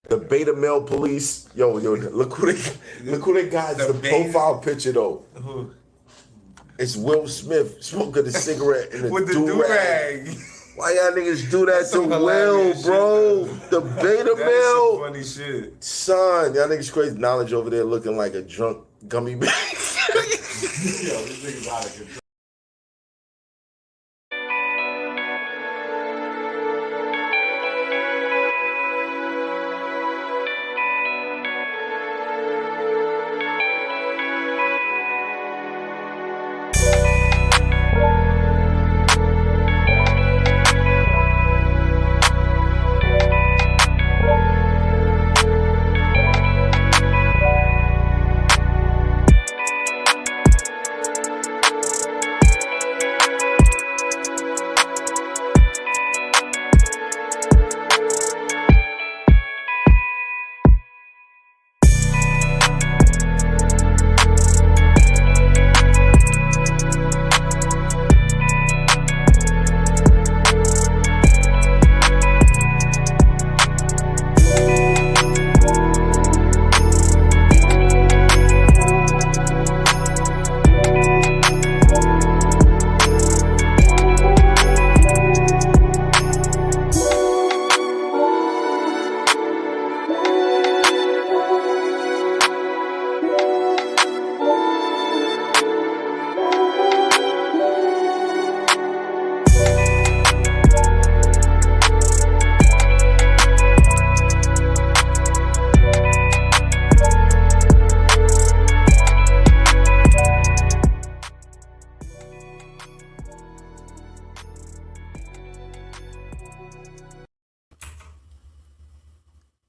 The beta male police. Yo, look who they got. The profile picture though. Who? It's Will Smith smoking a cigarette in a With the do-rag. do-rag. Why y'all niggas do that to Will, hilarious bro? shit, The beta That is male. some funny shit. Son, y'all niggas crazy. Knowledge over there looking like a drunk gummy bear. Yo, this nigga's out of control.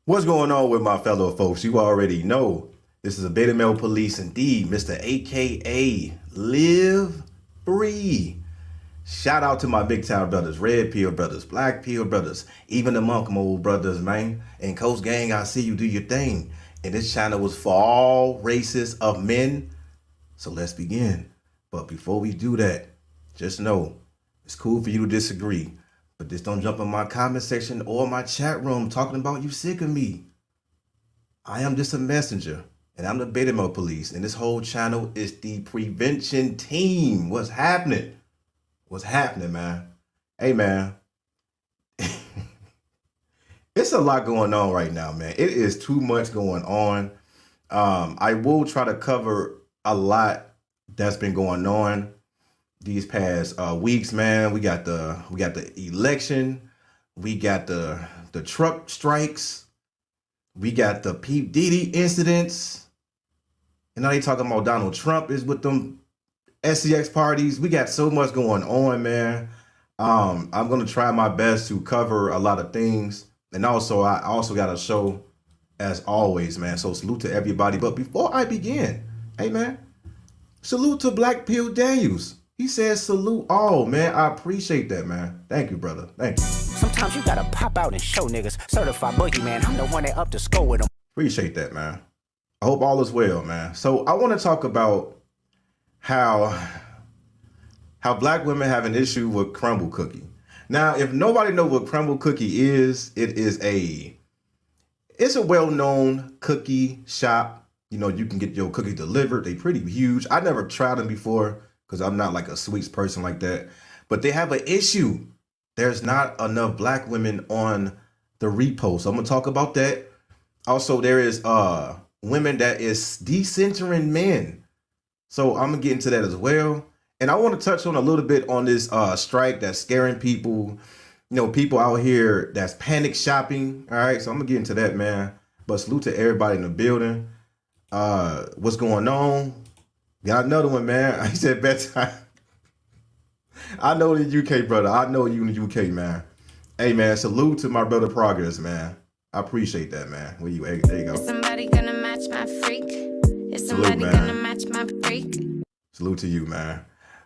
What's going on with my fellow folks? You already know this is a beta male police indeed, Mr. AKA Live Free. Shout out to my big town brothers, Red Pill brothers, Black Pill brothers, even the Monk Mode brothers, man. And Coast Gang, I see you do your thing. And this channel was for all races of men. So let's begin. But before we do that, just know it's cool for you to disagree. But just don't jump in my comment section or my chat room talking about you sick of me. I am just a messenger, and I'm the beta male police, and this whole channel is the prevention team. What's happening? What's happening, man? Hey, man. It's a lot going on right now, man. It is too much going on. I will try to cover a lot that's been going on these past weeks, man. We got the election, we got the truck strikes, we got the P. Diddy incidents, and now they talking about Donald Trump is with them SCX parties. We got so much going on, man. I'm gonna try my best to cover a lot of things, and also I also got a show as always, man. So salute to everybody. But before I begin, hey man, salute to Black Pill Daniels. He says salute all, man. I appreciate that, man. Thank you, brother. Thank you. Sometimes you gotta pop out and show niggas. Certified boogeyman, I'm the one that up to score with them. Appreciate that, man. I hope all is well, man. So I want to talk about how black women have an issue with crumble cookie. Now, if nobody knows what crumble cookie is, it's a well-known cookie shop. You know, you can get your cookies delivered. They pretty huge. I never tried them before, because I'm not like a sweets person like that. But they have an issue. There's not enough black women on the repost. So I'm gonna talk about that. Also, there is women that is decentering men. So I'm gonna get into that as well. And I want to touch on a little bit on this strike that's scaring people. You know, people out here that's panic shopping. All right, so I'm gonna get into that, man. But salute to everybody in the building. What's going on? Got another one, man. He said bedtime. I know the UK, brother. I know you in the UK, man. Hey, man, salute to my brother Progress, man. I appreciate that, man. Where you? Hey, there you go. Is somebody gonna match my freak? Is somebody gonna match my freak? Salute to you, man.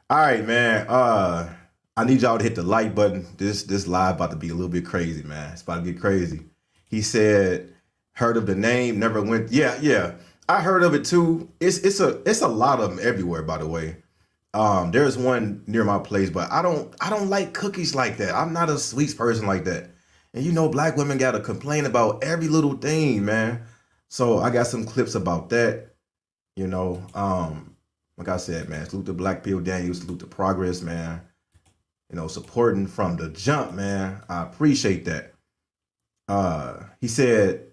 All right, man. I need y'all to hit the like button. This live about to be a little bit crazy, man. It's about to get crazy. He said, heard of the name, never went. Yeah. I heard of it too. It's a lot of them everywhere, by the way. There's one near my place, but I don't like cookies like that. I'm not a sweets person like that. And you know, black women gotta complain about every little thing, man. So I got some clips about that. You know, like I said, man, salute to Black Pill Daniels, salute to Progress, man. You know, supporting from the jump, man. I appreciate that. He said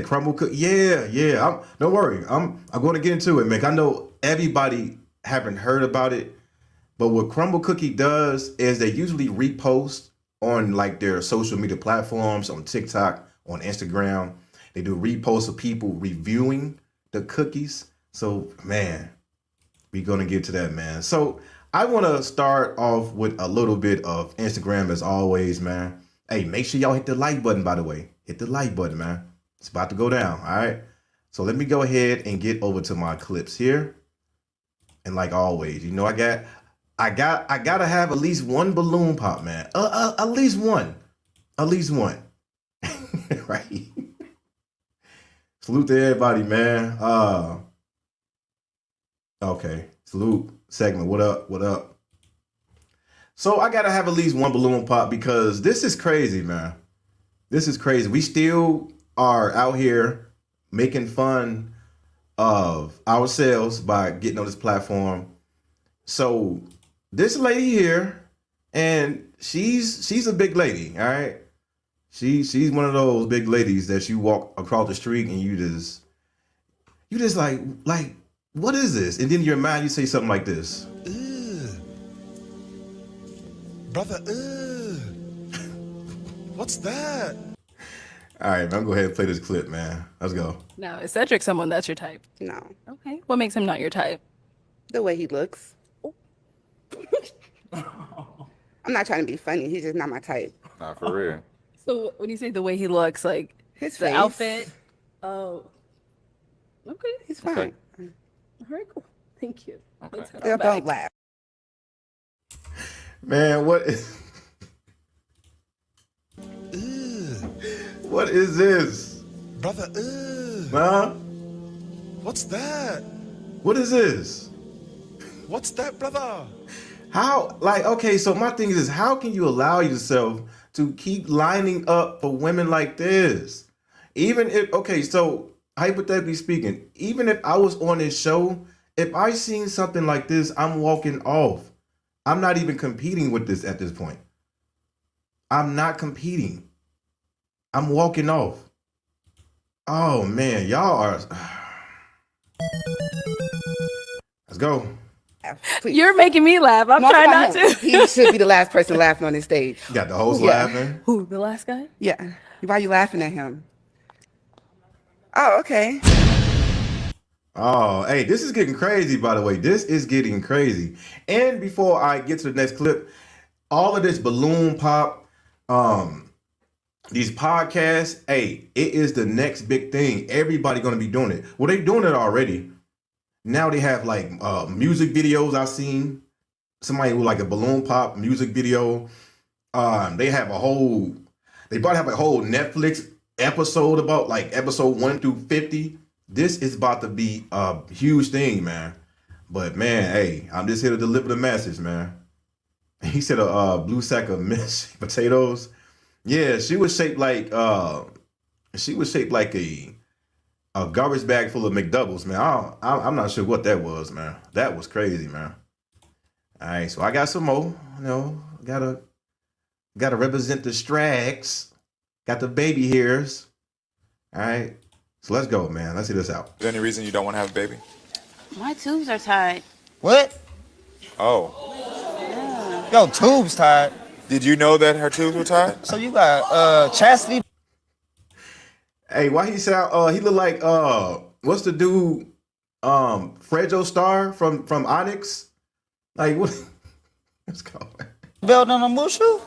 crumble cook. Yeah. Don't worry. I'm going to get into it, man. I know everybody haven't heard about it, but what Crumble Cookie does is they usually repost on like their social media platforms, on TikTok, on Instagram. They do reposts of people reviewing the cookies. So, man, we're going to get to that, man. So I want to start off with a little bit of Instagram as always, man. Hey, make sure y'all hit the like button, by the way. Hit the like button, man. It's about to go down, all right? So let me go ahead and get over to my clips here. And like always, you know, I gotta have at least one balloon pop, man. At least one. Right? Salute to everybody, man. Okay. Salute segment. What up? So I gotta have at least one balloon pop because this is crazy, man. This is crazy. We still are out here making fun of ourselves by getting on this platform. So this lady here, and she's a big lady, all right? She's one of those big ladies that you walk across the street and you just like what is this? And then in your mind you say something like this. Brother, what's that? All right, man, I'm gonna go ahead and play this clip, man. Let's go. Now, is Cedric someone that's your type? No, Okay. What makes him not your type? the way he looks. I'm not trying to be funny. He's just not my type. Nah, for real. So when you say the way he looks, like His the face. outfit. Oh. Okay. He's fine. All right, cool. Thank you. Okay. Let's head They'll on back. don't laugh. Man, what is this? Brother, Huh? what's that? What is this? What's that, brother? How, like, okay, so my thing is, how can you allow yourself to keep lining up for women like this? Even if, okay, so hypothetically speaking, even if I was on this show, if I seen something like this, I'm walking off. I'm not even competing with this at this point. I'm not competing. I'm walking off. Oh man, y'all are. Let's go. Please. You're making me laugh. I'm No, trying I'm not to. He should be the last person laughing on this stage. Got the host Yeah. laughing. Who, the last guy? Yeah. Why are you laughing at him? Oh, okay. Oh, hey, this is getting crazy, by the way. This is getting crazy. And before I get to the next clip, all of this balloon pop, these podcasts, hey, it is the next big thing. Everybody gonna be doing it. Well, they doing it already. Now they have like music videos. I've seen somebody with like a balloon pop music video. They have a whole, they probably have a whole Netflix episode about like episode 1 through 50. This is about to be a huge thing, man. But man, hey, I'm just here to deliver the message, man. He said a blue sack of mashed potatoes. Yeah, she was shaped like a garbage bag full of McDoubles, man. I'm not sure what that was, man. That was crazy, man. All right, so I got some more. You know, gotta represent the strags. Got the baby hairs. All right, so let's go, man. Let's see this out. Is there any reason you don't want to have a baby? My tubes are tied. What? Oh. Yo, tubes tied. Did you know that her tubes were tied? So you got chastity. Hey, why he sound? He look like what's the dude? Fredo Star from Onyx. Like what? Let's go. Belt on a mushu?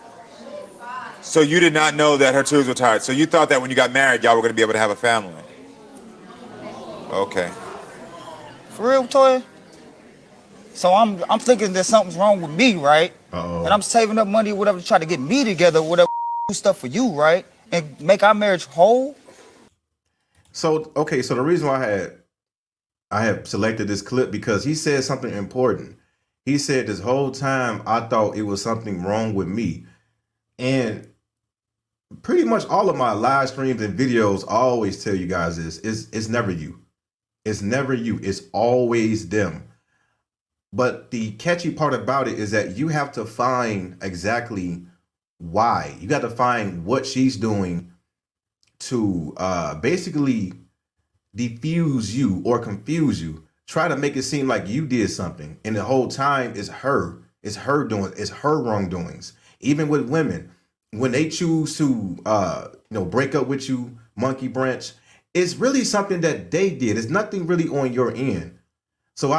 So you did not know that her tubes were tied. So you thought that when you got married, y'all were going to be able to have a family. Okay. For real, Toya? So I'm thinking that something's wrong with me, right? Uh-oh. And I'm saving up money or whatever to try to get me together, whatever do stuff for you, right? And make our marriage whole. So okay, so the reason why I have selected this clip because he said something important. He said this whole time I thought it was something wrong with me. And pretty much all of my live streams and videos always tell you guys this. It's never you. It's never you. It's always them. But the catchy part about it is that you have to find exactly why. You got to find what she's doing to basically diffuse you or confuse you. Try to make it seem like you did something. And the whole time it's her. It's her doing. It's her wrongdoings. Even with women, when they choose to break up with you, monkey branch, it's really something that they did. It's nothing really on your end. So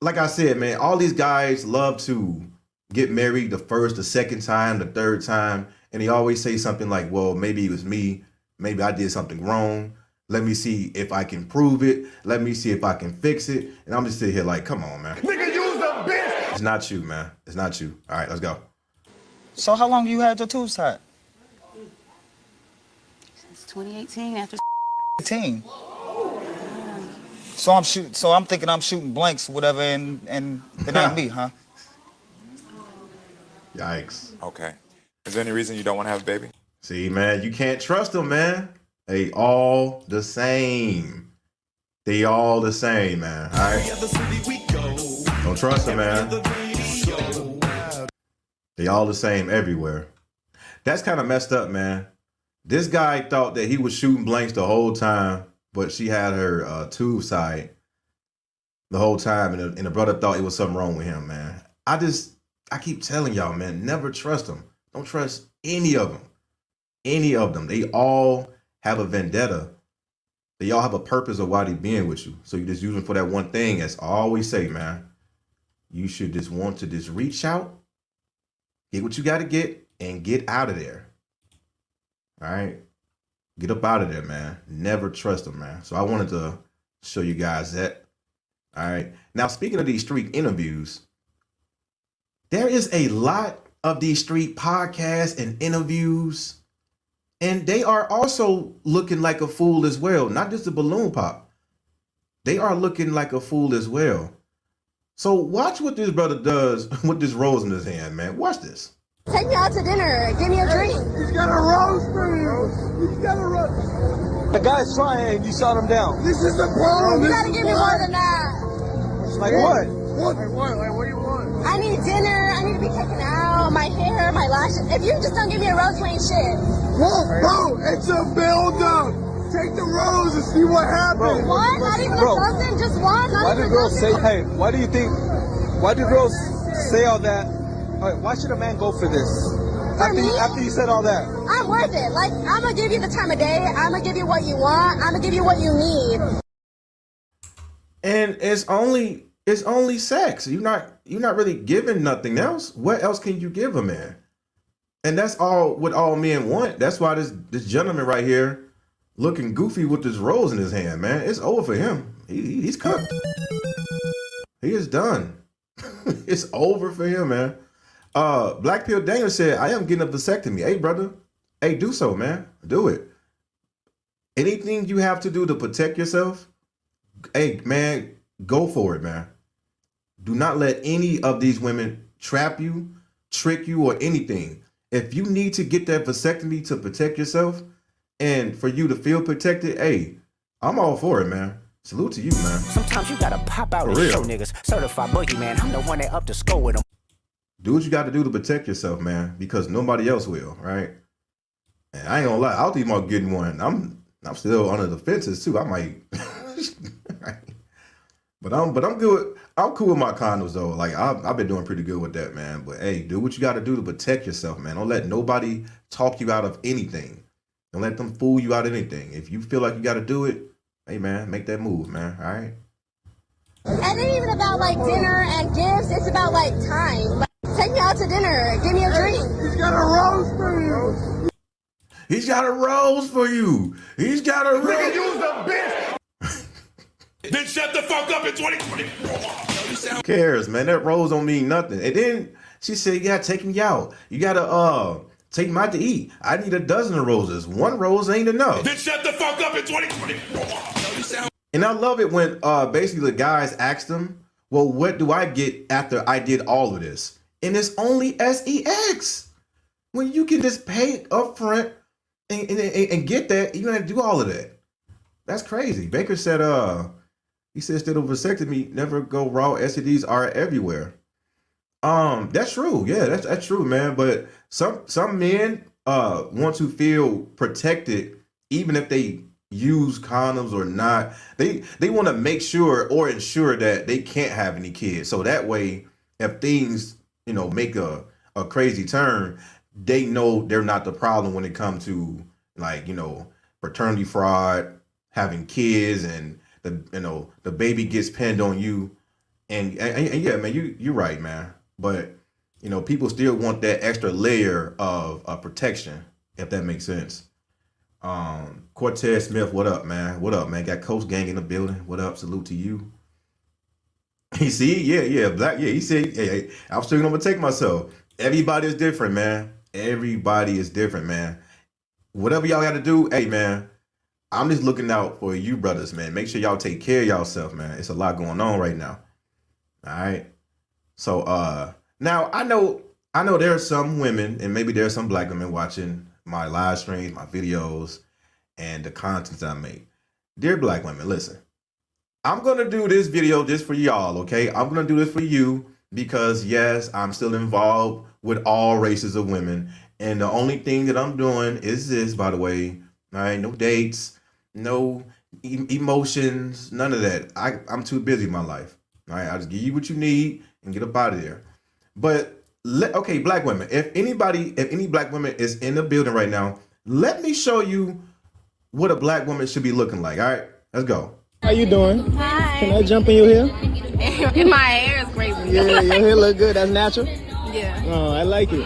like I said, man, all these guys love to get married the first, the second time, the third time. And they always say something like, well, maybe it was me. Maybe I did something wrong. Let me see if I can prove it. Let me see if I can fix it. And I'm just sitting here like, come on, man. Nigga, use a bitch. It's not you, man. It's not you. All right, let's go. So how long you had your tubes tied? Since 2018, after 18. So I'm thinking I'm shooting blanks, whatever, and it ain't me, huh? Yikes. Okay. Is there any reason you don't want to have a baby? See, man, you can't trust them, man. They all the same. They all the same, man. All right? Don't trust them, man. They all the same everywhere. That's kind of messed up, man. This guy thought that he was shooting blanks the whole time, but she had her tube side the whole time, and the brother thought it was something wrong with him, man. I keep telling y'all, man, never trust them. Don't trust any of them. Any of them. They all have a vendetta. They all have a purpose of why they being with you. So you just use them for that one thing. As I always say, man, you should just want to just reach out, get what you got to get, and get out of there. All right? Get up out of there, man. Never trust them, man. So I wanted to show you guys that. All right? Now, speaking of these street interviews, there is a lot of these street podcasts and interviews, and they are also looking like a fool as well. Not just the balloon pop. They are looking like a fool as well. So watch what this brother does with this rose in his hand, man. Watch this. Take me out to dinner. Give me a drink. He's got a rose for you. He's got a rose. The guy's trying and you shot him down. This is the problem. You gotta give me more than that. Like what? What? Like what? Like what do you want? I need dinner. I need to be taken out. My hair, my lashes. If you just don't give me a rose, you ain't shit. Whoa, bro, it's a build-up. Take the rose and see what happens. One? Not even a dozen? Just one? Not Why even do girls a say, dozen? hey, why do you think, why do girls say all that? All right, why should a man go for this? After you said all that. I'm worth it. Like, I'm gonna give you the time of day. I'm gonna give you what you want. I'm gonna give you what you need. And it's only sex. You're not really giving nothing else. What else can you give a man? And that's all what all men want. That's why this gentleman right here looking goofy with this rose in his hand, man. It's over for him. He's cooked. He is done. It's over for him, man. Black Pill Daniel said, I am getting a vasectomy. Hey, brother. Hey, do so, man. Do it. Anything you have to do to protect yourself, hey, man, go for it, man. Do not let any of these women trap you, trick you, or anything. If you need to get that vasectomy to protect yourself and for you to feel protected, hey, I'm all for it, man. Salute to you, man. Sometimes you gotta pop out For and real. show niggas. Certified boogeyman, I'm the one that up to score with them. Do what you got to do to protect yourself, man, because nobody else will, right? And I ain't gonna lie, I'll think about getting one. I'm still under the fences too. I might, but I'm good. I'm cool with my condoms though. Like I've been doing pretty good with that, man. But hey, do what you got to do to protect yourself, man. Don't let nobody talk you out of anything. Don't let them fool you out of anything. If you feel like you got to do it, hey man, make that move, man. All right. And it ain't even about like dinner and gifts. It's about like time. Like, take me out to dinner. Give me a drink. He's got a rose for you. He's got a rose for you. He's got a rose. Use a bitch. Then shut the fuck up in 2020. Who cares, man? That rose don't mean nothing. And then she said, you gotta take me out. You gotta take me out to eat. I need a dozen of roses. One rose ain't enough. Then shut the fuck up in 2020. And I love it when basically the guys ask them, well, what do I get after I did all of this? And it's only sex. When you can just pay up front and get that. You don't have to do all of that. That's crazy. Baker said, he said instead of vasectomy, never go raw. STDs are everywhere. That's true. Yeah, that's true, man. But some men want to feel protected even if they use condoms or not. They want to make sure or ensure that they can't have any kids. So that way, if things, make a crazy turn, they know they're not the problem when it comes to like, paternity fraud, having kids, and the baby gets pinned on you. And yeah, man, you're right, man. But people still want that extra layer of protection, if that makes sense. Cortez Smith, what up, man? What up, man? Got Coach Gang in the building. What up? Salute to you. You see, yeah, Black, yeah. He said, hey, I'm still gonna take myself. Everybody is different, man. Everybody is different, man. Whatever y'all got to do, hey, man. I'm just looking out for you, brothers, man. Make sure y'all take care of yourself, man. It's a lot going on right now. All right. So, now I know there are some women, and maybe there are some Black women watching my live streams, my videos, and the content I make. Dear Black women, listen. I'm going to do this video just for y'all, okay? I'm going to do this for you because, yes, I'm still involved with all races of women. And the only thing that I'm doing is this, by the way. All right? No dates, no emotions, none of that. I'm too busy in my life. All right? I'll just give you what you need and get up out of there. But, okay, Black women, if any Black woman is in the building right now, let me show you what a Black woman should be looking like. All right? Let's go. How you doing? Hi. Can I jump in your hair? My hair is great. Yeah, your hair look good. That's natural. Yeah. Oh, I like it.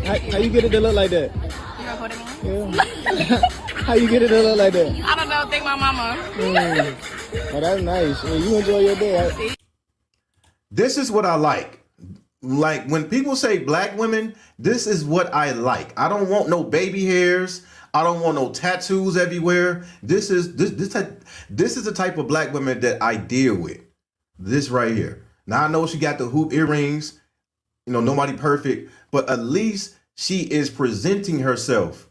How you get it to look like that? You gonna put it in? Yeah. How you get it to look like that? I don't know. Thank my mama. Oh, that's nice. Well, you enjoy your day. Right? This is what I like. Like when people say Black women, this is what I like. I don't want no baby hairs. I don't want no tattoos everywhere. This is the type of Black women that I deal with. This right here. Now I know she got the hoop earrings. Nobody perfect, but at least she is presenting herself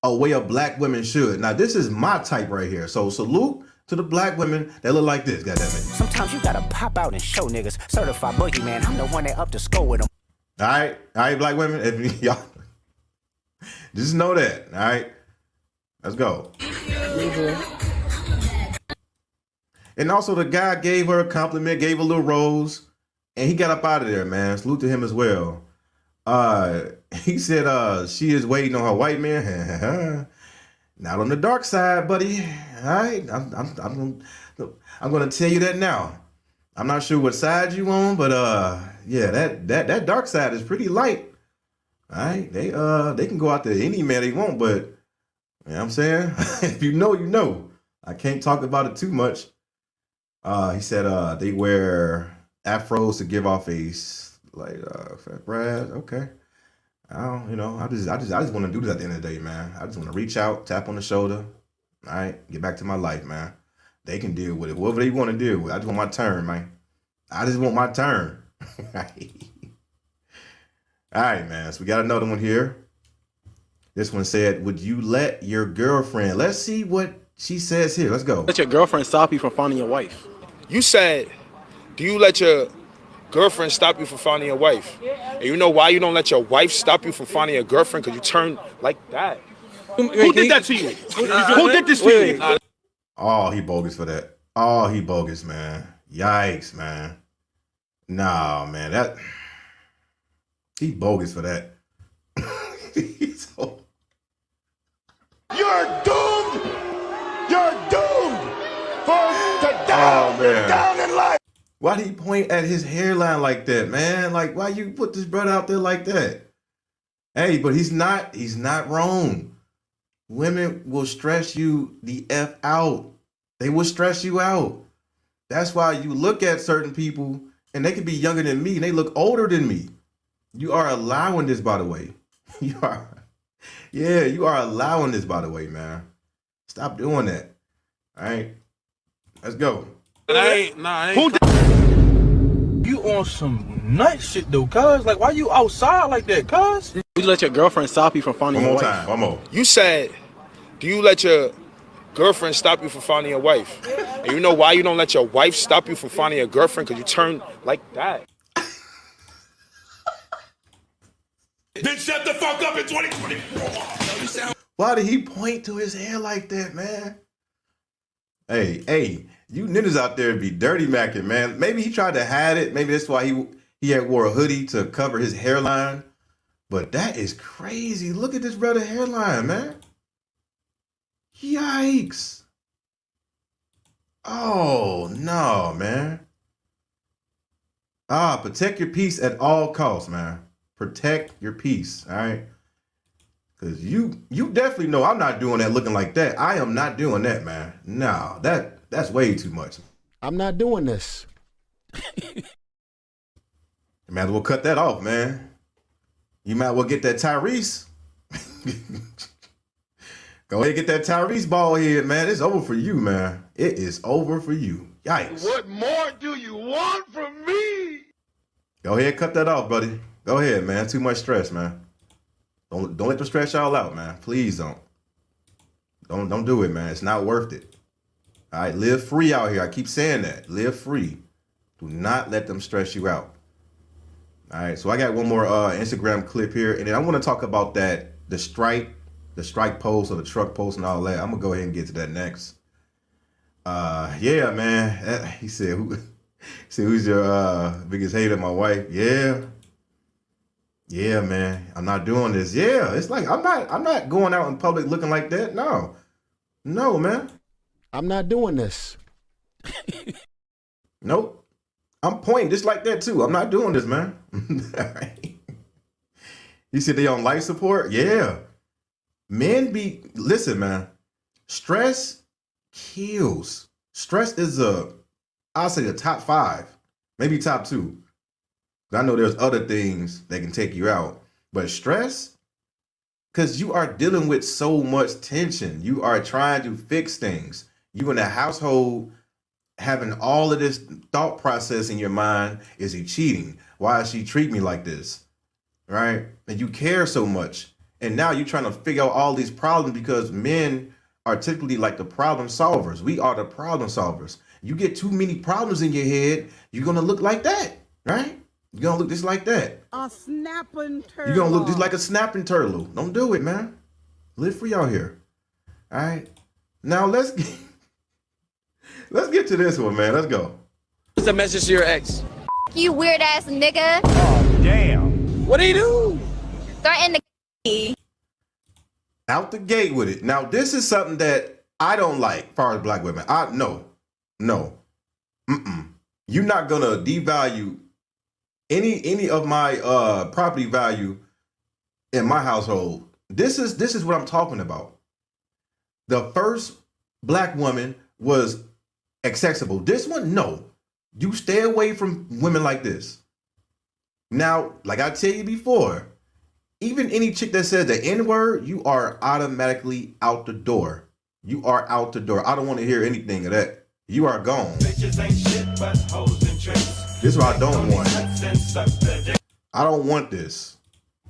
a way a Black women should. Now this is my type right here. So salute to the Black women that look like this. Goddammit. Sometimes you gotta pop out and show niggas. Certified boogeyman, I'm the one that up to score with them. All right, Black women. If y'all just know that. All right, let's go. And also, the guy gave her a compliment, gave a little rose, and he got up out of there, man. Salute to him as well. He said, she is waiting on her white man. Not on the dark side, buddy. All right, I'm gonna tell you that now. I'm not sure what side you on, but yeah, that dark side is pretty light. All right, they can go out to any man they want, but you know what I'm saying? If you know, you know. I can't talk about it too much. He said they wear afros to give off a fat Brad. Okay. I just want to do this at the end of the day, man. I just want to reach out, tap on the shoulder. All right, get back to my life, man. They can deal with it, whatever they want to deal with. I just want my turn, man. I just want my turn. All right, man. So we got another one here. This one said, "Would you let your girlfriend?" Let's see what she says here. Let's go. Let your girlfriend stop you from finding your wife. You said, do you let your girlfriend stop you from finding your wife? And you know why you don't let your wife stop you from finding your girlfriend? Because you turn like that. Who did that to you? Who did this to you? Oh, he bogus for that. Oh, he bogus, man. Yikes, man. Nah, man. He bogus for that. You're doomed! You're doomed! Down in life! Why did he point at his hairline like that, man? Like, why you put this brother out there like that? Hey, but he's not wrong. Women will stress you the F out. They will stress you out. That's why you look at certain people, and they could be younger than me, and they look older than me. You are allowing this, by the way. You are allowing this, by the way, man. Stop doing that. All right, let's go. I ain't. You on some nut shit though, cuz. Like, why you outside like that, cuz? You let your girlfriend stop you from finding One your more wife. time. One more. You said, do you let your girlfriend stop you from finding your wife? And you know why you don't let your wife stop you from finding your girlfriend? Because you turn like that. Then shut the fuck up in 2024. Why did he point to his hair like that, man? Hey, you niggas out there be dirty macking, man. Maybe he tried to hide it. Maybe that's why he had wore a hoodie to cover his hairline. But that is crazy. Look at this brother hairline, man. Yikes. Oh, no, man. Protect your peace at all costs, man. Protect your peace, all right? Because you definitely know I'm not doing that looking like that. I am not doing that, man. No, that's way too much. I'm not doing this. You might as well cut that off, man. You might as well get that Tyrese. Go ahead and get that Tyrese ball head, man. It's over for you, man. It is over for you. Yikes. What more do you want from me? Go ahead, cut that off, buddy. Go ahead, man. Too much stress, man. Don't let them stress y'all out, man. Please don't. Don't do it, man. It's not worth it. All right, live free out here. I keep saying that. Live free. Do not let them stress you out. All right, so I got one more Instagram clip here, and then I want to talk about the strike post or the truck post and all that. I'm gonna go ahead and get to that next. Yeah, man. He said, who's your biggest hater? My wife. Yeah, man. I'm not doing this. Yeah, it's like I'm not going out in public looking like that. No, man. I'm not doing this. Nope. I'm pointing just like that too. I'm not doing this, man. You said they on life support? Yeah. Listen, man. Stress kills. Stress is I'll say the top 5, maybe top 2. I know there's other things that can take you out, but stress, because you are dealing with so much tension. You are trying to fix things. You in a household having all of this thought process in your mind. Is he cheating? Why does she treat me like this? Right? And you care so much. And now you're trying to figure out all these problems because men are typically like the problem solvers. We are the problem solvers. You get too many problems in your head, you're going to look like that, right? You're going to look just like that. A snapping turtle. You're going to look just like a snapping turtle. Don't do it, man. Live free out here. All right? Now let's get to this one, man. Let's go. What's the message to your ex? You weird ass nigga. Oh, damn. What did he do? Threaten the Out the gate with it. Now, this is something that I don't like as far as black women. No. You're not going to devalue any of my property value in my household. This is what I'm talking about. The first black woman was accessible. This one, no. You stay away from women like this. Now, like I tell you before, even any chick that says the N-word, you are automatically out the door. You are out the door. I don't want to hear anything of that. You are gone. Bitches ain't shit but hoes and tricks. This is what I don't want. I don't want this.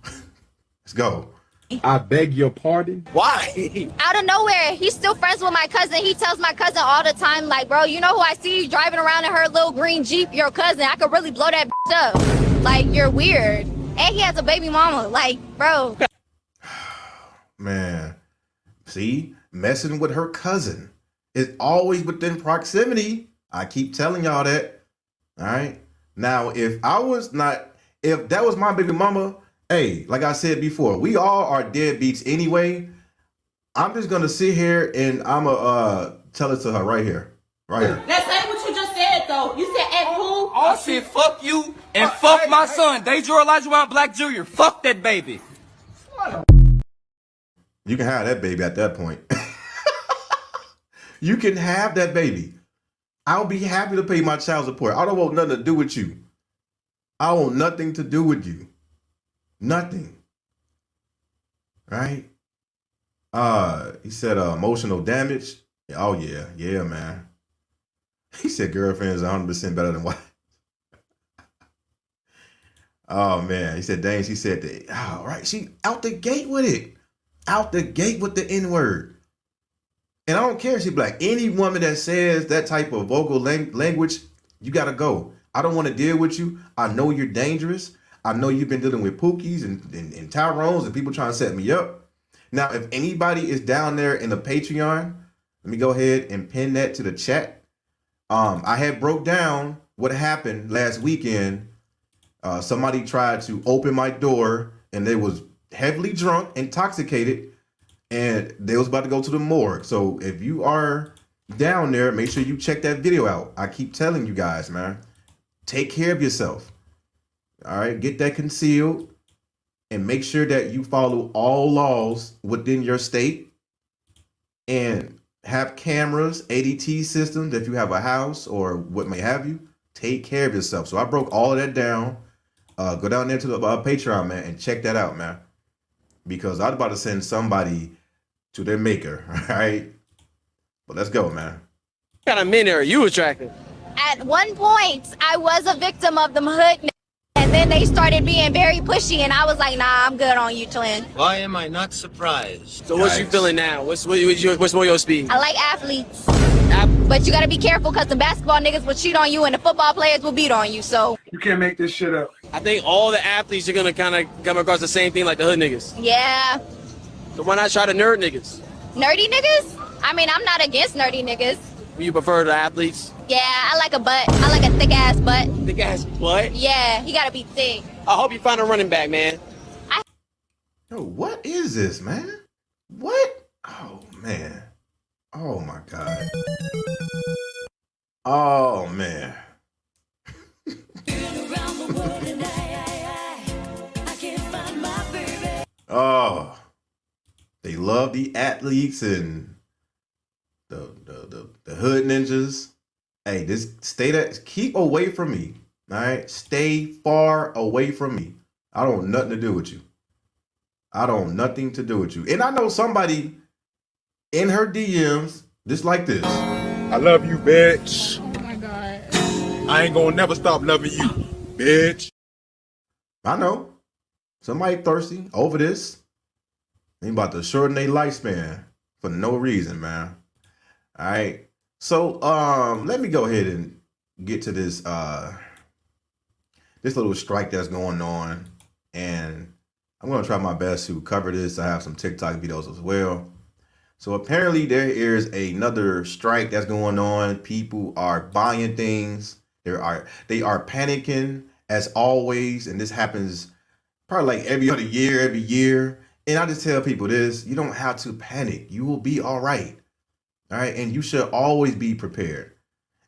Let's go. I beg your pardon? Why? out of nowhere, he's still friends with my cousin. He tells my cousin all the time, like, bro, you know who I see you driving around in her little green Jeep? Your cousin. I could really blow that up. Like, you're weird. And he has a baby mama. Like, bro. Man, see, messing with her cousin is always within proximity. I keep telling y'all that. All right. Now, if that was my baby mama, hey, like I said before, we all are deadbeats anyway. I'm just gonna sit here and I'm gonna tell it to her right here. That's not what you just said, though. You said at who? I said fuck you and fuck my son, Deidre Elijah Black Jr. Fuck that baby. You can have that baby at that point. You can have that baby. I'll be happy to pay my child support. I don't want nothing to do with you. I want nothing to do with you. Nothing. Right? He said emotional damage. Oh yeah, man. He said girlfriend is 100% better than wife. Oh man, he said, dang, she said that. Oh, right. She out the gate with it. Out the gate with the N-word. And I don't care if she's black. Any woman that says that type of vocal language, you gotta go. I don't want to deal with you. I know you're dangerous. I know you've been dealing with Pookies and Tyrones and people trying to set me up. Now, if anybody is down there in the Patreon, let me go ahead and pin that to the chat. I had broke down what happened last weekend. Somebody tried to open my door and they was heavily drunk, intoxicated, and they was about to go to the morgue. So if you are down there, make sure you check that video out. I keep telling you guys, man, take care of yourself. All right, get that concealed and make sure that you follow all laws within your state and have cameras, ADT systems. If you have a house or what may have you, take care of yourself. So I broke all of that down. Go down there to the Patreon, man, and check that out, man. Because I was about to send somebody to their maker, all right? But let's go, man. What kind of men are you attracting? At one point, I was a victim of them hood, and then they started being very pushy, and I was like, nah, I'm good on you, twin. Why am I not surprised? So what's you feeling now? What's more your speed? I like athletes. But you gotta be careful because the basketball niggas will cheat on you and the football players will beat on you, so. You can't make this shit up. I think all the athletes are gonna kind of come across the same thing like the hood niggas. Yeah. So why not try the nerd niggas? Nerdy niggas? I mean, I'm not against nerdy niggas. You prefer the athletes? Yeah, I like a butt. I like a thick ass butt. Thick ass butt? Yeah, he gotta be thick. I hope you find a running back, man. Yo, what is this, man? What? Oh, man. Oh, my God. Oh, man. Oh, they love the athletes and the hood ninjas. Hey, keep away from me. All right, stay far away from me. I don't want nothing to do with you. I don't want nothing to do with you. And I know somebody in her DMs just like this. I love you, bitch. Oh my God. I ain't gonna never stop loving you, bitch. I know. Somebody thirsty over this. They about to shorten their lifespan for no reason, man. All right. So let me go ahead and get to this this little strike that's going on. And I'm gonna try my best to cover this. I have some TikTok videos as well. So apparently there is another strike that's going on. People are buying things. They are panicking as always, and this happens probably like every year. And I just tell people this: you don't have to panic. You will be all right. All right, and you should always be prepared.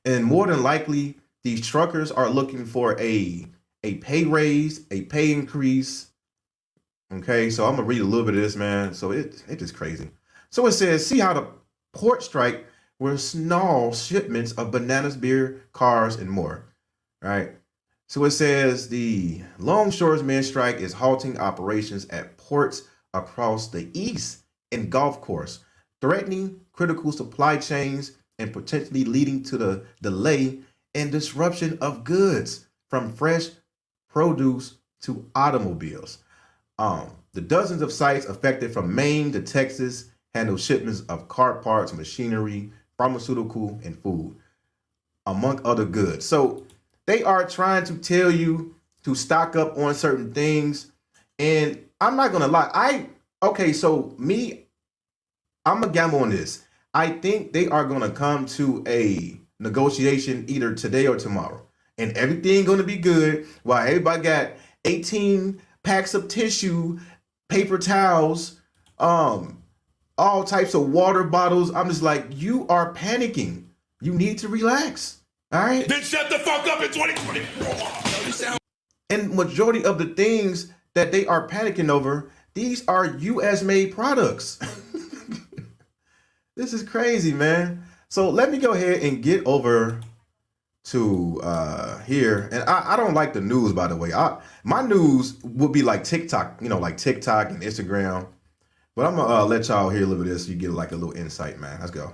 And more than likely, these truckers are looking for a pay raise, a pay increase. Okay, so I'm gonna read a little bit of this, man. So it's just crazy. So it says, see how the port strike will snarl shipments of bananas, beer, cars, and more. All right. So it says the longshoremen strike is halting operations at ports across the East and Gulf Coast, threatening critical supply chains and potentially leading to the delay and disruption of goods from fresh produce to automobiles. The dozens of sites affected from Maine to Texas handle shipments of car parts, machinery, pharmaceutical, and food, among other goods. So they are trying to tell you to stock up on certain things. And I'm not going to lie. I'm going to gamble on this. I think they are going to come to a negotiation either today or tomorrow. And everything going to be good while everybody got 18 packs of tissue, paper towels, all types of water bottles. I'm just like, you are panicking. You need to relax. All right? Then shut the fuck up in 2024. And majority of the things that they are panicking over, these are US made products. This is crazy, man. So let me go ahead and get over to here. And I don't like the news, by the way. My news would be like TikTok, like TikTok and Instagram. But I'm gonna let y'all hear a little bit of this so you get like a little insight, man. Let's go.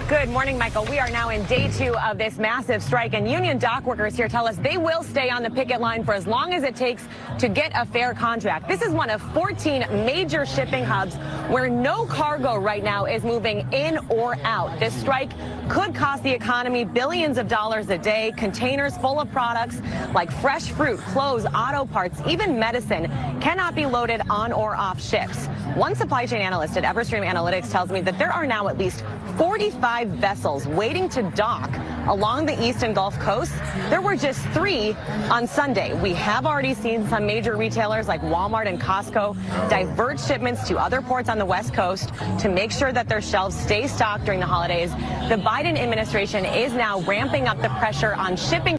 Good morning, Michael. We are now in day 2 of this massive strike, and union dock workers here tell us they will stay on the picket line for as long as it takes to get a fair contract. This is one of 14 major shipping hubs where no cargo right now is moving in or out. This strike could cost the economy billions of dollars a day. Containers full of products like fresh fruit, clothes, auto parts, even medicine cannot be loaded on or off ships. One supply chain analyst at Everstream Analytics tells me that there are now at least 45 vessels waiting to dock along the eastern Gulf Coast. There were just 3 on Sunday. We have already seen some major retailers like Walmart and Costco divert shipments to other ports on the West Coast to make sure that their shelves stay stocked during the holidays. The Biden administration is now ramping up the pressure on shipping.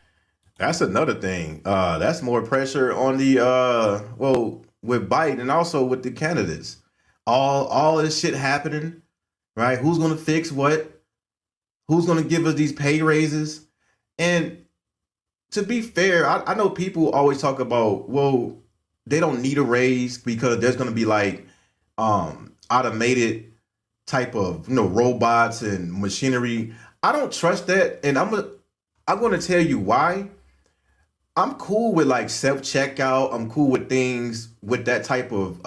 That's another thing. That's more pressure on the with Biden and also with the candidates. All this shit happening, right? Who's gonna fix what? Who's gonna give us these pay raises? And to be fair, I know people always talk about, well, they don't need a raise because there's gonna be like automated type of robots and machinery. I don't trust that, and I'm gonna tell you why. I'm cool with like self-checkout. I'm cool with things with that type of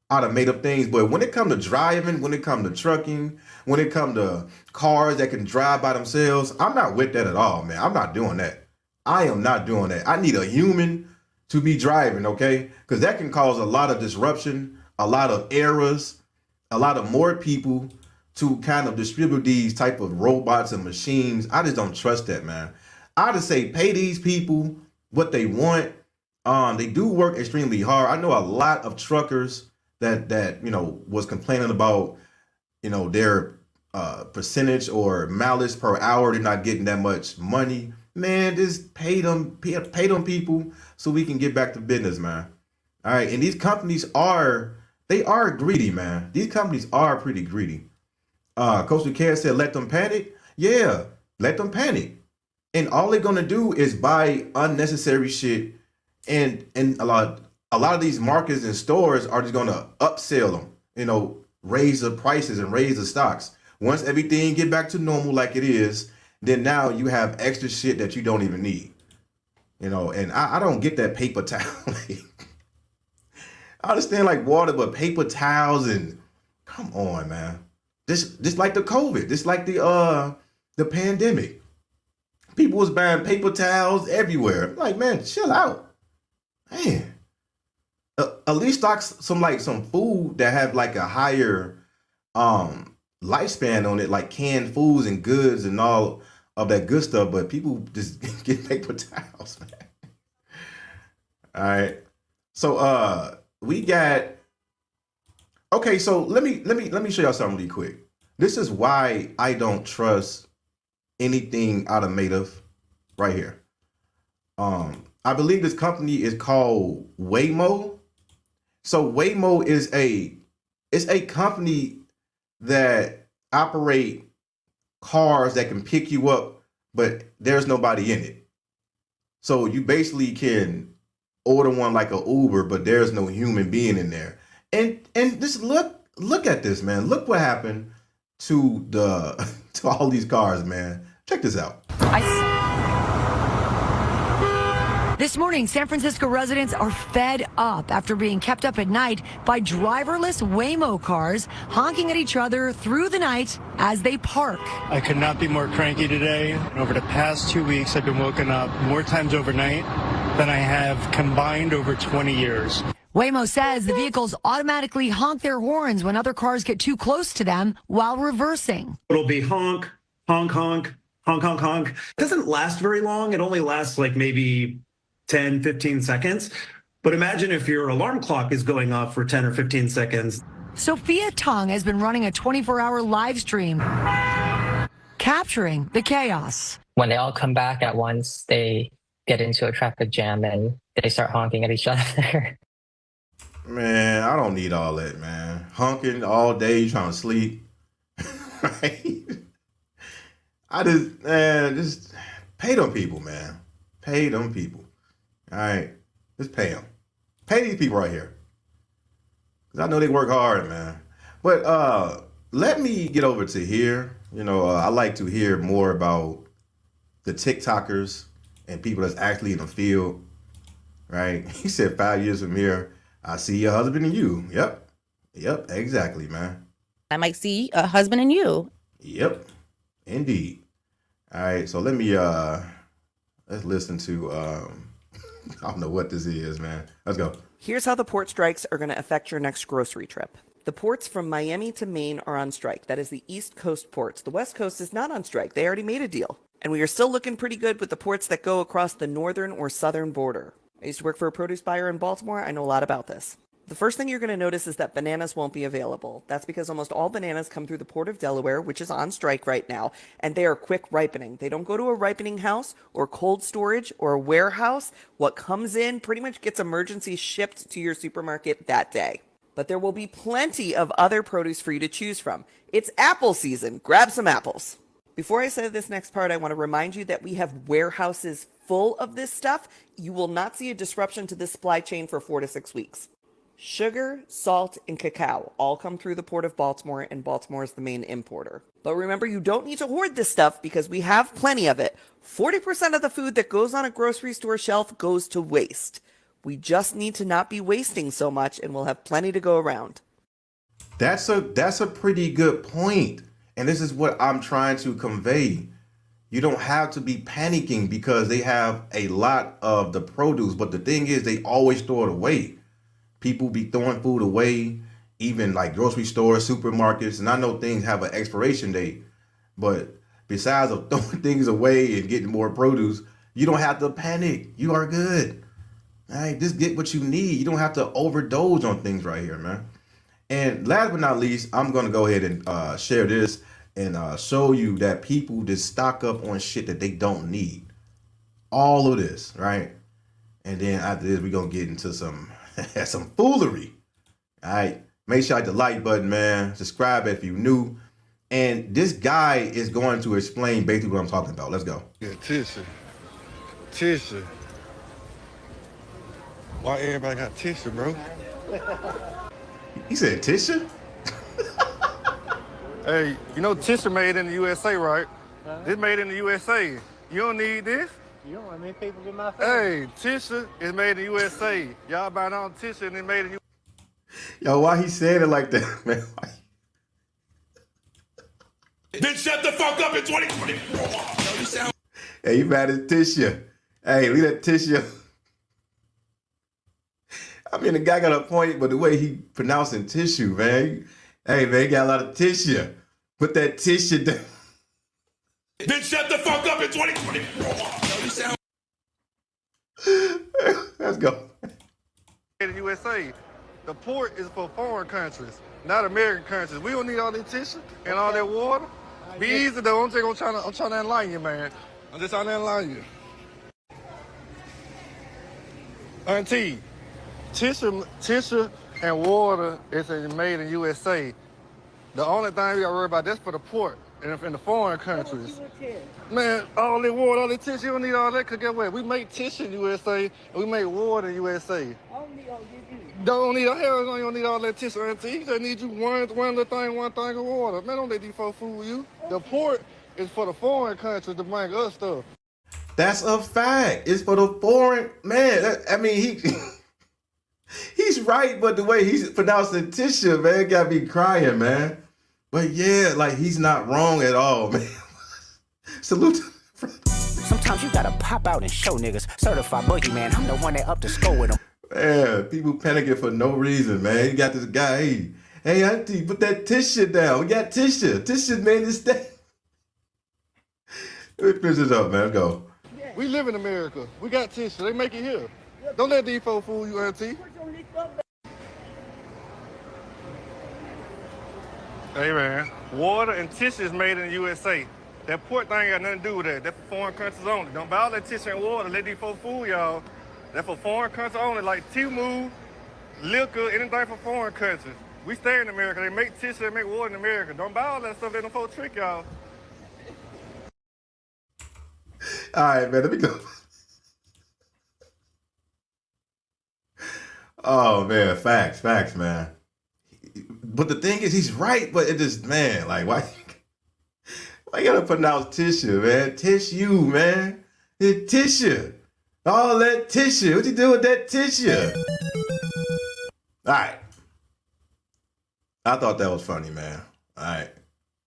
automated things. But when it comes to driving, when it comes to trucking, when it comes to cars that can drive by themselves, I'm not with that at all, man. I'm not doing that. I am not doing that. I need a human to be driving, okay? Because that can cause a lot of disruption, a lot of errors, a lot of more people to kind of distribute these type of robots and machines. I just don't trust that, man. I just say pay these people what they want. They do work extremely hard. I know a lot of truckers that was complaining about their percentage or mileage per hour. They're not getting that much money. Man, just pay them people so we can get back to business, man. All right, and these companies are greedy, man. These companies are pretty greedy. Coach McCann said, "Let them panic." Yeah, let them panic, and all they're gonna do is buy unnecessary shit, and a lot of these markets and stores are just gonna upsell them, raise the prices and raise the stocks. Once everything get back to normal like it is, then now you have extra shit that you don't even need. And I don't get that paper towel. I understand like water, but paper towels and come on, man. Just like the COVID, just like the pandemic. People was buying paper towels everywhere. Like, man, chill out. Man. At least stock some food that have like a higher lifespan on it, like canned foods and goods and all of that good stuff. But people just get paper towels, man. All right. So we got okay. So let me show y'all something really quick. This is why I don't trust anything automotive right here. I believe this company is called Waymo. So Waymo is a company that operate cars that can pick you up, but there's nobody in it. So you basically can order one like an Uber, but there's no human being in there. And just look at this, man. Look what happened to all these cars, man. Check this out. This morning, San Francisco residents are fed up after being kept up at night by driverless Waymo cars honking at each other through the night as they park. I could not be more cranky today. Over the past 2 weeks, I've been woken up more times overnight than I have combined over 20 years. Waymo says the vehicles automatically honk their horns when other cars get too close to them while reversing. It'll be honk, honk, honk, honk, honk, honk. It doesn't last very long. It only lasts like maybe 10, 15 seconds. But imagine if your alarm clock is going off for 10 or 15 seconds. Sophia Tong has been running a 24-hour live stream, capturing the chaos. When they all come back at once, they get into a traffic jam and they start honking at each other. Man, I don't need all that, man. Honking all day, trying to sleep. Right? Just pay them people, man. Pay them people. All right, just pay them. Pay these people right here, 'cause I know they work hard, man. But let me get over to here. You know, I like to hear more about the TikTokers and people that's actually in the field, right? He said 5 years from here, I see your husband and you. Yep, exactly, man. I might see a husband in you. Yep, indeed. All right, so let me let's listen to I don't know what this is, man. Let's go. Here's how the port strikes are going to affect your next grocery trip. The ports from Miami to Maine are on strike. That is the East Coast ports. The West Coast is not on strike. They already made a deal. And we are still looking pretty good with the ports that go across the northern or southern border. I used to work for a produce buyer in Baltimore. I know a lot about this. The first thing you're going to notice is that bananas won't be available. That's because almost all bananas come through the Port of Delaware, which is on strike right now, and they are quick ripening. They don't go to a ripening house or cold storage or a warehouse. What comes in pretty much gets emergency shipped to your supermarket that day. But there will be plenty of other produce for you to choose from. It's apple season. Grab some apples. Before I say this next part, I want to remind you that we have warehouses full of this stuff. You will not see a disruption to this supply chain for 4 to 6 weeks. Sugar, salt, and cacao all come through the Port of Baltimore, and Baltimore is the main importer. But remember, you don't need to hoard this stuff because we have plenty of it. 40% of the food that goes on a grocery store shelf goes to waste. We just need to not be wasting so much, and we'll have plenty to go around. That's a pretty good point. And this is what I'm trying to convey. You don't have to be panicking because they have a lot of the produce. But the thing is, they always throw it away. People be throwing food away, even like grocery stores, supermarkets. And I know things have an expiration date. But besides of throwing things away and getting more produce, you don't have to panic. You are good. All right, just get what you need. You don't have to overdose on things right here, man. And last but not least, I'm going to go ahead and share this and show you that people just stock up on shit that they don't need. All of this, right? And then after this, we're going to get into some foolery. All right. Make sure you hit the like button, man. Subscribe if you're new. And this guy is going to explain basically what I'm talking about. Let's go. Yeah, Tisha. Why everybody got Tisha, bro? He said Tisha? Hey, you know Tisha made in the USA, right? This made in the USA. You don't need this? You don't want many people in my family. Hey, Tisha is made in the USA. Y'all buying on Tisha and it made in the Yo, why he saying it like that, man? Then shut the fuck up in 2024. Hey, you mad at Tisha? Hey, leave that Tisha. I mean, the guy got a point, but the way he pronouncing tissue, man. Hey, man, he got a lot of tissue. Put that tissue down. Then shut the fuck up in 2024. Let's go. In the USA. The port is for foreign countries, not American countries. We don't need all that tissue and all that water. Be easy though. I'm trying to enlighten you, man. I'm just trying to enlighten you. Auntie, tissue and water is made in USA. The only thing we got to worry about, that's for the port and in the foreign countries. Man, all that water, all that tissue, you don't need all that, because guess what? We make tissue in USA, and we make water in USA. Don't need, hell no, you don't need all that tissue, Auntie. You just need you one little thing, one thing of water. Man, don't let these folks fool you. The port is for the foreign countries to bring us stuff. That's a fact. It's for the foreign, man. I mean, he's right, but the way he's pronouncing tissue, man, got me crying, man. But yeah, like he's not wrong at all, man. Salute. Sometimes you gotta pop out and show niggas. Certified boogeyman, I'm the one that up to score with them. Man, people panicking for no reason, man. You got this guy, hey, Auntie, put that tissue down. We got tissue. Tissue made this day. Let me finish this up, man. Let's go. We live in America. We got tissue. They make it here. Don't let these folks fool you, Auntie. Hey, man. Water and tissue is made in the USA. That port thing got nothing to do with that. That's for foreign countries only. Don't buy all that tissue and water. Let these folks fool y'all. That's for foreign countries only, like Timu, liquor, anything for foreign countries. We stay in America. They make tissue, they make water in America. Don't buy all that stuff. Let them folks trick y'all. All right, man, let me go. Oh, man, facts, man. But the thing is, he's right. But it just, man, like, why you gotta pronounce tissue, man? Tissue, man. It's tissue. All that tissue. What you do with that tissue? All right. I thought that was funny, man. All right.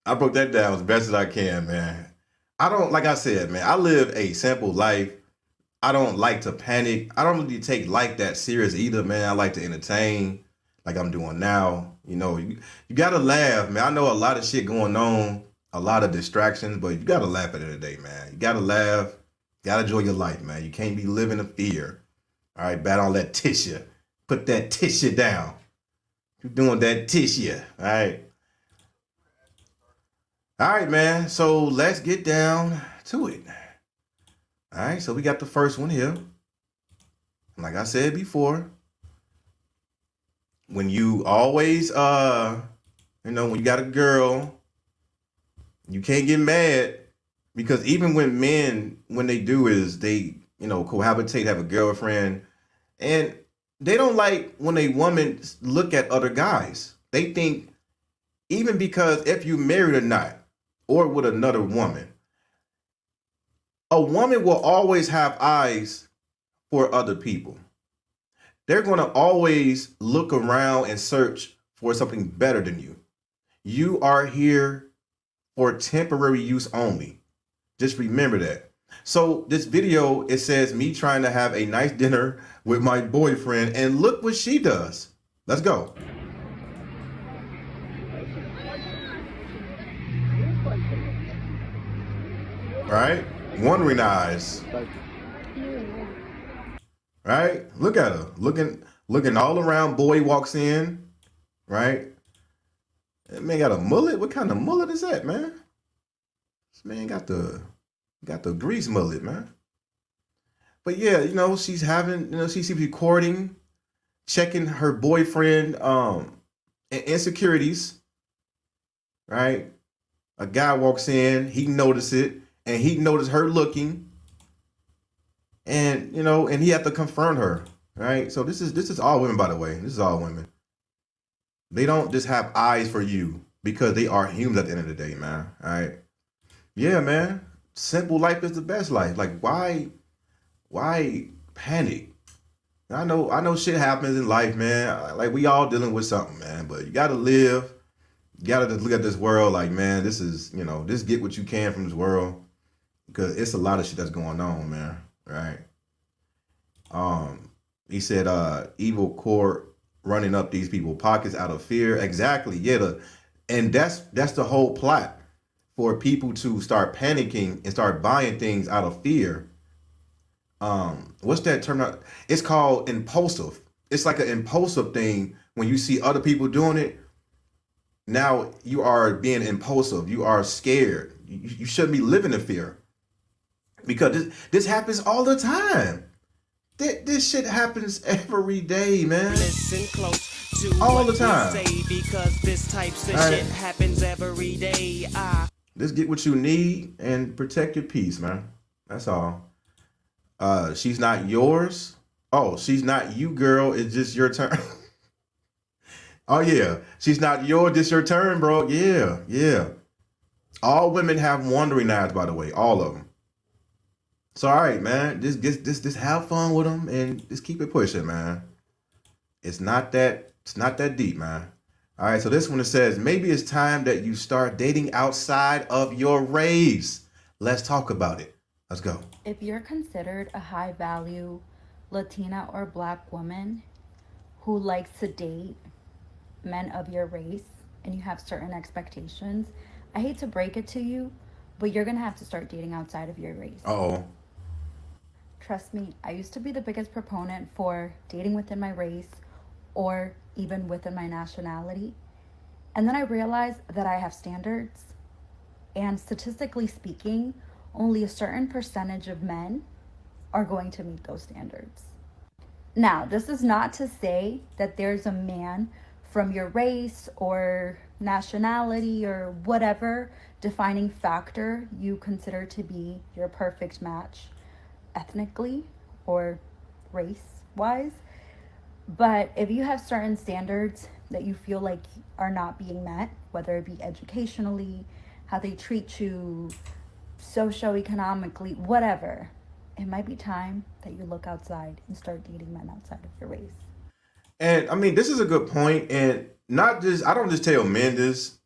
I broke that down as best as I can, man. I don't, like I said, man, I live a simple life. I don't like to panic. I don't really take life that serious either, man. I like to entertain like I'm doing now. You know, you gotta laugh, man. I know a lot of shit going on, a lot of distractions, but you gotta laugh at the end of the day, man. You gotta laugh. You gotta enjoy your life, man. You can't be living in fear. All right, bat all that tissue. Put that tissue down. You're doing that tissue, all right? All right, man. So let's get down to it. All right, so we got the first one here. Like I said before, when you always, when you got a girl, you can't get mad because even when men, when they do is they, cohabitate, have a girlfriend, and they don't like when a woman look at other guys. They think even because if you married or not, or with another woman, a woman will always have eyes for other people. They're going to always look around and search for something better than you. You are here for temporary use only. Just remember that. So this video, it says me trying to have a nice dinner with my boyfriend, and look what she does. Let's go. All right, wondering eyes. Right, look at her, looking all around. Boy walks in, right? That man got a mullet. What kind of mullet is that, man? This man got the grease mullet, man. But yeah, she's having, she's recording, checking her boyfriend insecurities, right? A guy walks in, he noticed it, and he noticed her looking, and and he had to confront her, right? So this is all women, by the way. This is all women. They don't just have eyes for you because they are humans at the end of the day, man. All right? Yeah, man. Simple life is the best life. Like, why panic? I know shit happens in life, man. Like, we all dealing with something, man. But you gotta live. You gotta just look at this world like, man, this is, just get what you can from this world. Because it's a lot of shit that's going on, man. Right? He said, evil court running up these people's pockets out of fear. Exactly. Yeah. And that's the whole plot, for people to start panicking and start buying things out of fear. What's that term? It's called impulsive. It's like an impulsive thing. When you see other people doing it, now you are being impulsive. You are scared. You shouldn't be living in fear, because this happens all the time. This shit happens every day, man. Listen close to all the time. Say, because this types of shit happens every day. Just get what you need and protect your peace, man. That's all. She's not yours. Oh, she's not you, girl. It's just your turn. Oh yeah, she's not yours. Just your turn, bro. Yeah. All women have wandering eyes, by the way. All of them. So all right, man. Just have fun with them and just keep it pushing, man. It's not that deep, man. All right, so this one, it says, maybe it's time that you start dating outside of your race. Let's talk about it. Let's go. If you're considered a high value Latina or Black woman who likes to date men of your race and you have certain expectations, I hate to break it to you, but you're going to have to start dating outside of your race. Uh-oh. Trust me, I used to be the biggest proponent for dating within my race or even within my nationality. And then I realized that I have standards, and statistically speaking, only a certain percentage of men are going to meet those standards. Now, this is not to say that there's a man from your race or nationality or whatever defining factor you consider to be your perfect match ethnically or race-wise. But if you have certain standards that you feel like are not being met, whether it be educationally, how they treat you, socioeconomically, whatever, it might be time that you look outside and start dating men outside of your race. And I mean, this is a good point. And not just, I don't just tell men this.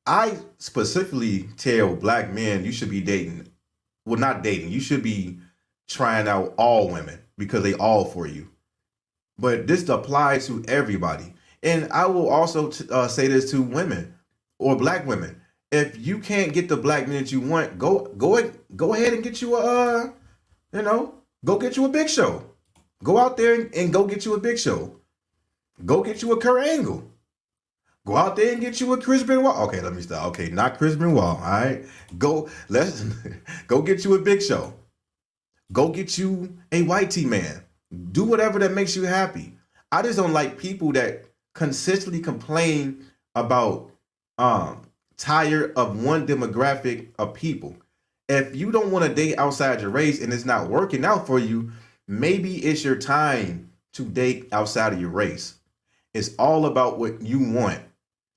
I specifically tell black men you should be dating. Well, not dating. You should be trying out all women because they all for you. But this applies to everybody. And I will also say this to women or black women. If you can't get the black men that you want, go ahead and get you a, go get you a Big Show. Go out there and go get you a Big Show. Go get you a Kurt Angle. Go out there and get you a Chris Benoit. Okay, let me stop. Okay, not Chris Benoit. All right, go get you a Big Show. Go get you a white tee man. Do whatever that makes you happy. I just don't like people that consistently complain about tired of one demographic of people. If you don't want to date outside your race and it's not working out for you, maybe it's your time to date outside of your race. It's all about what you want.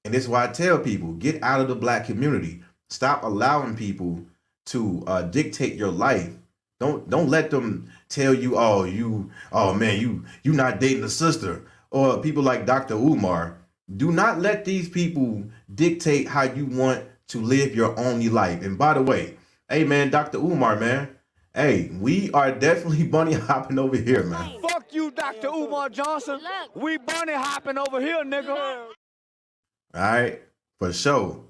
And that's why I tell people, get out of the black community. Stop allowing people to dictate your life. Don't let them tell you, you not dating a sister. Or people like Dr. Umar. Do not let these people dictate how you want to live your only life. And by the way, hey man, Dr. Umar, man. Hey, we are definitely bunny hopping over here, man. Fuck you, Dr. Umar Johnson. We bunny hopping over here, nigga. All right, for sure.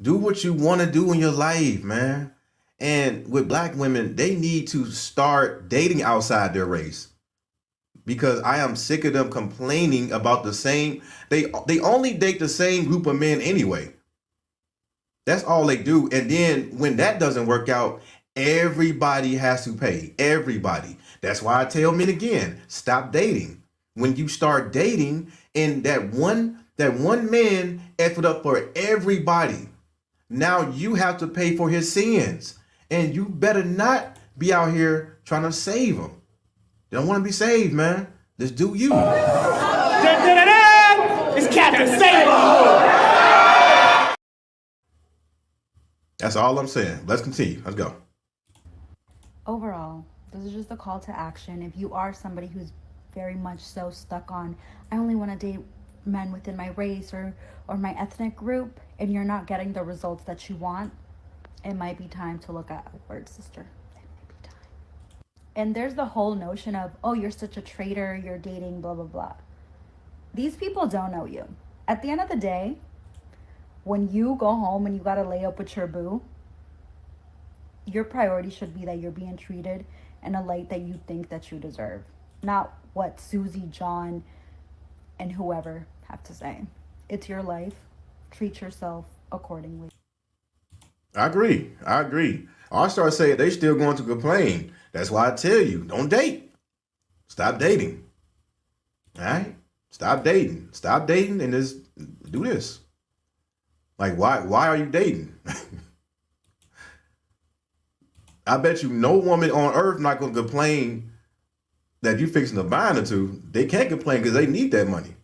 Do what you want to do in your life, man. And with black women, they need to start dating outside their race. Because I am sick of them complaining about the same. They only date the same group of men anyway. That's all they do. And then when that doesn't work out, everybody has to pay. Everybody. That's why I tell men again, stop dating. When you start dating and that one man effed up for everybody, now you have to pay for his sins. And you better not be out here trying to save him. You don't want to be saved, man. Just do you. It's Captain Sable. That's all I'm saying. Let's continue. Let's go. Overall, this is just a call to action. If you are somebody who's very much so stuck on, I only want to date men within my race or my ethnic group, and you're not getting the results that you want, it might be time to look outward, sister. And there's the whole notion of, oh, you're such a traitor, you're dating, blah, blah, blah. These people don't know you. At the end of the day, when you go home and you got to lay up with your boo, your priority should be that you're being treated in a light that you think that you deserve. Not what Susie, John, and whoever have to say. It's your life. Treat yourself accordingly. I agree. I start saying they still going to complain. That's why I tell you, don't date. Stop dating. All right? Stop dating. Stop dating and just do this. Like, why are you dating? I bet you no woman on earth not going to complain that you fixing to bind her to. They can't complain because they need that money.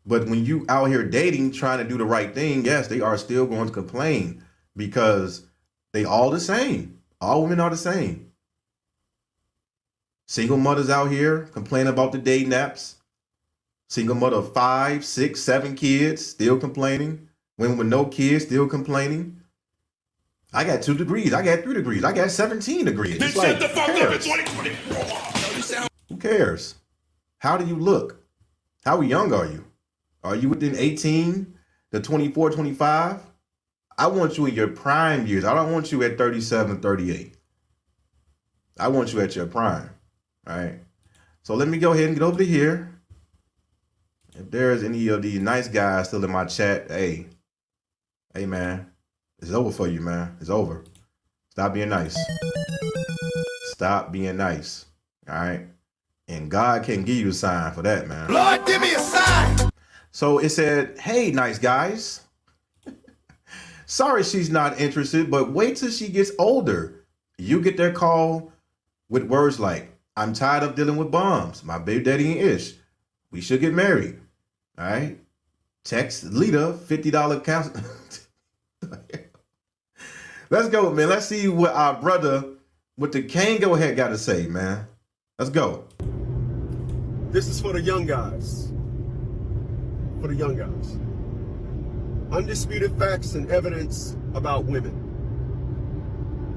But when you out here dating, trying to do the right thing, yes, they are still going to complain because they all the same. All women are the same. Single mothers out here complaining about the dating apps. Single mother of 5, 6, 7 kids still complaining. Women with no kids still complaining. I got 2 degrees. I got 3 degrees. I got 17 degrees. It's like, shut the fuck up in 2024. Who cares? How do you look? How young are you? Are you within 18 to 24, 25? I want you in your prime years. I don't want you at 37, 38. I want you at your prime. All right. So let me go ahead and get over to here. If there's any of these nice guys still in my chat, hey man, it's over for you, man. It's over. Stop being nice. Stop being nice. All right. And God can give you a sign for that, man. Lord, give me a sign. So it said, hey, nice guys. Sorry she's not interested, but wait till she gets older. You get their call with words like, I'm tired of dealing with bums. My baby daddy ain't ish. we should get married. All right. Text Lita $50 counsel. Let's go, man. Let's see what our brother with the Kango head got to say, man. Let's go. This is for the young guys. For the young guys. Undisputed facts and evidence about women.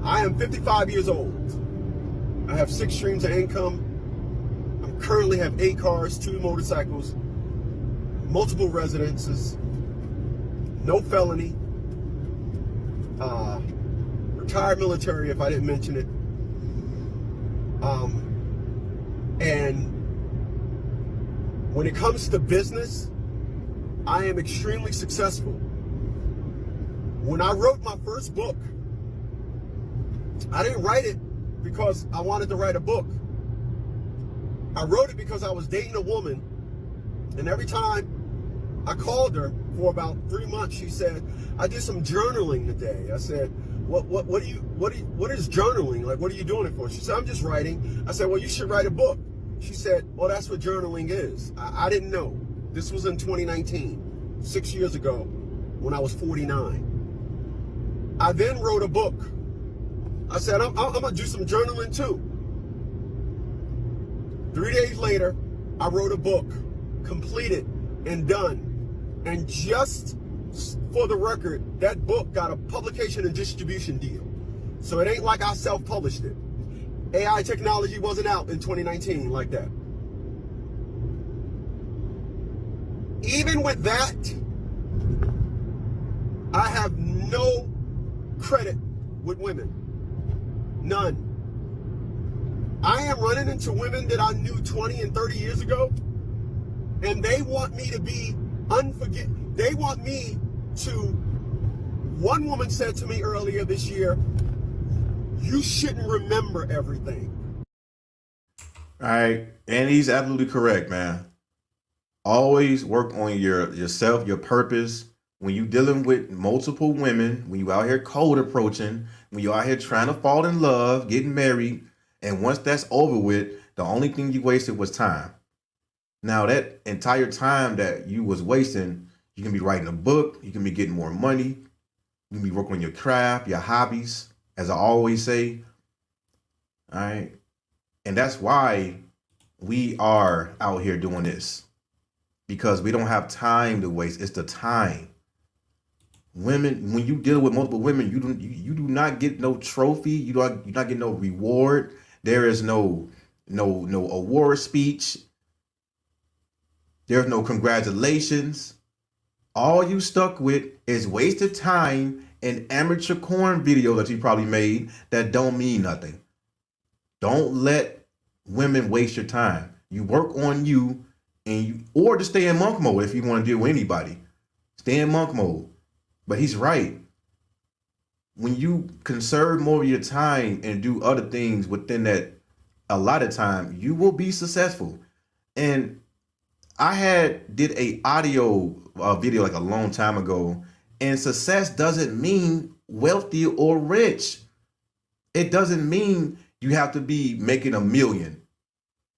I am 55 years old. I have 6 streams of income. I currently have 8 cars, 2 motorcycles, multiple residences, no felony, retired military if I didn't mention it. And when it comes to business, I am extremely successful. When I wrote my first book, I didn't write it because I wanted to write a book. I wrote it because I was dating a woman, and every time I called her for about 3 months, she said, I did some journaling today. I said, what is journaling? Like, what are you doing it for? She said, I'm just writing. I said, well, you should write a book. She said, well, that's what journaling is. I didn't know. This was in 2019, 6 years ago, when I was 49. I then wrote a book. I said, I'm gonna do some journaling too. 3 days later, I wrote a book, completed and done. And just for the record, that book got a publication and distribution deal. So it ain't like I self-published it. AI technology wasn't out in 2019 like that. Even with that, I have no credit with women. None. I am running into women that I knew 20 and 30 years ago, and they want me to be unforgiving. They want me to, one woman said to me earlier this year, you shouldn't remember everything. All right. And he's absolutely correct, man. Always work on yourself, your purpose. When you dealing with multiple women, when you out here cold approaching, when you out here trying to fall in love, getting married, and once that's over with, the only thing you wasted was time. Now that entire time that you was wasting, you can be writing a book, you can be getting more money, you can be working on your craft, your hobbies, as I always say. All right. And that's why we are out here doing this, because we don't have time to waste. It's the time. Women, when you deal with multiple women, you do not get no trophy. You not get no reward. There is no award speech. There's no congratulations. All you stuck with is wasted time and amateur corn video that you probably made that don't mean nothing. Don't let women waste your time. You work on you, or just stay in monk mode if you want to deal with anybody. Stay in monk mode. But he's right. When you conserve more of your time and do other things within that a lot of time, you will be successful. And I did a audio video like a long time ago, and success doesn't mean wealthy or rich. It doesn't mean you have to be making $1 million.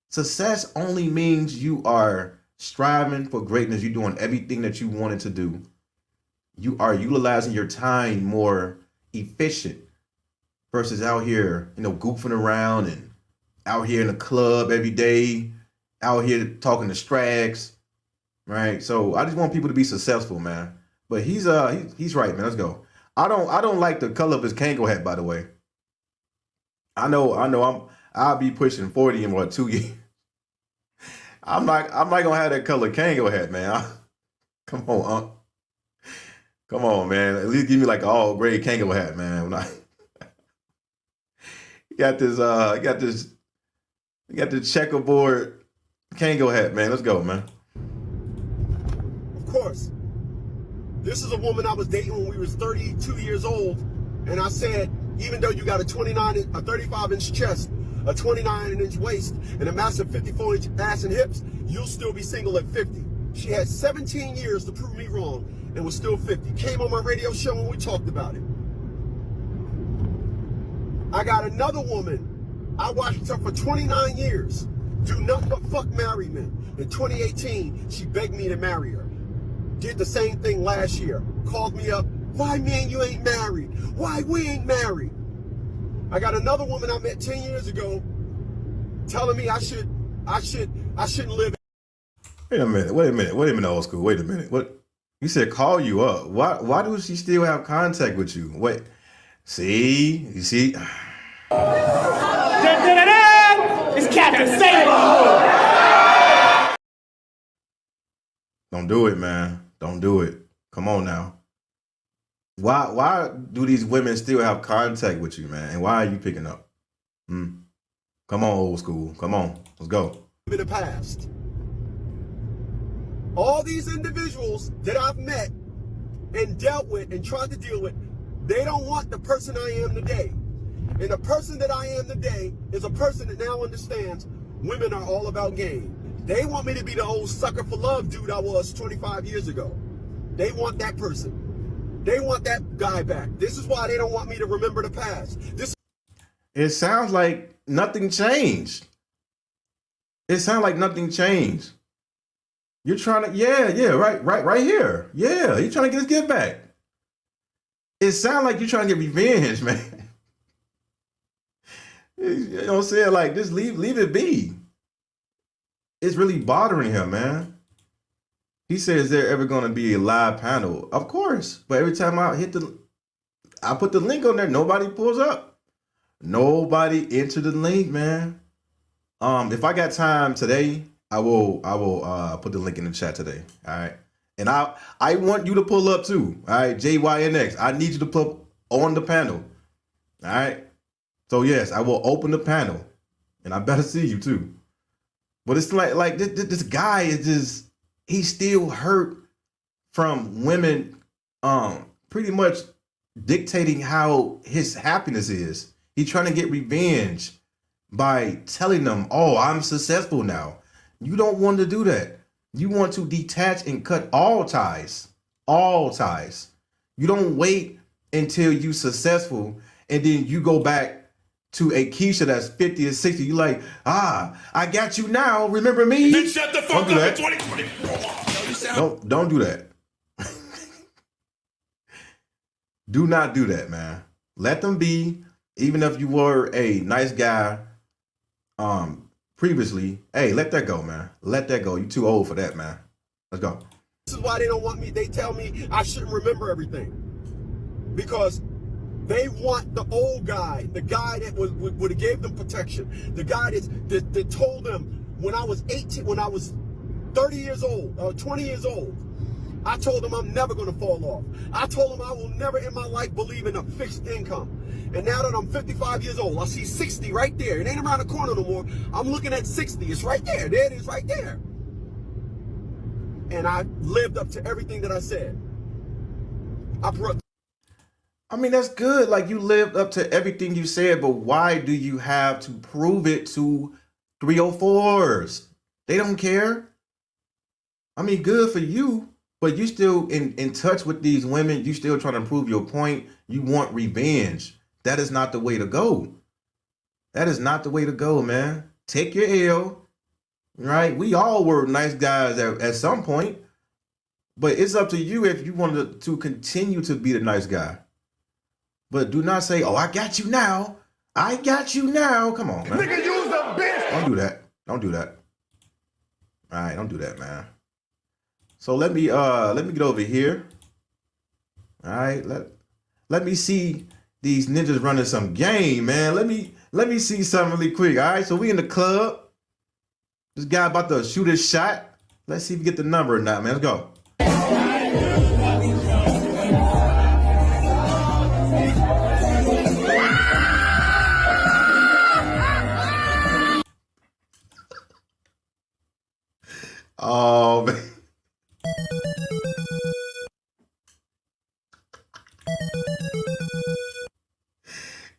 Success only means you are striving for greatness. You're doing everything that you wanted to do. You are utilizing your time more efficient versus out here, goofing around and out here in the club every day, out here talking to strags, right? So I just want people to be successful, man. But he's right, man. Let's go. I don't like the color of his Kango hat, by the way. I'll be pushing 40 in what, 2 years. I'm not gonna have that color Kango hat, man. Come on, come on, man. At least give me like an all gray Kango hat, man. You got this checkerboard Kango hat, man. Let's go, man. Of course. This is a woman I was dating when we was 32 years old, and I said, even though you got a 35-inch chest, a 29-inch waist, and a massive 54-inch ass and hips, you'll still be single at 50. She had 17 years to prove me wrong and was still 50. Came on my radio show and we talked about it. I got another woman. I watched her for 29 years. do nothing but fuck married men. In 2018, she begged me to marry her. Did the same thing last year. Called me up. Why, man, you ain't married? Why we ain't married? I got another woman I met 10 years ago telling me I shouldn't live. Wait a minute, old school. Wait a minute. What? You said call you up. Why does she still have contact with you? Wait. See? You see? It's Captain Sable. Don't do it, man. Don't do it. Come on now. Why do these women still have contact with you, man? And why are you picking up? Come on, old school. Come on. Let's go. In the past. All these individuals that I've met and dealt with and tried to deal with, they don't want the person I am today. And the person that I am today is a person that now understands women are all about game. They want me to be the old sucker for love dude I was 25 years ago. They want that person. They want that guy back. This is why they don't want me to remember the past. It sounds like nothing changed. It sounds like nothing changed. You're trying to, right here. Yeah, you're trying to get his gift back. It sounds like you're trying to get revenge, man. You know what I'm saying? Like, just leave it be. It's really bothering him, man. He said, is there ever going to be a live panel? Of course. But every time I put the link on there, nobody pulls up. Nobody entered the link, man. If I got time today, I will put the link in the chat today. All right. And I want you to pull up too. All right. JYNX. I need you to pull on the panel. All right. So yes, I will open the panel and I better see you too. But it's like this guy is just, he's still hurt from women pretty much dictating how his happiness is. He's trying to get revenge by telling them, oh, I'm successful now. You don't want to do that. You want to detach and cut all ties. All ties. You don't wait until you're successful and then you go back to a Keisha that's 50 or 60. You like, I got you now. Remember me? Then shut the fuck up in 2020. Don't do that. Do not do that, man. Let them be. Even if you were a nice guy previously, hey, let that go, man. Let that go. You're too old for that, man. Let's go. This is why they don't want me. They tell me I shouldn't remember everything. Because they want the old guy, the guy that would have gave them protection, the guy that told them when I was 18, when I was 30 years old, or 20 years old, I told them I'm never going to fall off. I told them I will never in my life believe in a fixed income. And now that I'm 55 years old, I see 60 right there. It ain't around the corner no more. I'm looking at 60. It's right there. There it is right there. And I lived up to everything that I said. I mean, that's good. Like, you lived up to everything you said, but why do you have to prove it to 304s? They don't care. I mean, good for you, but you still in touch with these women. You still trying to prove your point. You want revenge. That is not the way to go. That is not the way to go, man. Take your L, right? We all were nice guys at some point, but it's up to you if you want to continue to be the nice guy. But do not say, oh, I got you now. I got you now. Come on, man. Nigga, use the bitch. Don't do that. Don't do that. All right, don't do that, man. So let me get over here. All right, let me see these ninjas running some game, man. Let me see something really quick. All right, so we in the club. This guy about to shoot his shot. Let's see if we get the number or not, man. Let's go. Oh, man.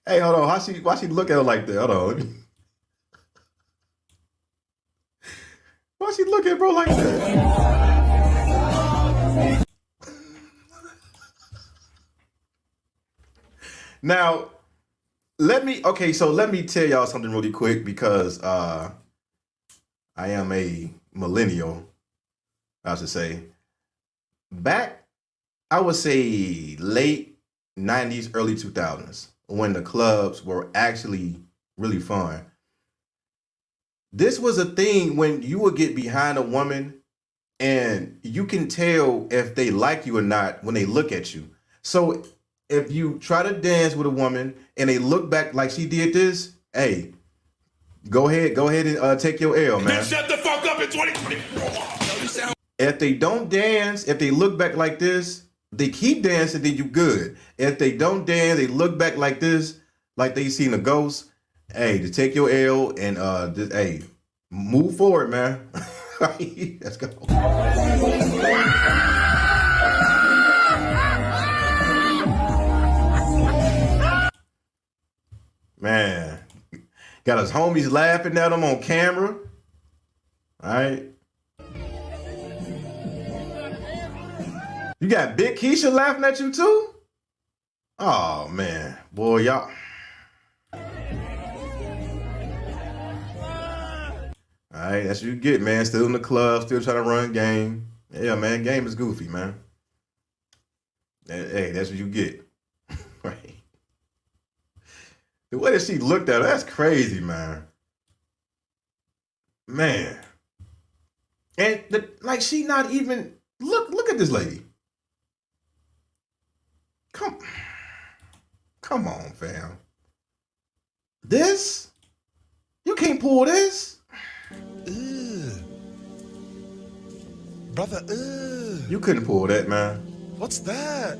Hey, hold on. Why she look at her like that? Hold on. Why she look at bro like that? Now, let me tell y'all something really quick because I am a millennial, I should say. Back, I would say late 90s, early 2000s, when the clubs were actually really fun. This was a thing when you would get behind a woman and you can tell if they like you or not when they look at you. So if you try to dance with a woman and they look back like she did this, hey, go ahead and take your L, man. Shut the fuck up in 2024. If they don't dance, if they look back like this, they keep dancing, then you good. If they don't dance, they look back like this, like they seen a ghost, hey, just take your L and just, hey, move forward, man. Let's go. Man, got his homies laughing at him on camera. All right. You got Big Keisha laughing at you too? Oh man, boy, y'all. All right, that's what you get, man. Still in the club, still trying to run game. Yeah, man, game is goofy, man. Hey, that's what you get. Right. The way that she looked at her, that's crazy, man. Man. And like she not even look at this lady. Come on, fam. This? You can't pull this? Brother, You couldn't pull that, man. what's that?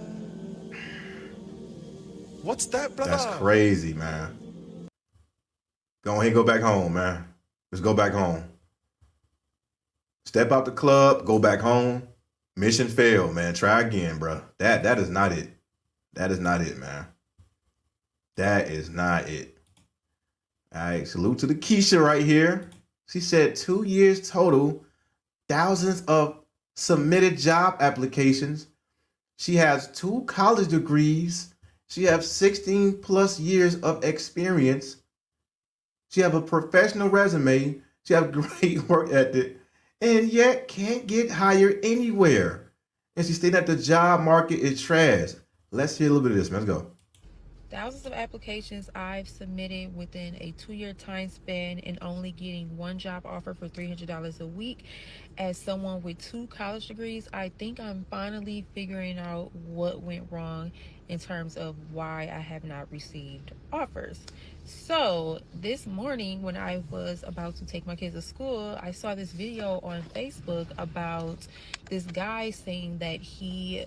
What's that, brother? That's crazy, man. Go ahead and go back home, man. Let's go back home. Step out the club, go back home. Mission failed, man. Try again, bro. That is not it. That is not it, man. That is not it. All right, salute to the Keisha right here. She said 2 years total, thousands of submitted job applications. She has 2 college degrees. She has 16 plus years of experience. She have a professional resume. She have great work ethic, and yet can't get hired anywhere. And she's stating that the job market is trash. Let's hear a little bit of this, man. Let's go. Thousands of applications I've submitted within a 2-year time span and only getting 1 job offer for $300 a week. As someone with 2 college degrees, I think I'm finally figuring out what went wrong in terms of why I have not received offers. So this morning when I was about to take my kids to school, I saw this video on Facebook about this guy saying that he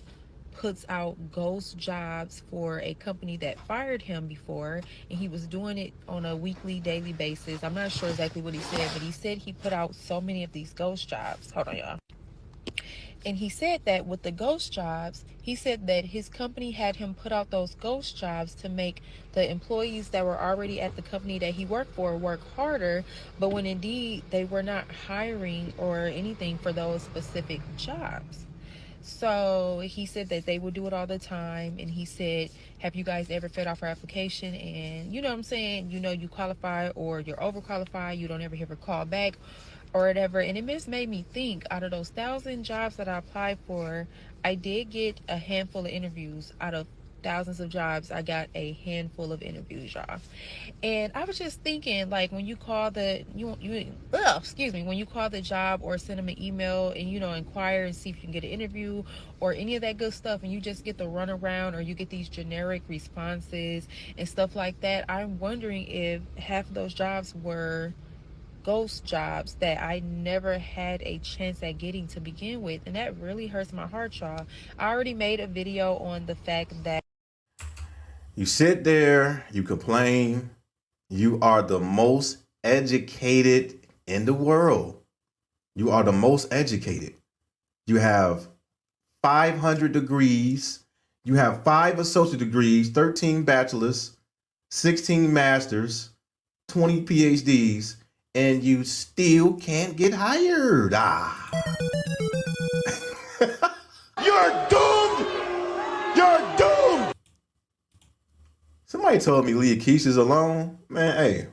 puts out ghost jobs for a company that fired him before, and he was doing it on a weekly, daily basis. I'm not sure exactly what he said, but he said he put out so many of these ghost jobs. Hold on, y'all. And he said that with the ghost jobs, he said that his company had him put out those ghost jobs to make the employees that were already at the company that he worked for work harder, but when indeed they were not hiring or anything for those specific jobs. So he said that they would do it all the time, and he said, have you guys ever filled out our application and you know what I'm saying, you know you qualify or you're overqualified, you don't ever hear a call back or whatever. And it just made me think, out of those 1,000 jobs that I applied for, I did get a handful of interviews. Out of thousands of jobs, I got a handful of interviews, y'all. And I was just thinking, like, when you call when you call the job or send them an email and, you know, inquire and see if you can get an interview or any of that good stuff, and you just get the runaround or you get these generic responses and stuff like that, I'm wondering if half of those jobs were ghost jobs that I never had a chance at getting to begin with. And that really hurts my heart, y'all. I already made a video on the fact that You sit there, you complain, you are the most educated in the world. You are the most educated. You have 500 degrees. You have 5 associate degrees, 13 bachelors, 16 masters, 20 PhDs, and you still can't get hired. You're doomed! You're doomed! Somebody told me leave Keisha's alone. Man, hey,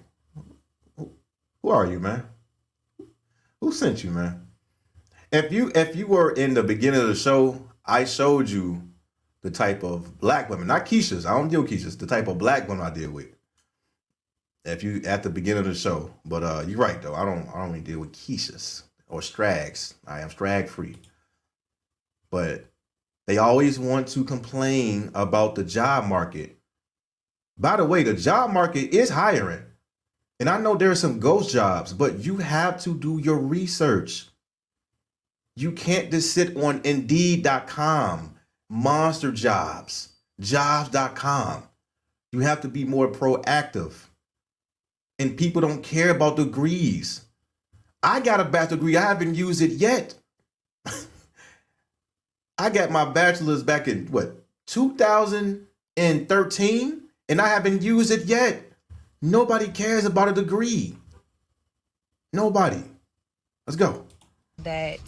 who are you, man? Who sent you, man? If you were in the beginning of the show, I showed you the type of black women, not Keisha's. I don't deal with Keisha's. The type of black women I deal with. If you at the beginning of the show, but you're right though. I don't really deal with Keisha's or Strags. I am Strag free. But they always want to complain about the job market. By the way, the job market is hiring. And I know there are some ghost jobs, but you have to do your research. You can't just sit on Indeed.com, Monster Jobs, Jobs.com. You have to be more proactive. And people don't care about degrees. I got a bachelor's degree. I haven't used it yet. I got my bachelor's back in, 2013? And I haven't used it yet. Nobody cares about a degree. Nobody. Let's go. That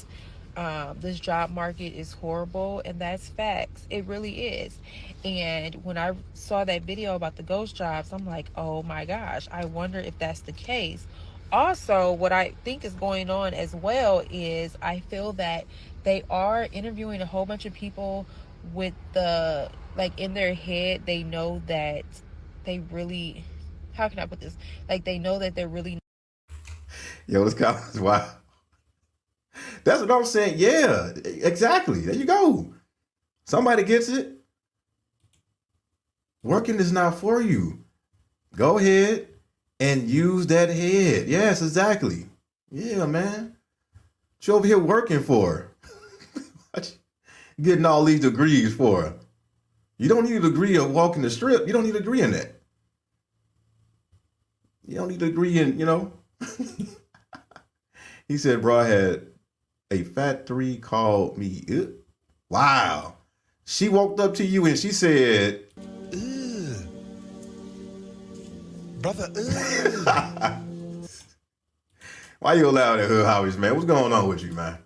this job market is horrible, and that's facts. It really is. And when I saw that video about the ghost jobs, I'm like, oh my gosh, I wonder if that's the case. Also, what I think is going on as well is I feel that they are interviewing a whole bunch of people with the, like, in their head, they know that they really, how can I put this? Like, they know that they're really. Yo, this guy is wild. That's what I'm saying. Yeah, exactly. There you go. Somebody gets it. Working is not for you. Go ahead and use that head. Yes, exactly. Yeah, man. What you over here working for? What you getting all these degrees for? You don't need a degree of walking the strip. You don't need a degree in that. You don't need a degree in, He said, bro, I had a fat 3 called me. Wow. She walked up to you and she said, brother. Why you allowed at Hood Howies, man? What's going on with you, man?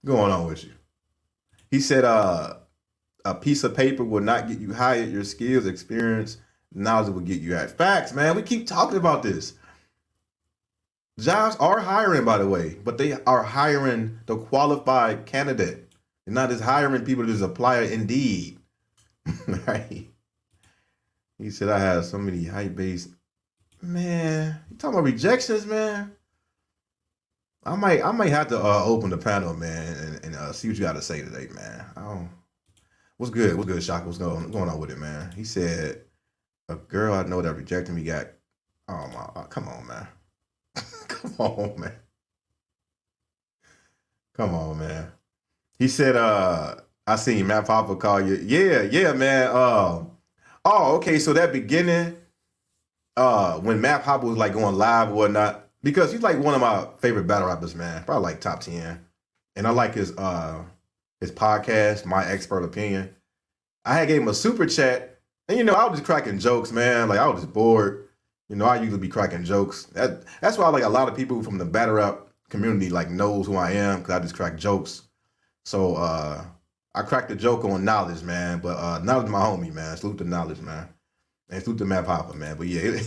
What's going on with you? He said, a piece of paper will not get you hired. Your skills, experience, knowledge will get you hired. Facts, man. We keep talking about this. Jobs are hiring, by the way, but they are hiring the qualified candidate. They're not just hiring people to just apply Indeed. Right? He said, I have so many hype-based. Man, you talking about rejections, man? I might have to open the panel, man, and see what you got to say today, man. What's good? What's good, Shaka? What's going on with it, man? He said, a girl I know that rejected me got. Oh my! Come on, man. Come on, man. Come on, man. He said, I seen Matt Papa call you. Yeah, man. Oh, okay. So that beginning, when Matt Papa was like going live or whatnot, because he's like one of my favorite battle rappers, man. Probably like top 10. And I like his podcast, My Expert Opinion. I had gave him a super chat, and I was just cracking jokes, man. Like I was just bored. I usually be cracking jokes. That's why like a lot of people from the battle rap community like knows who I am, because I just crack jokes. So I cracked the joke on Knowledge, man. But Knowledge my homie, man. Salute to Knowledge, man. And salute to Matt Papa, man. But yeah,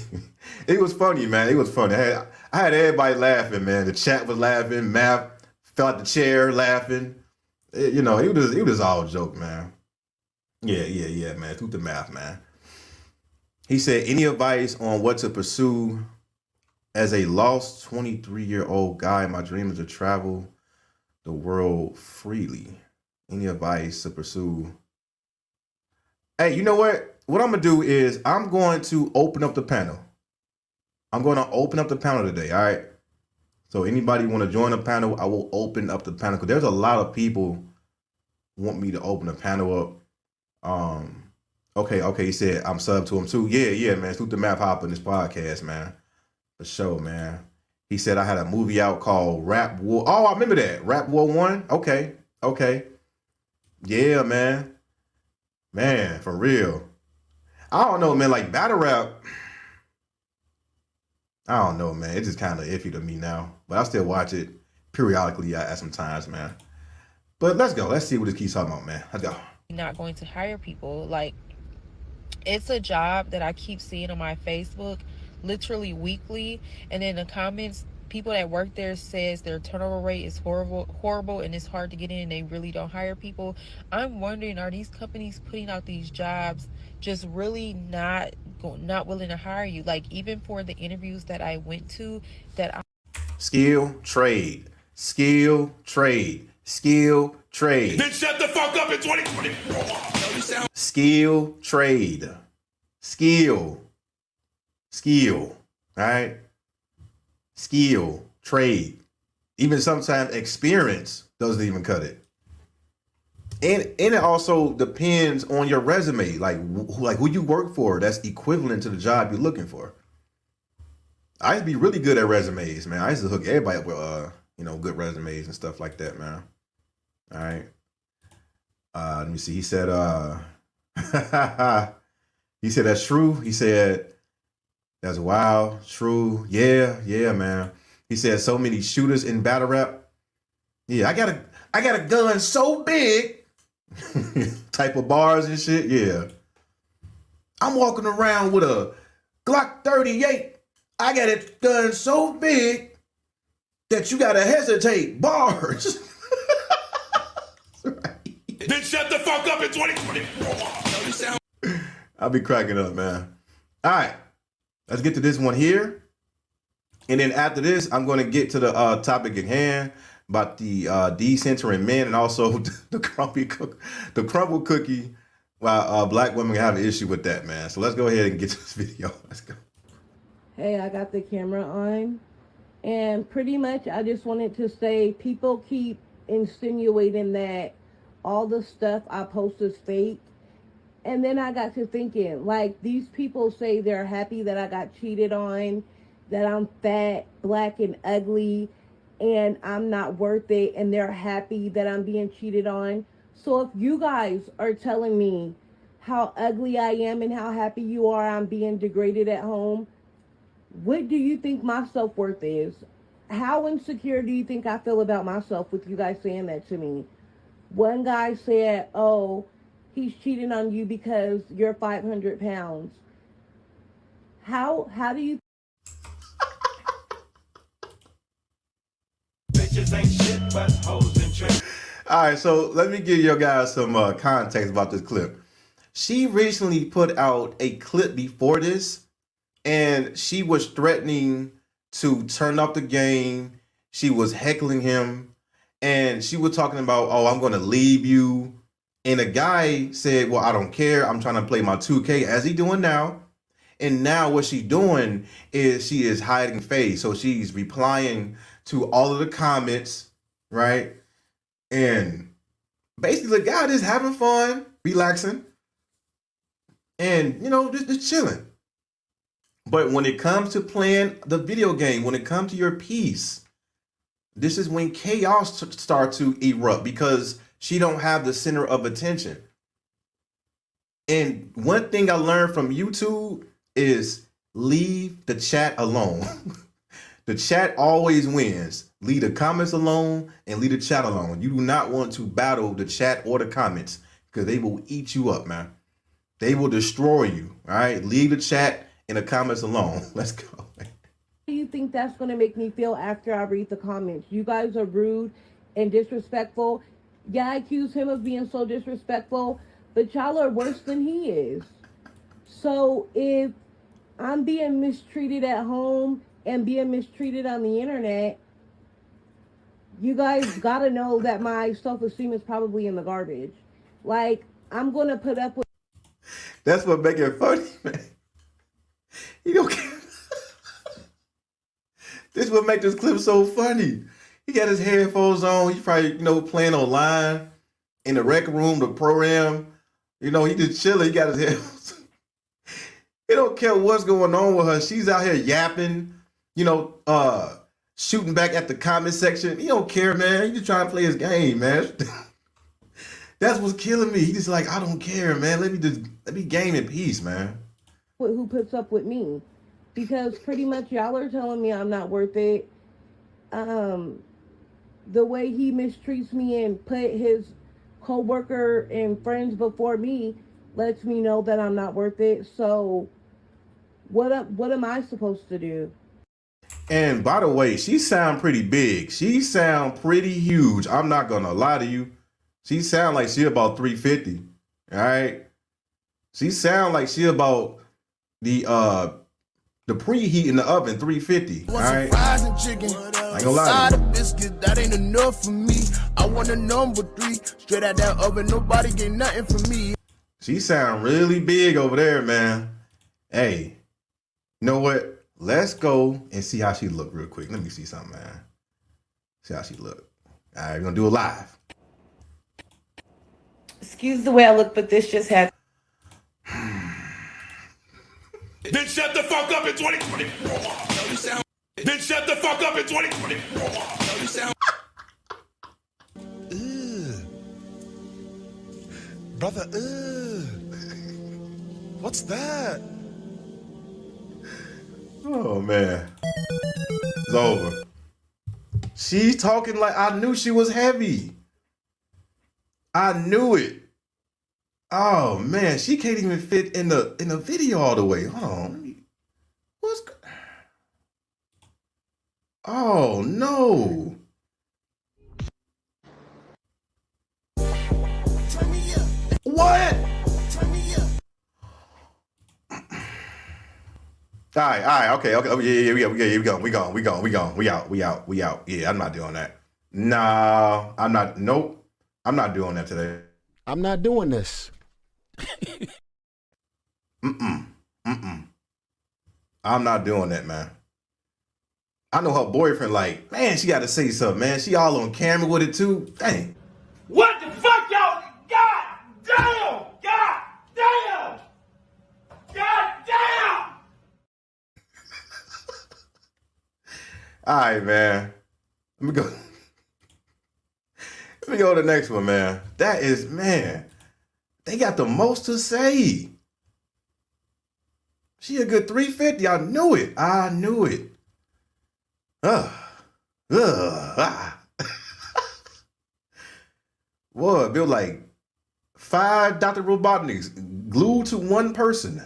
it was funny, man. It was funny. I had everybody laughing, man. The chat was laughing. Matt fell out the chair laughing. It was all a joke, man. Yeah, man. Salute to Matt, man. He said, any advice on what to pursue as a lost 23-year-old guy? My dream is to travel the world freely. Any advice to pursue? Hey, you know what? What I'm going to do is I'm going to open up the panel. I'm going to open up the panel today, all right? So anybody want to join the panel, I will open up the panel, because there's a lot of people want me to open the panel up. Okay, he said I'm sub to him too. Yeah, man. Salute the Matt Hopper in this podcast, man. For sure, man. He said I had a movie out called Rap War. Oh, I remember that. Rap War 1. Okay. Yeah, man. Man, for real. I don't know, man. Like battle rap, I don't know, man. It's just kind of iffy to me now. But I still watch it periodically at some times, man. But let's go. Let's see what this keeps talking about, man. Let's go. Not going to hire people. Like, it's a job that I keep seeing on my Facebook literally weekly, and in the comments people that work there says their turnover rate is horrible, and it's hard to get in, and they really don't hire people. I'm wondering, are these companies putting out these jobs just really not willing to hire you? Like, even for the interviews that I went to, Skill, trade, skill, trade, skill, trade. Then shut the fuck up in 2024. Skill, trade, skill, all right? Skill, trade. Even sometimes experience doesn't even cut it. And it also depends on your resume, like who you work for that's equivalent to the job you're looking for. I used to be really good at resumes, man. I used to hook everybody up with good resumes and stuff like that, man. All right. Let me see. He said he said that's true. He said that's wild, true. Yeah, man. He said so many shooters in battle rap. Yeah, I got a gun so big. Type of bars and shit. Yeah. I'm walking around with a Glock 38. I got it done so big that you gotta hesitate. Bars. Then shut the fuck up in 2024. I'll be cracking up, man. All right. Let's get to this one here. And then after this, I'm going to get to the topic at hand about the decentering men and also the crumble cookie. While black women have an issue with that, man. So let's go ahead and get to this video. Let's go. Hey, I got the camera on. And pretty much I just wanted to say, people keep insinuating that all the stuff I post is fake. And then I got to thinking, like, these people say they're happy that I got cheated on, that I'm fat, black, and ugly, and I'm not worth it, and they're happy that I'm being cheated on. So if you guys are telling me how ugly I am and how happy you are I'm being degraded at home, what do you think my self-worth is? How insecure do you think I feel about myself with you guys saying that to me? One guy said, oh, he's cheating on you because you're 500 pounds. How do you... Bitches ain't shit but hoes and tricks. All right, so let me give you guys some context about this clip. She recently put out a clip before this, and she was threatening to turn off the game. She was heckling him, and she was talking about, oh, I'm going to leave you. And the guy said, well, I don't care. I'm trying to play my 2K, as he doing now. And now what she's doing is she is hiding face. So she's replying to all of the comments, right? And basically the guy just having fun, relaxing, and, just chilling. But when it comes to playing the video game, when it comes to your piece, this is when chaos starts to erupt because she don't have the center of attention. And one thing I learned from YouTube is leave the chat alone. The chat always wins. Leave the comments alone and leave the chat alone. You do not want to battle the chat or the comments because they will eat you up, man. They will destroy you, all right? Leave the chat and the comments alone. Let's go. How do you think that's going to make me feel after I read the comments? You guys are rude and disrespectful. Yeah, I accuse him of being so disrespectful, but y'all are worse than he is. So if I'm being mistreated at home and being mistreated on the internet, you guys gotta know that my self-esteem is probably in the garbage. Like, I'm gonna put up with... That's what make it funny, man. You don't care. This what make this clip so funny. He got his headphones on. He's probably, playing online in the rec room, the program. He just chilling. He got his headphones. He don't care what's going on with her. She's out here yapping, shooting back at the comment section. He don't care, man. He just trying to play his game, man. That's what's killing me. He just like, I don't care, man. Let me game in peace, man. Who puts up with me? Because pretty much y'all are telling me I'm not worth it. The way he mistreats me and put his co-worker and friends before me lets me know that I'm not worth it. So what am I supposed to do? And by the way, she sound pretty big. She sound pretty huge. I'm not gonna lie to you. She sound like she about 350. All right. She sound like she about the preheat in the oven 350. All right. I ain't gonna lie to you. Biscuit, that ain't enough for me. I want a number 3. Straight out that oven, nobody get nothing from me. She sound really big over there, man. Hey, you know what? Let's go and see how she look real quick. Let me see something, man. See how she look. All right, we're gonna do it live. Excuse the way I look, but this just had. Then shut the fuck up in 2024. Then shut the fuck up in 2024. Brother, what's that? Oh man, it's over. She's talking like I knew she was heavy. I knew it. Oh man, she can't even fit in the video all the way. Hold on. Oh no. What? All right, okay, oh, yeah, we out. Yeah, I'm not doing that. No, I'm not. Nope, I'm not doing that today. I'm not doing this. I'm not doing that, man. I know her boyfriend. Like, man, she got to say something, man. She all on camera with it too. Dang. What the fuck, y'all? God damn! God damn! God damn! All right, man. Let me go. Let me go to the next one, man. That is, man. They got the most to say. She a good 350. I knew it. I knew it. What? Built like 5 Dr. Robotniks glued to one person.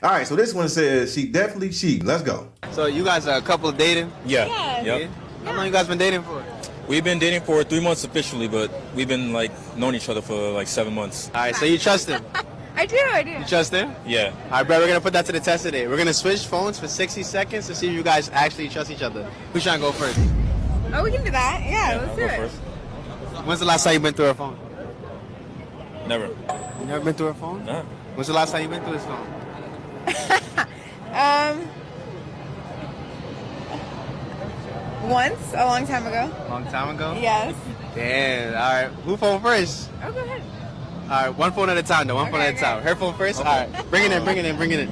All right, so this one says she definitely cheating. Let's go. So you guys are a couple dating? Yeah. Yep. How long you guys been dating for? We've been dating for 3 months officially, but we've been like knowing each other for like 7 months. All right, so you trust him? I do. You trust him? Yeah. All right, bro, we're gonna put that to the test today. We're gonna switch phones for 60 seconds to see if you guys actually trust each other. Who's trying to go first? Oh, we can do that. Yeah, let's do I'll go it. first. When's the last time you've been through her phone? Never. You never been through her phone? Nah. When's the last time you've been through his phone? Once, a long time ago. Long time ago? Yes. Damn. All right. Who phone first? Oh, go ahead. All right, one phone at a time, though. One phone at a time. Her phone first? Okay. All right. Bring it in.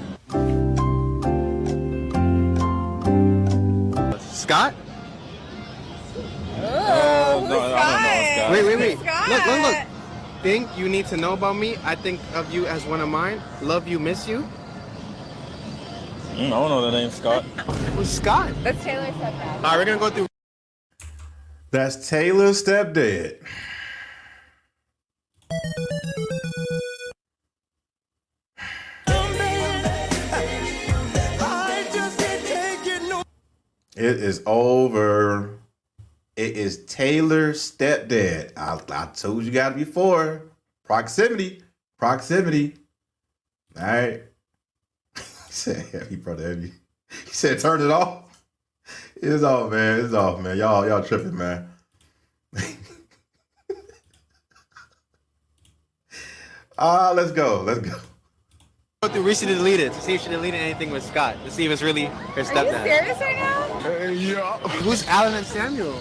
Scott? Oh, no, I don't know, Scott. Wait. Scott? Look. Think you need to know about me. I think of you as one of mine. Love you, miss you. I don't know the name, Scott. Who's Scott? That's Taylor's stepdad. All right, we're going to go through. That's Taylor's stepdad. It is over. It is Taylor's stepdad. I told you guys before. Proximity. All right. He said heavy, brother, heavy. He said turn it off. It's off, man. It's off, man. Y'all tripping, man. Let's go. Go through recently deleted to see if she deleted anything with Scott. To see if it's really her stepdad. Are you serious right now? Yeah. Who's Alan and Samuel?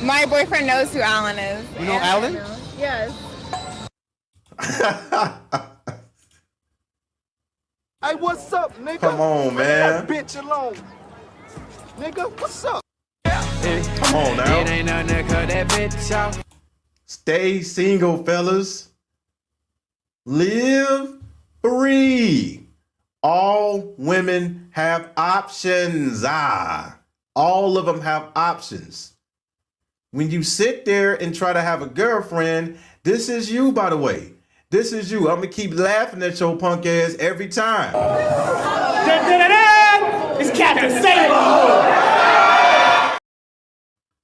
My boyfriend knows who Alan is. You know Alan? Yes. Hey, what's up, nigga? Come on, man. Leave that bitch alone. Nigga, what's up? Come on now. It ain't nothing to cut that bitch off. Stay single, fellas. Live free. All women have options. All of them have options. When you sit there and try to have a girlfriend, this is you, by the way. This is you. I'm going to keep laughing at your punk ass every time. It's Captain Save.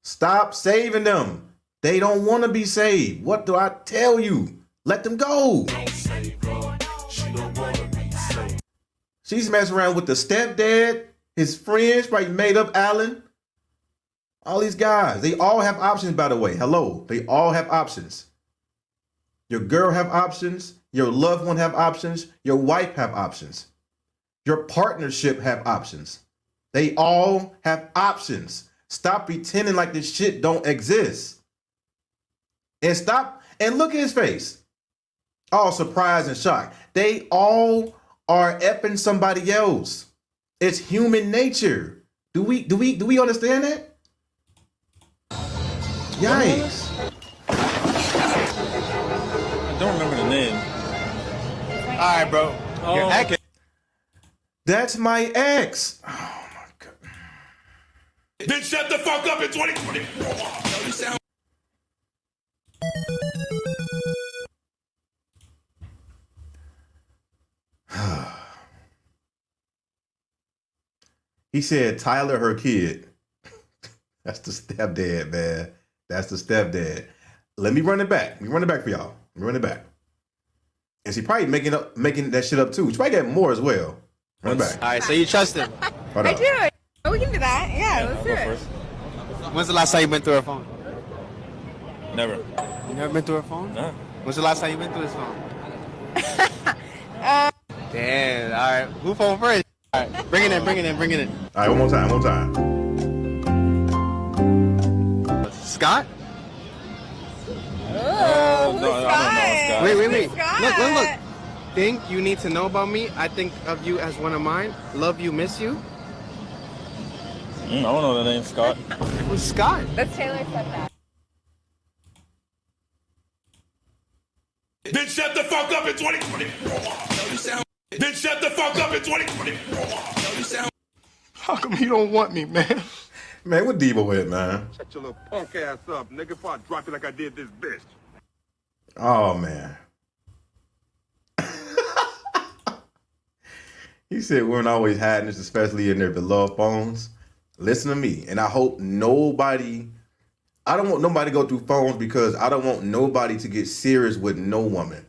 Stop saving them. They don't want to be saved. What do I tell you? Let them go. She's messing around with the stepdad, his friends, probably made up Alan. All these guys, they all have options, by the way. Hello, they all have options. Your girl have options. Your loved one have options. Your wife have options. Your partnership have options. They all have options. Stop pretending like this shit don't exist. And stop and look at his face. All surprised and shocked. They all are effing somebody else. It's human nature. Do we understand that? Yikes. I don't remember the name. All right, bro. Your ex. That's my ex. Then shut the fuck up in 2024. He said Tyler, her kid. That's the stepdad, man. That's the stepdad. Let me run it back. Let me run it back for y'all. Let me run it back. And she probably making that shit up too. She probably got more as well. Run it back. All right, so you trust him? Hold I up. do. Oh, we can do that. Yeah, let's do it. When's the last time you been through her phone? Never. You never been through her phone? No. When's the last time you been through his phone? Damn. All right. Who phone first? All right. Bring it in. All right, one more time. Scott? Oh, no, I don't know Scott. Wait. Scott? Look. Think you need to know about me. I think of you as one of mine. Love you, miss you. I don't know the name, Scott. Who's Scott? That's Taylor said that. Then shut the fuck up in 2024. Then shut the fuck up in 2024. How come you don't want me, man? Man, what Devo with, man? Shut your little punk ass up, nigga, before I drop you like I did this bitch. Oh, man. He said weren't always hiding this, especially in their beloved phones. Listen to me, and I hope nobody, I don't want nobody to go through phones because I don't want nobody to get serious with no woman.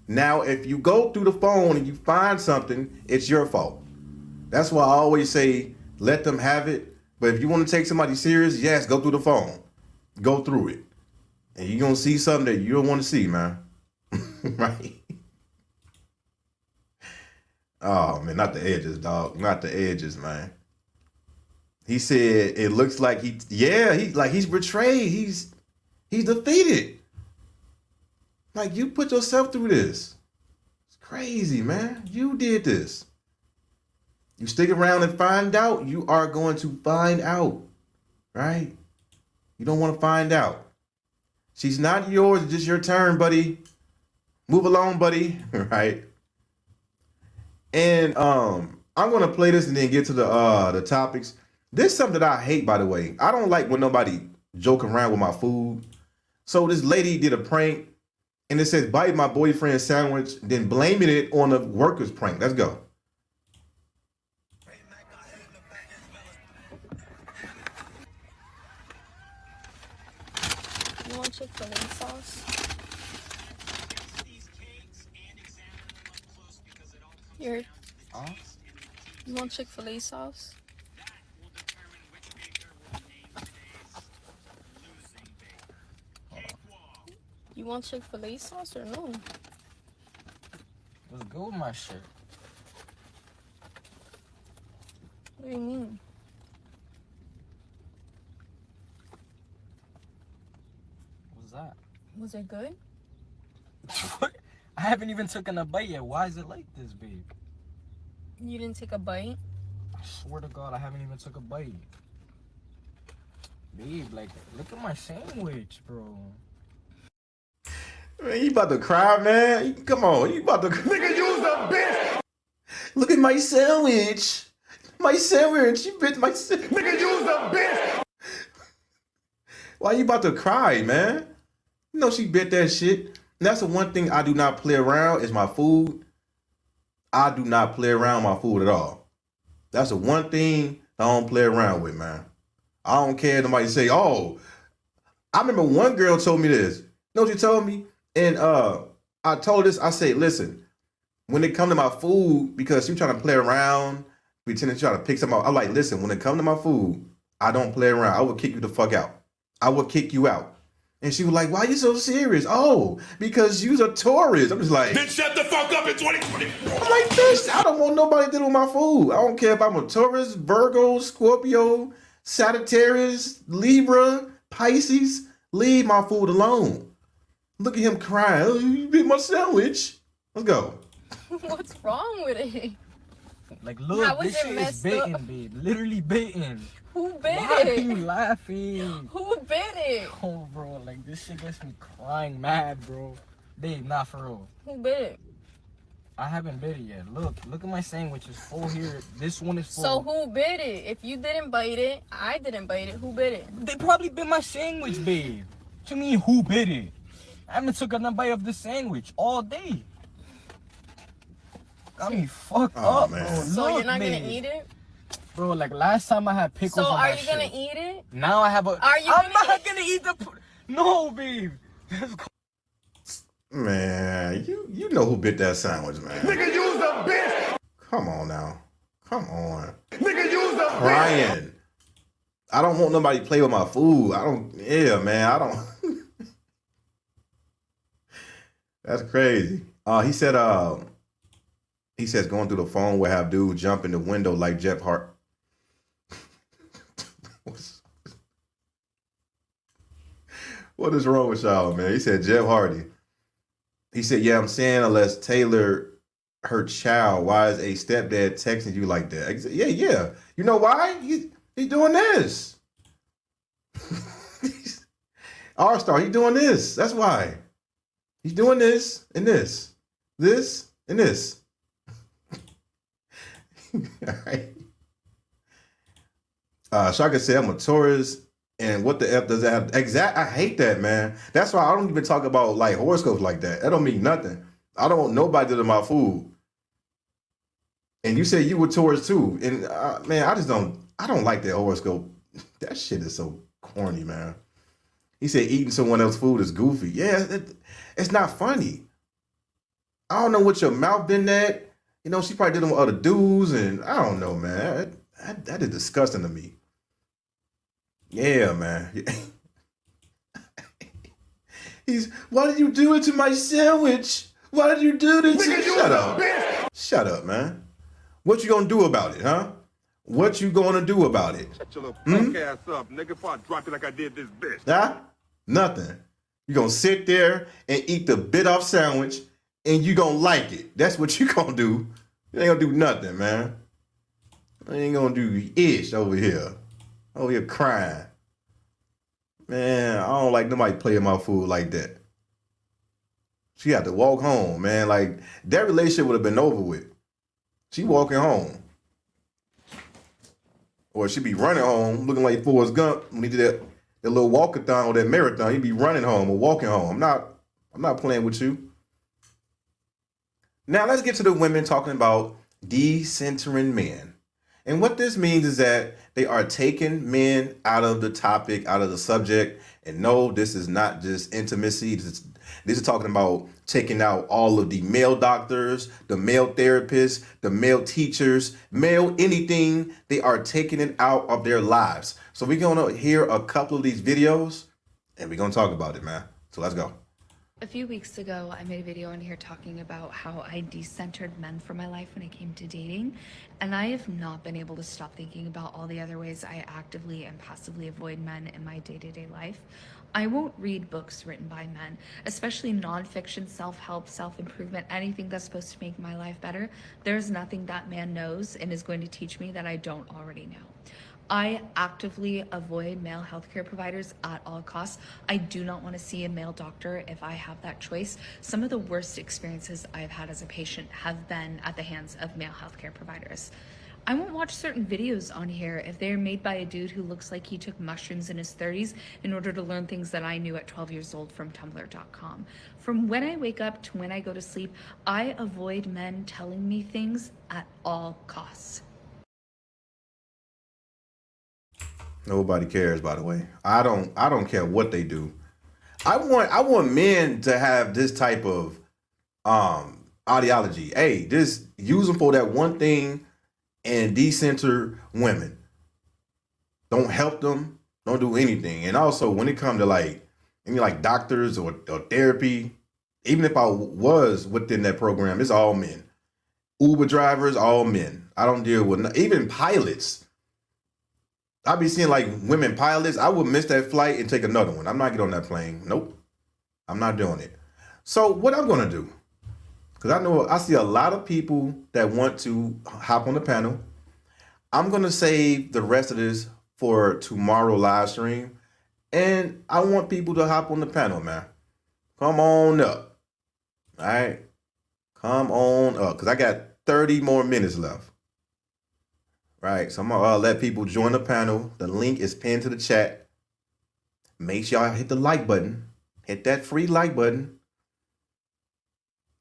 Now, if you go through the phone and you find something, it's your fault. That's why I always say, let them have it. But if you want to take somebody serious, yes, go through the phone. Go through it. And you're going to see something that you don't want to see, man. Right? Oh, man, not the edges, dog. Not the edges, man. He said it looks like he's betrayed. He's defeated. Like, you put yourself through this. It's crazy, man. You did this. You stick around and find out, you are going to find out, right? You don't want to find out. She's not yours, it's just your turn, buddy. Move along, buddy, right? And I'm gonna play this and then get to the topics. This is something that I hate, by the way. I don't like when nobody joke around with my food. So this lady did a prank, and it says, bite my boyfriend's sandwich, then blaming it on a worker's prank. Let's go. You want Chick-fil-A sauce? Here. You want Chick-fil-A sauce? You want Chick-fil-A sauce or no? What's good with my shirt? What do you mean? What's that? Was it good? I haven't even taken a bite yet. Why is it like this, babe? You didn't take a bite? I swear to God, I haven't even took a bite. Babe, like, look at my sandwich, bro. Man, you about to cry, man? Come on, you about to cry. Nigga, use a bitch. Look at my sandwich. My sandwich. You bit my sandwich. Nigga, use a bitch. Why you about to cry, man? You know she bit that shit. And that's the one thing I do not play around is my food. I do not play around my food at all. That's the one thing I don't play around with, man. I don't care if nobody say, oh, I remember one girl told me this. You know what she told me? And I told this, I said, listen, when it come to my food, because she trying to play around, pretending to try to pick something out, I'm like, listen, when it come to my food, I don't play around. I will kick you the fuck out. I will kick you out. And she was like, why are you so serious? Oh, because you's a tourist. I'm just like, Then shut the fuck up in 2024. I'm like, bitch, I don't want nobody dealing with my food. I don't care if I'm a Taurus, Virgo, Scorpio, Sagittarius, Libra, Pisces. Leave my food alone. Look at him crying. Oh, you bit my sandwich. Let's go. What's wrong with it? Like, look, How was this it shit is messed baiting, up? babe. Literally baiting. Who bit Why it? are you laughing? Who bit it? Oh, bro, like, this shit gets me crying mad, bro. Babe, not for real. Who bit it? I haven't bit it yet. Look at my sandwich. It's full here. This one is full. So who bit it? If you didn't bite it, I didn't bite it. Who bit it? They probably bit my sandwich, babe. What you mean, who bit it? I haven't took a bite of the sandwich all day. Got me fucked up, man. bro. So Look, you're not babe. gonna eat it? Bro, like last time I had pickles So on are my you gonna shit. eat it? Now I have a. Are you I'm gonna not gonna eat the. No, babe. Man, you know who bit that sandwich, man. Nigga, use a bitch. Come on now. Come on. Nigga, use a bitch. Crying. I don't want nobody to play with my food. Man, I don't. That's crazy. He says going through the phone will have dude jump in the window like Jeff Hart. What is wrong with y'all, man? He said Jeff Hardy. He said, yeah, I'm saying unless Taylor her child, why is a stepdad texting you like that? Yeah. You know why? He's doing this. R-Star, he's doing this. That's why. He's doing this and this. This and this. All right. Shaka said, I'm a Taurus. And what the F does that have? I hate that, man. That's why I don't even talk about like horoscopes like that. That don't mean nothing. I don't want nobody to my food. And you said you were Taurus too. And man, I don't like that horoscope. That shit is so corny, man. He said eating someone else's food is goofy. Yeah, it's not funny. I don't know what your mouth been at. You know, she probably did them with other dudes, and I don't know, man. That is disgusting to me. Yeah, man. Why did you do it to my sandwich? Why did you do this? Shut up. Shut up, man. What you gonna do about it, huh? What you gonna do about it? Shut your little punk ass up, nigga, before I drop you like I did this bitch. Huh? Nothing. You gonna sit there and eat the bit off sandwich and you gonna like it. That's what you gonna do. You ain't gonna do nothing, man. I ain't gonna do ish over here. Over here crying. Man, I don't like nobody playing my food like that. She had to walk home, man. Like, that relationship would have been over with. She walking home. Or she be running home, looking like Forrest Gump when he did that little walkathon or that marathon. He'd be running home or walking home. I'm not playing with you. Now let's get to the women talking about decentering men. And what this means is that they are taking men out of the topic, out of the subject. And no, this is not just intimacy. This is talking about taking out all of the male doctors, the male therapists, the male teachers, male anything. They are taking it out of their lives. So we're going to hear a couple of these videos and we're going to talk about it, man. So let's go. A few weeks ago, I made a video in here talking about how I decentered men from my life when it came to dating, and I have not been able to stop thinking about all the other ways I actively and passively avoid men in my day-to-day life. I won't read books written by men, especially nonfiction, self-help, self-improvement, anything that's supposed to make my life better. There's nothing that man knows and is going to teach me that I don't already know. I actively avoid male healthcare providers at all costs. I do not want to see a male doctor if I have that choice. Some of the worst experiences I've had as a patient have been at the hands of male healthcare providers. I won't watch certain videos on here if they're made by a dude who looks like he took mushrooms in his 30s in order to learn things that I knew at 12 years old from Tumblr.com. From when I wake up to when I go to sleep, I avoid men telling me things at all costs. Nobody cares, by the way. I don't care what they do. I want men to have this type of ideology. Hey, just use them for that one thing and decenter women. Don't help them. Don't do anything. And also, when it comes to like doctors or therapy, even if I was within that program, it's all men. Uber drivers, all men. I don't deal with even pilots. I be seeing like women pilots. I would miss that flight and take another one. I'm not getting on that plane. Nope. I'm not doing it. So what I'm gonna do, because I see a lot of people that want to hop on the panel. I'm gonna save the rest of this for tomorrow live stream. And I want people to hop on the panel, man. Come on up. All right. Come on up. Because I got 30 more minutes left. Right. So I'm going to let people join the panel. The link is pinned to the chat. Make sure y'all hit the like button. Hit that free like button.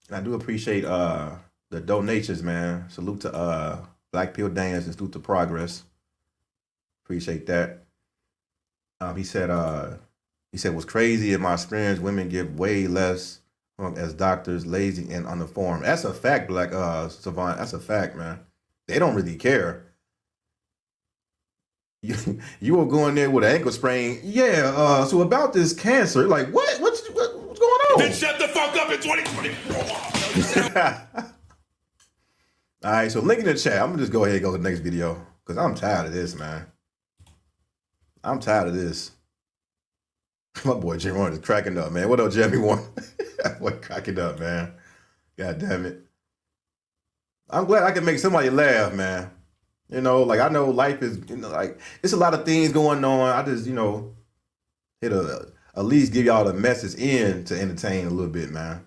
And I do appreciate the donations, man. Salute to Black Pill Dance and salute to Progress. Appreciate that. He said, what's crazy in my experience, women give way less as doctors, lazy and uninformed. That's a fact, Black Savant. That's a fact, man. They don't really care. You will go in there with an ankle sprain. Yeah, so about this cancer, like, what's going on? Then shut the fuck up in 2024. All right, so link in the chat. I'm going to just go ahead and go to the next video because I'm tired of this, man. I'm tired of this. My boy Jeremy Warren is cracking up, man. What up, Jeremy Warren? That boy cracking up, man. God damn it. I'm glad I can make somebody laugh, man. You know, like I know life is, like it's a lot of things going on. I just, hit at least give y'all the message in to entertain a little bit, man.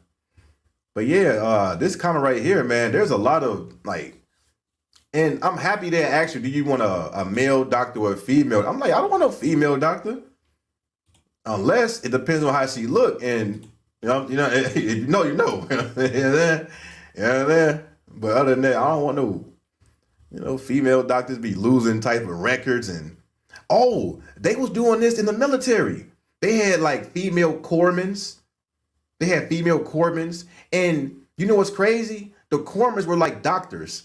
But yeah, this comment right here, man, there's a lot of like, and I'm happy they asked you, do you want a male doctor or a female? I'm like, I don't want no female doctor. Unless it depends on how she look. And, if you know, you know. Yeah. But other than that, I don't want no, female doctors be losing type of records. And, they was doing this in the military. They had like female corpsmen. And you know what's crazy? The corpsmen were like doctors.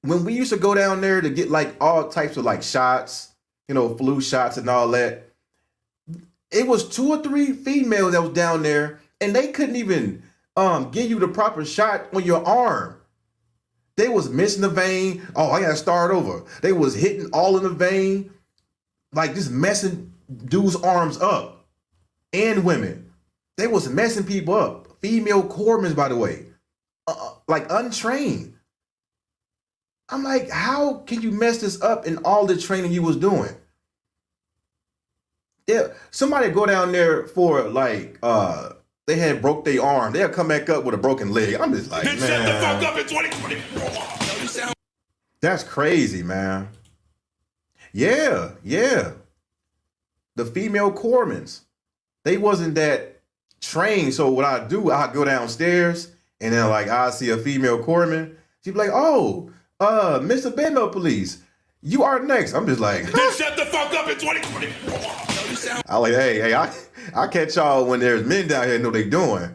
When we used to go down there to get like all types of like shots, flu shots and all that, it was 2 or 3 females that was down there and they couldn't even give you the proper shot on your arm. They was missing the vein. I gotta start over. They was hitting all in the vein, like just messing dudes' arms up. And women. They was messing people up. Female corpsmen, by the way. Like untrained. I'm like, how can you mess this up in all the training you was doing? Yeah, somebody go down there for like, they had broke their arm. They'll come back up with a broken leg. I'm just like, then man. Shut the fuck up in 2024. That's crazy, man. Yeah. The female corpsmen, they wasn't that trained. So what I do, I go downstairs and then like I see a female corpsman. She'd be like, Mr. Bendo Police, you are next. I'm just like, then shut the fuck up in 2024. I like, hey, I catch y'all when there's men down here know they doing.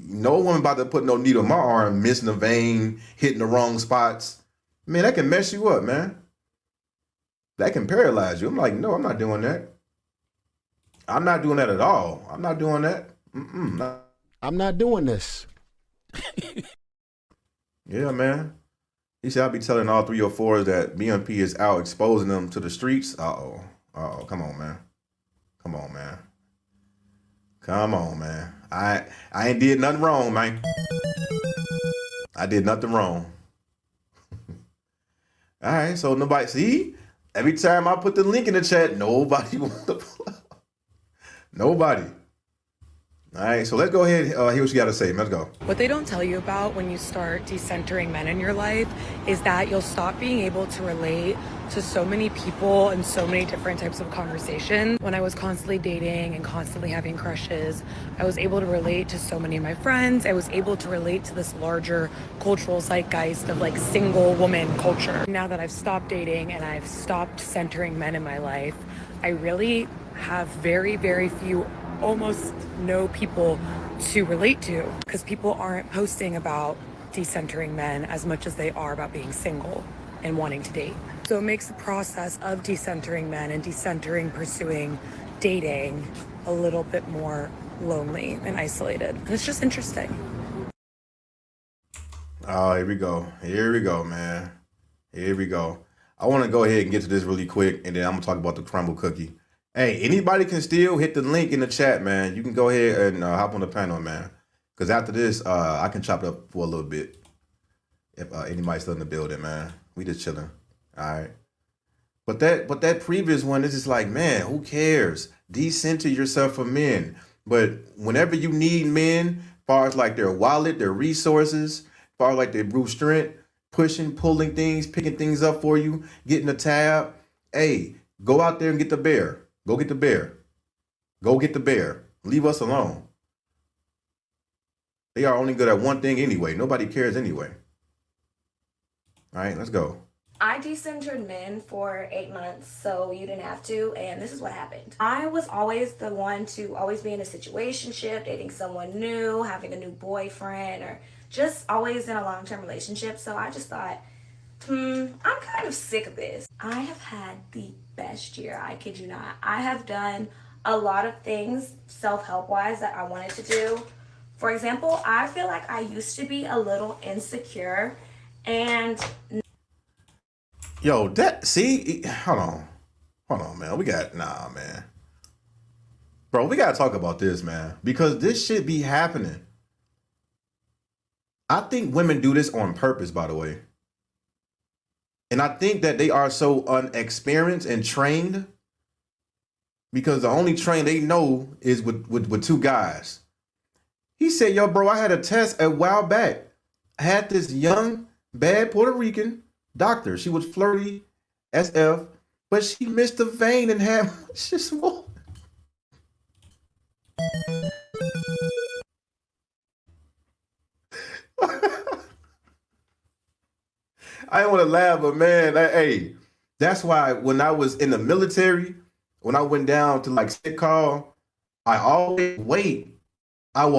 No woman about to put no needle in my arm, missing a vein, hitting the wrong spots. Man, that can mess you up, man. That can paralyze you. I'm like, no, I'm not doing that. I'm not doing that at all. I'm not doing that. I'm not doing this. Yeah, man. He said, I'll be telling all 3 or 4s that BMP is out exposing them to the streets. Uh-oh. Come on, man. I ain't did nothing wrong, man. I did nothing wrong. All right, so nobody, see? Every time I put the link in the chat, nobody wants to pull up. Nobody. All right, so let's go ahead. Hear what you got to say. Let's go. What they don't tell you about when you start decentering men in your life is that you'll stop being able to relate to so many people and so many different types of conversation. When I was constantly dating and constantly having crushes, I was able to relate to so many of my friends. I was able to relate to this larger cultural zeitgeist of like single woman culture. Now that I've stopped dating and I've stopped centering men in my life, I really have very, very few, almost no people to relate to, because people aren't posting about decentering men as much as they are about being single and wanting to date. So it makes the process of decentering men and decentering pursuing dating a little bit more lonely and isolated. And it's just interesting. Oh, here we go. Here we go, man. Here we go. I want to go ahead and get to this really quick, and then I'm going to talk about the crumble cookie. Hey, anybody can still hit the link in the chat, man. You can go ahead and hop on the panel, man. Because after this, I can chop it up for a little bit. If anybody's still in the building, man. We just chilling. All right. But that previous one is just like, man, who cares? Decenter yourself for men. But whenever you need men, as far as like their wallet, their resources, as far as like their brute strength, pushing, pulling things, picking things up for you, getting a tab, hey, go out there and get the bear. Go get the bear. Go get the bear. Leave us alone. They are only good at one thing anyway. Nobody cares anyway. All right, let's go. I decentered men for 8 months, so you didn't have to, and this is what happened. I was always the one to always be in a situationship, dating someone new, having a new boyfriend, or just always in a long-term relationship, so I just thought, I'm kind of sick of this. I have had the best year, I kid you not. I have done a lot of things self-help wise that I wanted to do. For example, I feel like I used to be a little insecure, and yo, hold on, man. Man. Bro, we gotta talk about this, man, because this shit be happening. I think women do this on purpose, by the way. And I think that they are so unexperienced and trained because the only train they know is with two guys. He said, yo, bro, I had a test a while back. I had this young, bad Puerto Rican doctor. She was flirty, SF, but she missed a vein and had just swollen. I don't want to laugh, but man, hey, that's why when I was in the military, when I went down to like sick call, I will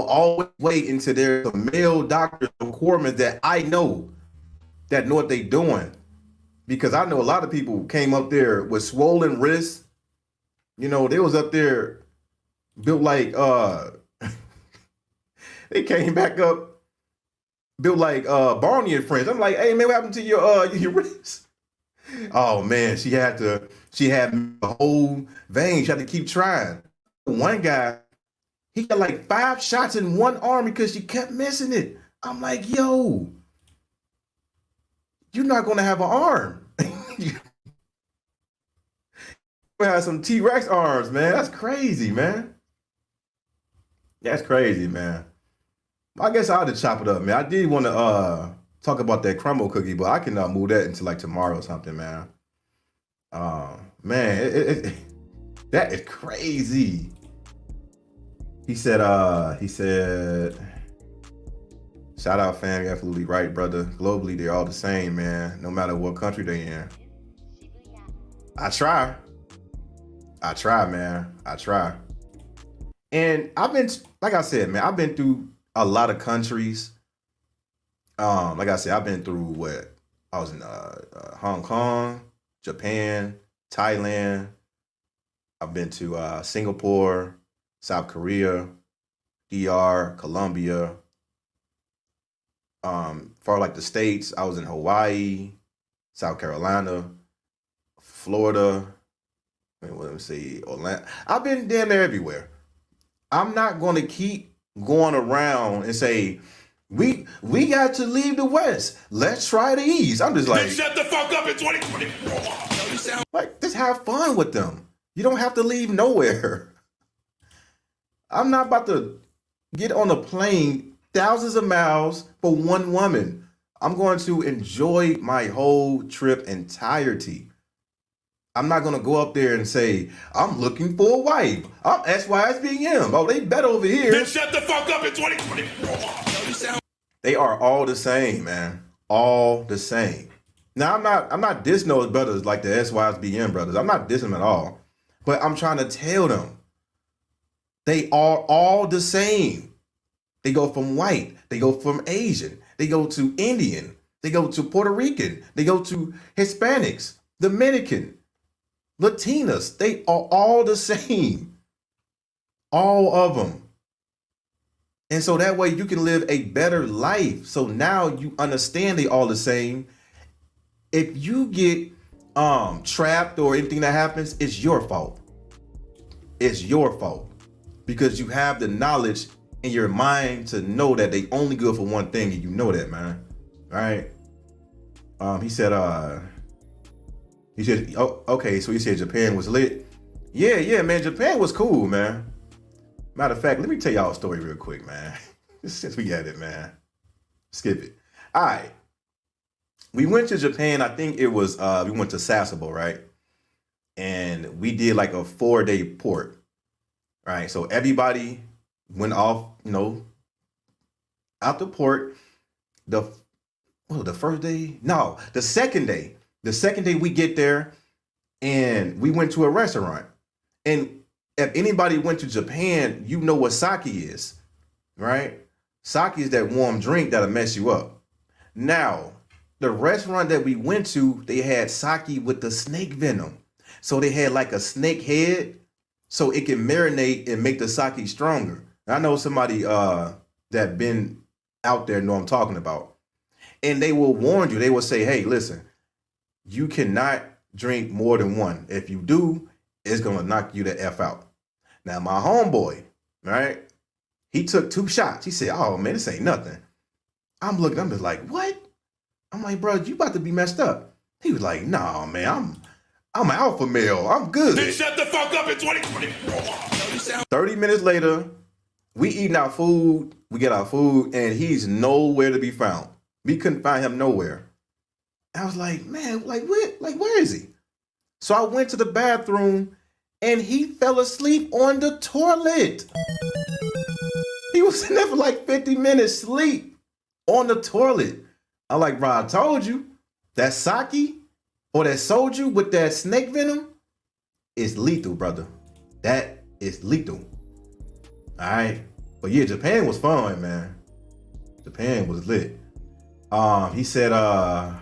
always wait until there's a male doctor or corpsman that I know that know what they doing. Because I know a lot of people came up there with swollen wrists. You know, they was up there built like they came back up built like Barney and Friends. I'm like, hey man, what happened to your wrist? Oh man, she had the whole vein. She had to keep trying. One guy, he got like 5 shots in one arm because she kept missing it. I'm like, yo, you're not gonna have an arm. You have some T-Rex arms, man. That's crazy, man. That's crazy, man. I guess I'll just chop it up, man. I did want to talk about that crumble cookie, but I can move that into like tomorrow or something, man. Man, that is crazy. He said, shout out fam, you're absolutely right, brother. Globally, they're all the same, man. No matter what country they're in. I try, man. I try. And I've been, like I said, man, I've been through a lot of countries. Like I said, I've been through I was in Hong Kong, Japan, Thailand. I've been to Singapore, South Korea, DR, Colombia. For like the States, I was in Hawaii, South Carolina, Florida. Let me see, Orlando. I've been damn near everywhere. I'm not going to keep going around and say, we got to leave the West. Let's try the East. I'm just like, Then shut the fuck up in 2024. Like, just have fun with them. You don't have to leave nowhere. I'm not about to get on a plane thousands of miles for one woman. I'm going to enjoy my whole trip entirety. I'm not going to go up there and say, I'm looking for a wife. I'm SYSBM. Oh, they bet over here. Then shut the fuck up in 2024. They are all the same, man. All the same. Now, I'm not dissing those brothers like the SYSBM brothers. I'm not dissing them at all. But I'm trying to tell them, they are all the same. They go from white. They go from Asian. They go to Indian. They go to Puerto Rican. They go to Hispanics, Dominican, Latinas. They are all the same. All of them. And so that way you can live a better life. So now you understand they all the same. If you get trapped or anything that happens, it's your fault. It's your fault. Because you have the knowledge in your mind to know that they only good for one thing, and you know that, man. All right. He said, oh, okay, so he said Japan was lit. Yeah, man, Japan was cool, man. Matter of fact, let me tell y'all a story real quick, man. Since we got it, man. Skip it. All right. We went to Japan, I think it was, we went to Sasebo, right? And we did like a 4-day port, right? So everybody went off, out the port. The first day? No, the second day. The second day we get there and we went to a restaurant. And if anybody went to Japan, you know what sake is, right? Sake is that warm drink that'll mess you up. Now, the restaurant that we went to, they had sake with the snake venom. So they had like a snake head so it can marinate and make the sake stronger. I know somebody that been out there know what I'm talking about. And they will warn you. They will say, hey, listen, you cannot drink more than one. If you do, it's going to knock you the F out. Now, my homeboy, right, he took 2 shots. He said, oh, man, this ain't nothing. I'm looking, I'm just like, what? I'm like, bro, you about to be messed up. He was like, nah, man, I'm an alpha male. I'm good. Then shut the fuck up in 2024. 30 minutes later, we eating our food. We get our food, and he's nowhere to be found. We couldn't find him nowhere. I was like, man, where is he? So I went to the bathroom, and he fell asleep on the toilet. He was sitting there for like 50 minutes sleep on the toilet. I'm like, bro, I told you, that sake or that soju with that snake venom is lethal, brother. That is lethal. All right. But yeah, Japan was fun, man. Japan was lit. He said, hold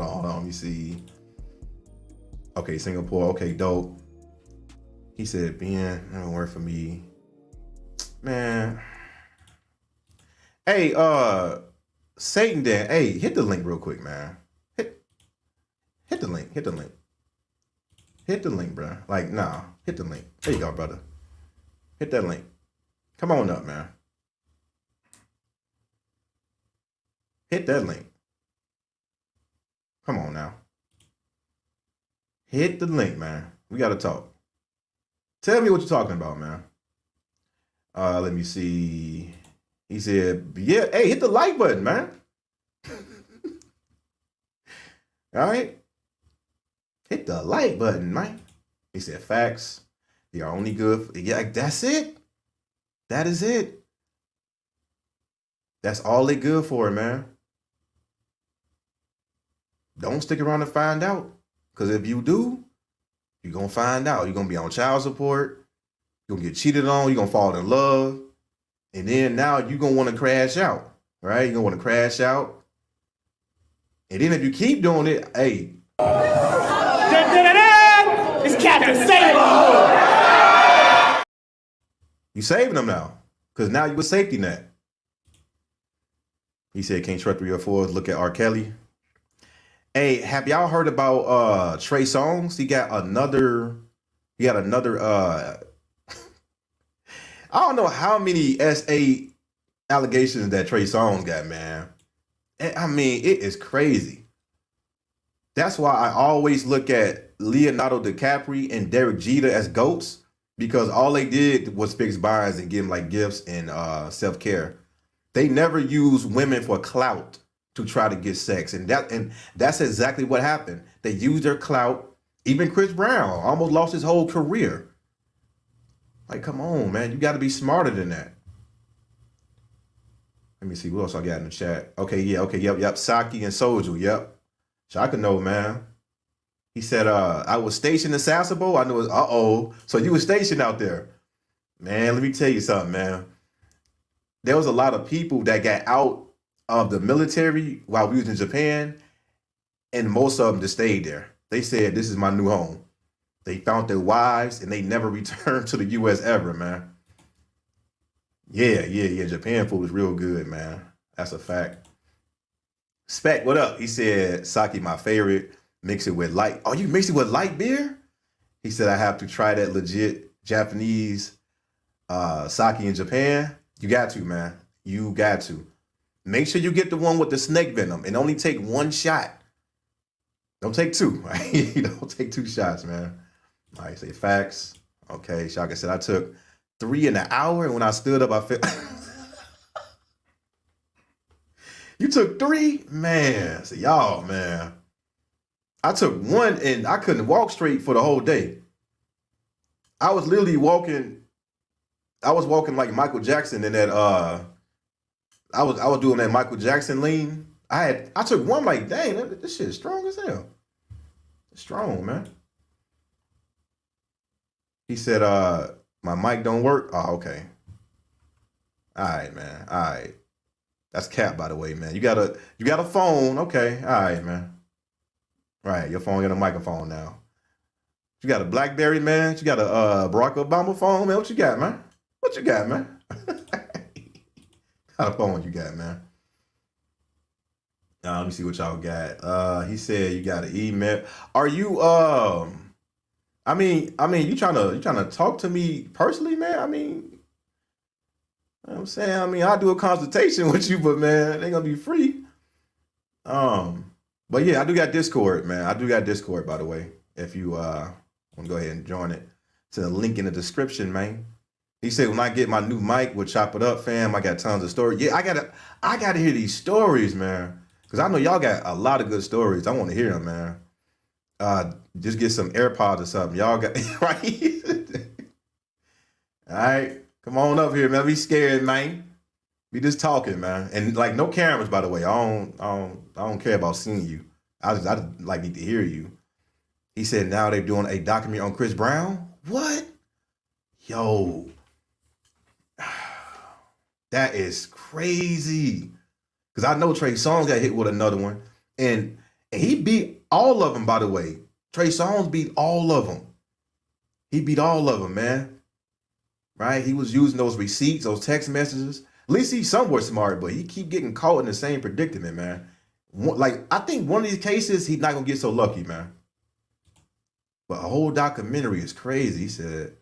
on, let me see. Okay, Singapore, okay, dope. He said, Ben, that don't work for me. Man. Hey, Satan Dan, hey, hit the link real quick, man. Hit the link, hit the link. Hit the link, bro. Like, nah, hit the link. There you go, brother. Hit that link. Come on up, man. Hit that link. Come on now. Hit the link, man. We got to talk. Tell me what you're talking about, man. Let me see. He said, yeah, hey, hit the like button, man. All right. Hit the like button, man. He said, facts. They are only good. Yeah, that's it. That is it. That's all they good for, man. Don't stick around to find out. Because if you do, you're going to find out. You're going to be on child support. You're going to get cheated on. You're going to fall in love. And then now you're going to want to crash out. Right? You're going to want to crash out. And then if you keep doing it, hey. It's Captain Sable. You saving them now. Because now you a safety net. He said, can't trust 3 or 4. Look at R. Kelly. Hey, have y'all heard about Trey Songz? He got another I don't know how many SA allegations that Trey Songz got, man. I mean, it is crazy. That's why I always look at Leonardo DiCaprio and Derek Jeter as GOATs, because all they did was fix binds and give them like gifts and self-care. They never used women for clout to try to get sex. And that's exactly what happened. They used their clout. Even Chris Brown almost lost his whole career. Like, come on, man. You got to be smarter than that. Let me see what else I got in the chat. Okay, yeah, okay, yep. Saki and Soju, yep. Shaka know, man. He said, I was stationed in Sasebo. I know it's, so you were stationed out there. Man, let me tell you something, man. There was a lot of people that got out of the military while we was in Japan, and most of them just stayed there. They said, this is my new home. They found their wives, and they never returned to the U.S. ever, man. Yeah. Japan food is real good, man. That's a fact. Spec, what up? He said, Sake, my favorite. Mix it with light. Oh, you mix it with light beer? He said, I have to try that legit Japanese sake in Japan. You got to, man. You got to. Make sure you get the one with the snake venom and only take one shot. Don't take two, right? Don't take 2 shots, man. All right, say facts. Okay, Shaka said, I took 3 in an hour, and when I stood up, I felt... You took 3? Man, so y'all, man. I took 1, and I couldn't walk straight for the whole day. I was literally walking... I was walking like Michael Jackson in that I was doing that Michael Jackson lean. I took 1 like, dang, this shit is strong as hell. It's strong, man. He said, my mic don't work. Oh, okay. All right, man. All right. That's cap, by the way, man. You got a phone. Okay. All right, man. Right. Your phone got a microphone now. You got a BlackBerry, man. You got a Barack Obama phone, man. What you got, man? What you got, man? What phone you got, man? Let me see what y'all got. He said you got an email. Are you I mean, you trying to talk to me personally, man? I mean, you know what I'm saying, I'll do a consultation with you, but man, it ain't gonna be free. But yeah, I do got Discord, man. I do got Discord, by the way. If you want to go ahead and join it, to the link in the description, man. He said, when I get my new mic, we'll chop it up, fam. I got tons of stories. Yeah, I gotta hear these stories, man. Because I know y'all got a lot of good stories. I want to hear them, man. Just get some AirPods or something. Y'all got, right? All right. Come on up here, man. Be scared, man. We just talking, man. And like, no cameras, by the way. I don't care about seeing you. I just like need to hear you. He said now they're doing a documentary on Chris Brown. What? Yo. That is crazy. Because I know Trey Songz got hit with another one. And he beat all of them, by the way. Trey Songz beat all of them. He beat all of them, man. Right? He was using those receipts, those text messages. At least he's somewhat smart, but he keep getting caught in the same predicament, man. Like, I think one of these cases, he's not going to get so lucky, man. But a whole documentary is crazy. He said,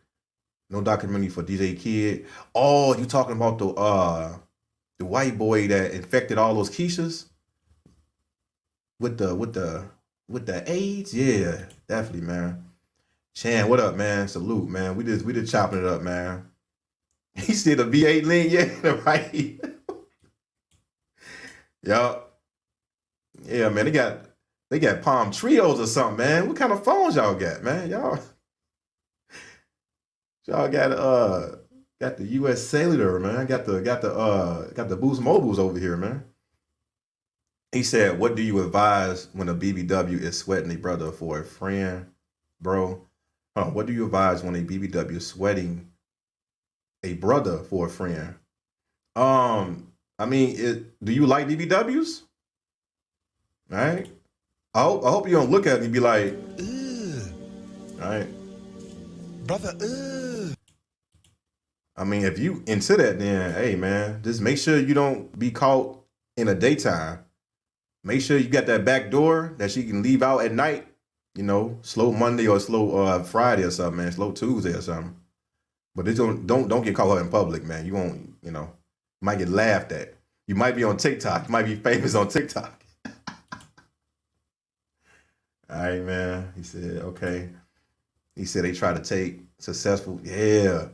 no documentary for DJ Kid. Oh, you talking about the white boy that infected all those Keishas with the AIDS? Yeah, definitely, man. Chan, what up, man? Salute, man. We just chopping it up, man. He said a V8 lean, yeah, right. Yup. Yeah, man. They got Palm Trios or something, man. What kind of phones y'all got, man? Y'all got the US Cellular, man. Got the Boost Mobiles over here, man. He said, what do you advise when a BBW is sweating a brother for a friend, bro? What do you advise when a BBW is sweating a brother for a friend? I mean, do you like BBWs? All right. I hope you don't look at me and be like, ugh. All right. Brother, ugh. I mean, if you into that, then, hey, man, just make sure you don't be caught in the daytime. Make sure you got that back door that she can leave out at night. You know, slow Monday or slow Friday or something, man. Slow Tuesday or something. But don't get caught up in public, man. You won't, you might get laughed at. You might be on TikTok. You might be famous on TikTok. All right, man. He said, okay. He said they try to take successful. Yeah.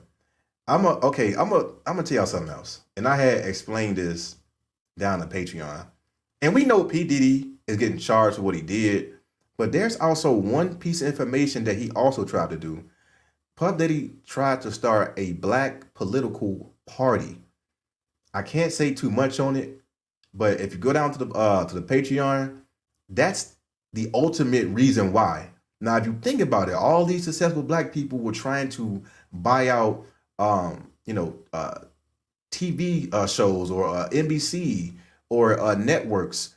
I'm gonna tell y'all something else. And I had explained this down the Patreon. And we know P. Diddy is getting charged for what he did, but there's also one piece of information that he also tried to do. Puff Daddy tried to start a black political party. I can't say too much on it, but if you go down to the Patreon, that's the ultimate reason why. Now, if you think about it, all these successful black people were trying to buy out, TV shows or NBC or networks.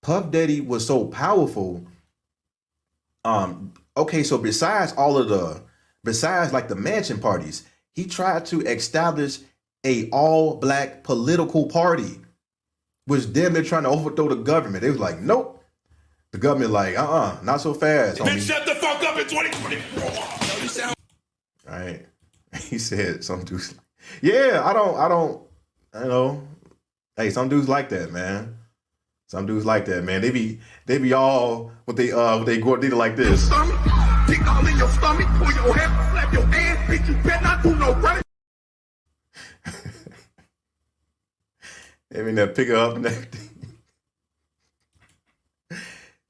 Puff Daddy was so powerful. Okay, so besides like the mansion parties, he tried to establish a all-black political party, which damn near trying to overthrow the government. They was like, nope. The government like, not so fast, homie. Bitch, shut the fuck up in 2024. All right. He said some dudes. Yeah, I don't, hey, some dudes like that, man. Some dudes like that, man. They be all what they Gordita like this. Kick all in your stomach, pull your head, slap your ass, bitch, you better not do no running. They mean that pick her up and everything.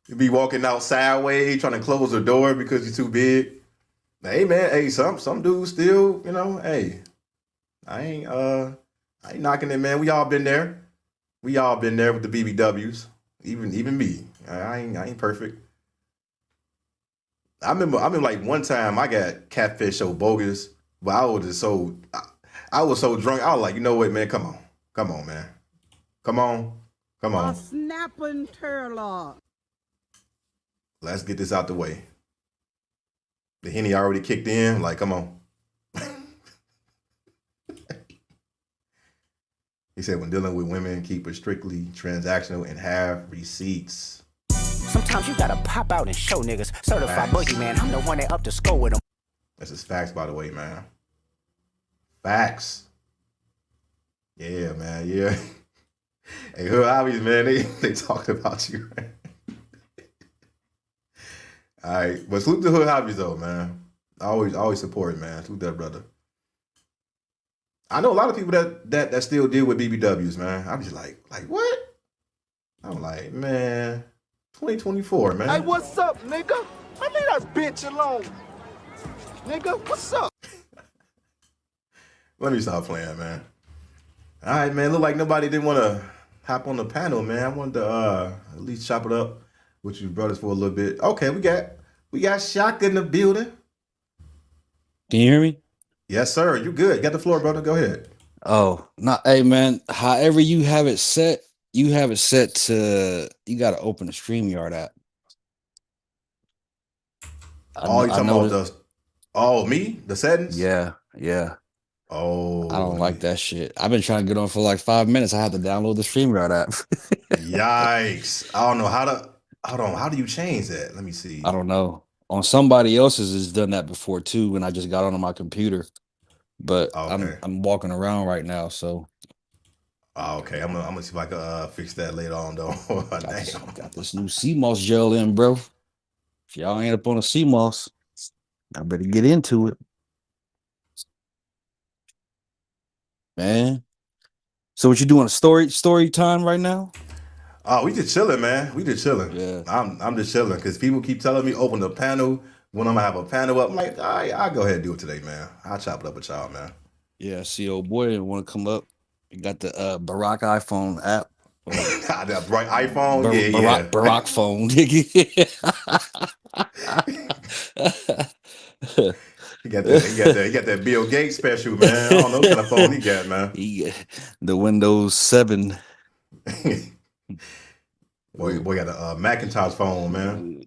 You be walking out sideways, trying to close the door because you're too big. Hey man, hey, some dudes still, hey, I ain't knocking it, man. We all been there. We all been there with the BBWs. Even me. I ain't perfect. I remember like one time I got catfish so bogus, but I was so drunk. I was like, you know what, man? Come on, man. Come on. A snapping turlock. Let's get this out the way. The Henny already kicked in. Like, come on. He said, when dealing with women, keep it strictly transactional and have receipts. Sometimes you gotta pop out and show niggas. Certified boogeyman, I'm the one that up to score with them. This is facts, by the way, man. Facts. Yeah, man, yeah. Hey, Hood Hobbies, man, they talked about you. All right, but salute to Hood Hobbies, though, man. Always support it, man. Salute that brother. I know a lot of people that still deal with BBWs, man. I'm just like what? I'm like, man, 2024, man. Hey, what's up, nigga? I leave that bitch alone. Nigga, what's up? Let me stop playing, man. All right, man. Look like nobody didn't want to hop on the panel, man. I wanted to at least chop it up with you brothers for a little bit. Okay, we got Shock in the building. Can you hear me? Yes, sir. You good. You got the floor, brother. Go ahead. Oh, no, hey man, however you have it set to you gotta open the StreamYard app. You talking about me? The settings? Yeah. Oh, I don't like that shit. I've been trying to get on for like 5 minutes. I have to download the StreamYard app. Yikes. I don't know how do you change that? Let me see. I don't know. On somebody else's has done that before too, when I just got onto my computer. But okay. I'm walking around right now, so okay. I'm gonna see if I can fix that later on though. got this new CMOS gel in, bro. If y'all ain't up on a CMOS, I better get into it. Man. So what you doing? Story time right now? Oh, we just chilling, man. We just chilling. Yeah. I'm just chilling because people keep telling me open the panel when I'm gonna have a panel up. I'm like, all right, I'll go ahead and do it today, man. I'll chop it up with y'all, man. Yeah, see old boy didn't want to come up. You got the Barack iPhone app. That bright iPhone? Barack phone. He got that Bill Gates special, man. I don't know what kind of phone he got, man. The Windows 7. Boy got a Macintosh phone, man.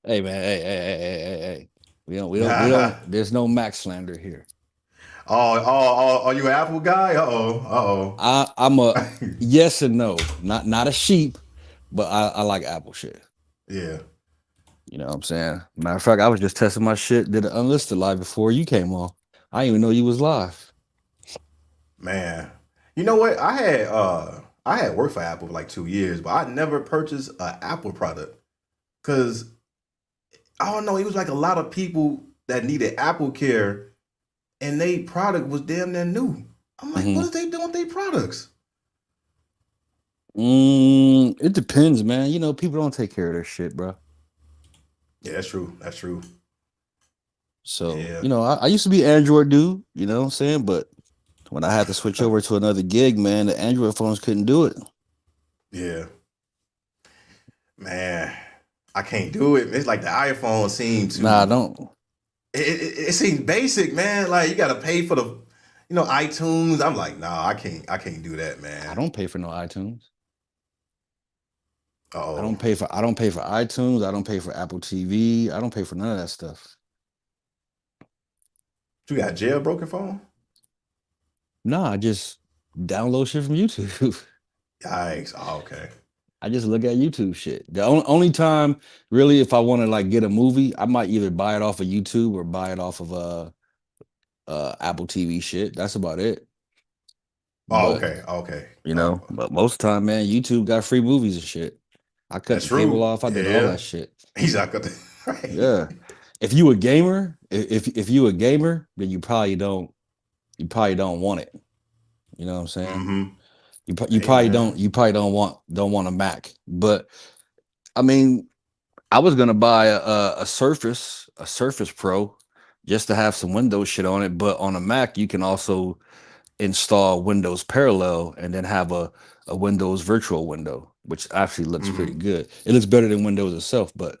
Hey man, hey. We don't there's no Mac slander here. Oh, are you an Apple guy? I'm a yes and no. Not a sheep, but I like Apple shit. Yeah. You know what I'm saying? Matter of fact, I was just testing my shit, did an unlisted live before you came on. I didn't even know you was live. Man. You know what? I had worked for Apple for like 2 years, but I never purchased an Apple product. Cause I don't know, it was like a lot of people that needed Apple Care, and they product was damn near new. I'm like, what is they doing with their products? It depends, man. You know, people don't take care of their shit, bro. Yeah, that's true. That's true. So, Yeah. you know, I used to be an Android dude, you know what I'm saying? But when I had to switch over to another gig, man, the Android phones couldn't do it. Yeah. Man, I can't do it. It's like the iPhone seems to. Nah, I don't. It seems basic, man. Like you gotta pay for the, you know, iTunes. I'm like, nah, I can't do that, man. I don't pay for no iTunes. Oh, I don't pay for iTunes. I don't pay for Apple TV. I don't pay for none of that stuff. You got a jailbroken phone? Nah, I just download shit from YouTube. Yikes. Oh, okay. I just look at YouTube shit. The only time, really, if I want to like get a movie, I might either buy it off of YouTube or buy it off of Apple TV shit. That's about it. Oh, But, okay. you know, but most of the time, man, YouTube got free movies and shit. I cut That's the cable true. off. I did all Yeah. that shit. He's not gonna. Right. Yeah. If you a gamer, if you a gamer, then you probably don't want it. You know what I'm saying? Mm-hmm. You probably don't want a Mac. But I mean, I was gonna buy a Surface Pro just to have some Windows shit on it. But on a Mac, you can also install Windows Parallel and then have a Windows virtual window, which actually looks pretty good. It looks better than Windows itself, but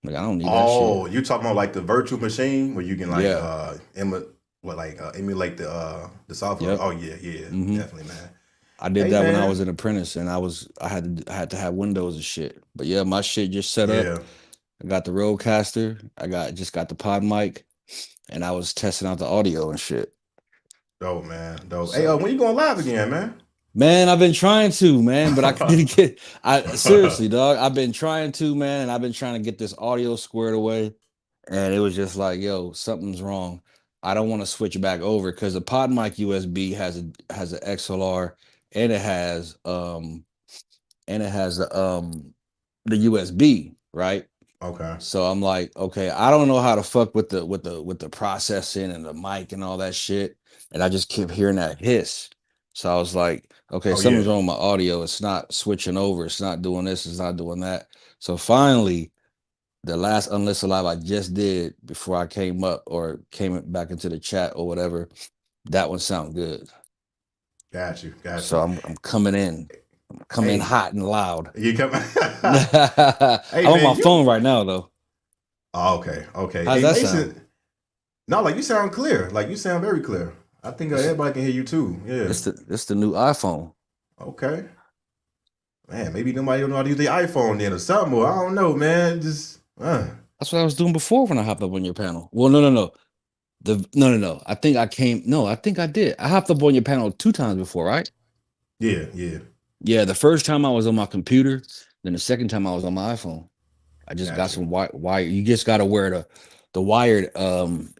like I don't need that shit. Oh, you talking about like the virtual machine where you can like Yeah. emulate the software? Yep. Oh yeah, Mhm. definitely, man. I did Hey, that when I man. was an apprentice, and I had to have Windows and shit. But yeah, my shit just set up. Yeah. I got the Rodecaster. Just got the pod mic, and I was testing out the audio and shit. Dope, man. Dope. Hey, when you going live again, man? Man, I've been trying to, man, but I didn't get. Seriously, dog. I've been trying to, man, and I've been trying to get this audio squared away, and it was just like, yo, something's wrong. I don't want to switch back over because the pod mic USB has an XLR, and it has the USB, right? Okay. So I'm like, okay, I don't know how to fuck with the processing and the mic and all that shit, and I just kept hearing that hiss. So I was like, okay, Oh, something's yeah. wrong with my audio. It's not switching over. It's not doing this. It's not doing that. So finally, the last Unlisted Live I just did before I came up or came back into the chat or whatever, that one sound good. Got you. So I'm coming in. I'm coming in Hey. hot and loud. You come. I'm on my phone right now though. Oh, okay. Okay. How's Hey, that Mason, sound? No, like you sound clear. Like you sound very clear. I think everybody can hear you too. Yeah. It's the new iPhone. Okay. Man, maybe nobody don't know how to use the iPhone then or something. Or I don't know, man. Just That's what I was doing before when I hopped up on your panel. Well, no. No. I think I did. I hopped up on your panel 2 times before, right? Yeah. Yeah, the first time I was on my computer, then the second time I was on my iPhone. I just got Gotcha. some wire. You just got to wear the wired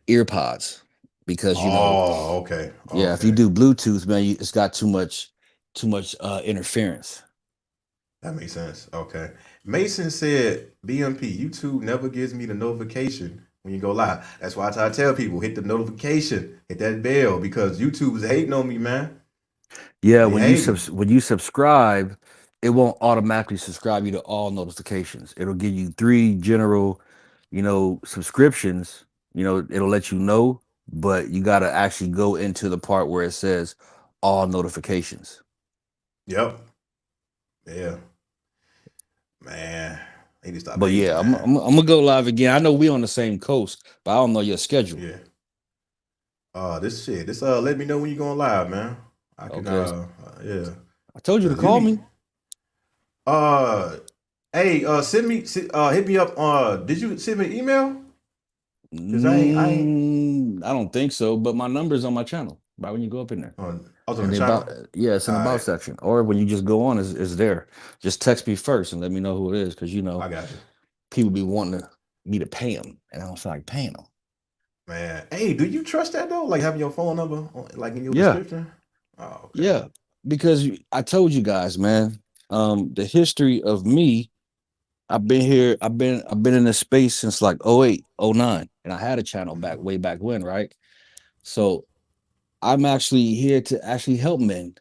ear pods because you know. Oh, okay. Yeah, if you do Bluetooth, man, it's got too much interference. That makes sense. Okay. Mason said, BMP, YouTube never gives me the notification when you go live. That's why I try to tell people, hit the notification, hit that bell, because YouTube is hating on me, man. Yeah, They when you hating. when you subscribe, it won't automatically subscribe you to all notifications. It'll give you 3 general, subscriptions. It'll let you know, but you got to actually go into the part where it says all notifications. Yep. Yeah. Man, they need to stop But hating, yeah, man. I'm gonna go live again. I know we on the same coast, but I don't know your schedule. Yeah. This let me know when you going live, man. I can Okay. yeah. I told you to Let call me- me. Send me hit me up. Did you send me an email? 'Cause I ain't I don't think so, but my number's on my channel. Right when you go up in there. I was on In the the channel. yeah, it's in the All about right. section. Or when you just go on, is there. Just text me first and let me know who it is, because I got you. people be wanting me to pay them, and I don't feel like paying them. Man, hey, do you trust that though? Like having your phone number like in your Yeah. description? Oh, okay. Yeah, because I told you guys, man, the history of me, I've been in this space since like 08, 09. and I had a channel way back when, right? So I'm actually here to actually help men,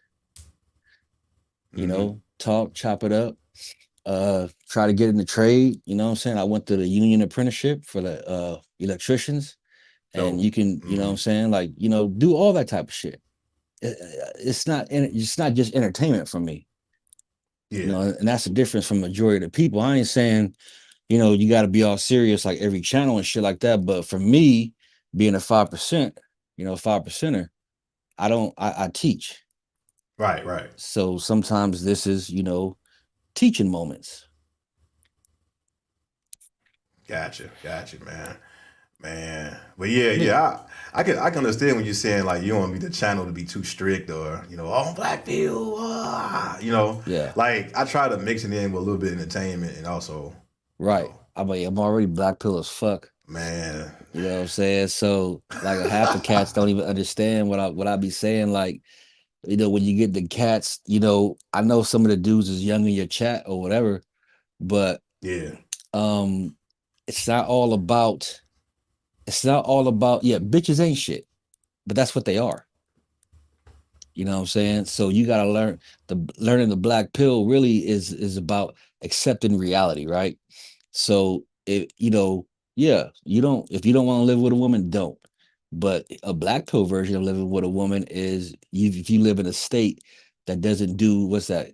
you know, talk, chop it up, try to get in the trade. You know what I'm saying? I went to the union apprenticeship for the electricians, and you can, you know what I'm saying? Like, you know, do all that type of shit. It's not just entertainment for me. You know, and that's the difference from majority of the people. I ain't saying, you know, you got to be all serious like every channel and shit like that. But for me, being a 5%, you know, 5%er, I teach. Right. So sometimes this is, you know, teaching moments. Gotcha, man. But yeah, I can understand when you're saying like you don't want me the channel to be too strict or, you know, oh, black people, you know. Yeah. Like I try to mix it in with a little bit of entertainment and also. Right. I'm already black pill as fuck. Man. You know what I'm saying? So like half the cats don't even understand what I be saying. Like, you know, when you get the cats, you know, I know some of the dudes is young in your chat or whatever, but yeah, it's not all about bitches ain't shit, but that's what they are. You know what I'm saying? So you gotta learning the black pill really is about accepting reality, right? So if you know, if you don't want to live with a woman, don't. But a black pill version of living with a woman is if you live in a state that doesn't do what's that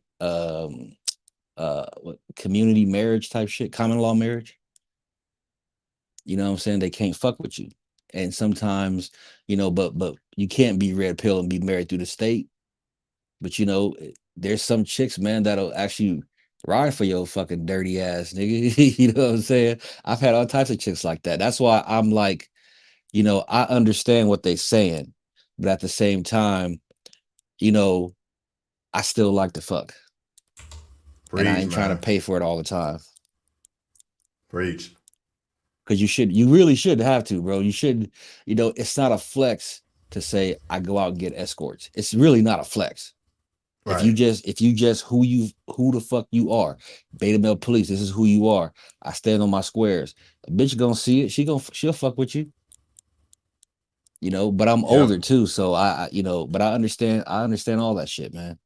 what, community marriage type shit, common law marriage. You know what I'm saying? They can't fuck with you. And sometimes, you know, but you can't be red pill and be married through the state. But you know, there's some chicks, man, that'll actually ride for your fucking dirty ass, nigga. You know what I'm saying? I've had all types of chicks like that. That's why I'm like, you know, I understand what they're saying, but at the same time, you know, I still like to fuck. And I ain't trying to pay for it all the time. Preach. Because you really should have to, bro. You should, you know, it's not a flex to say I go out and get escorts. It's really not a flex. Right. If you just who the fuck you are, beta male police, this is who you are. I stand on my squares. A bitch gonna see it. She'll fuck with you. You know, but I'm older too, so I you know, but I understand all that shit, man.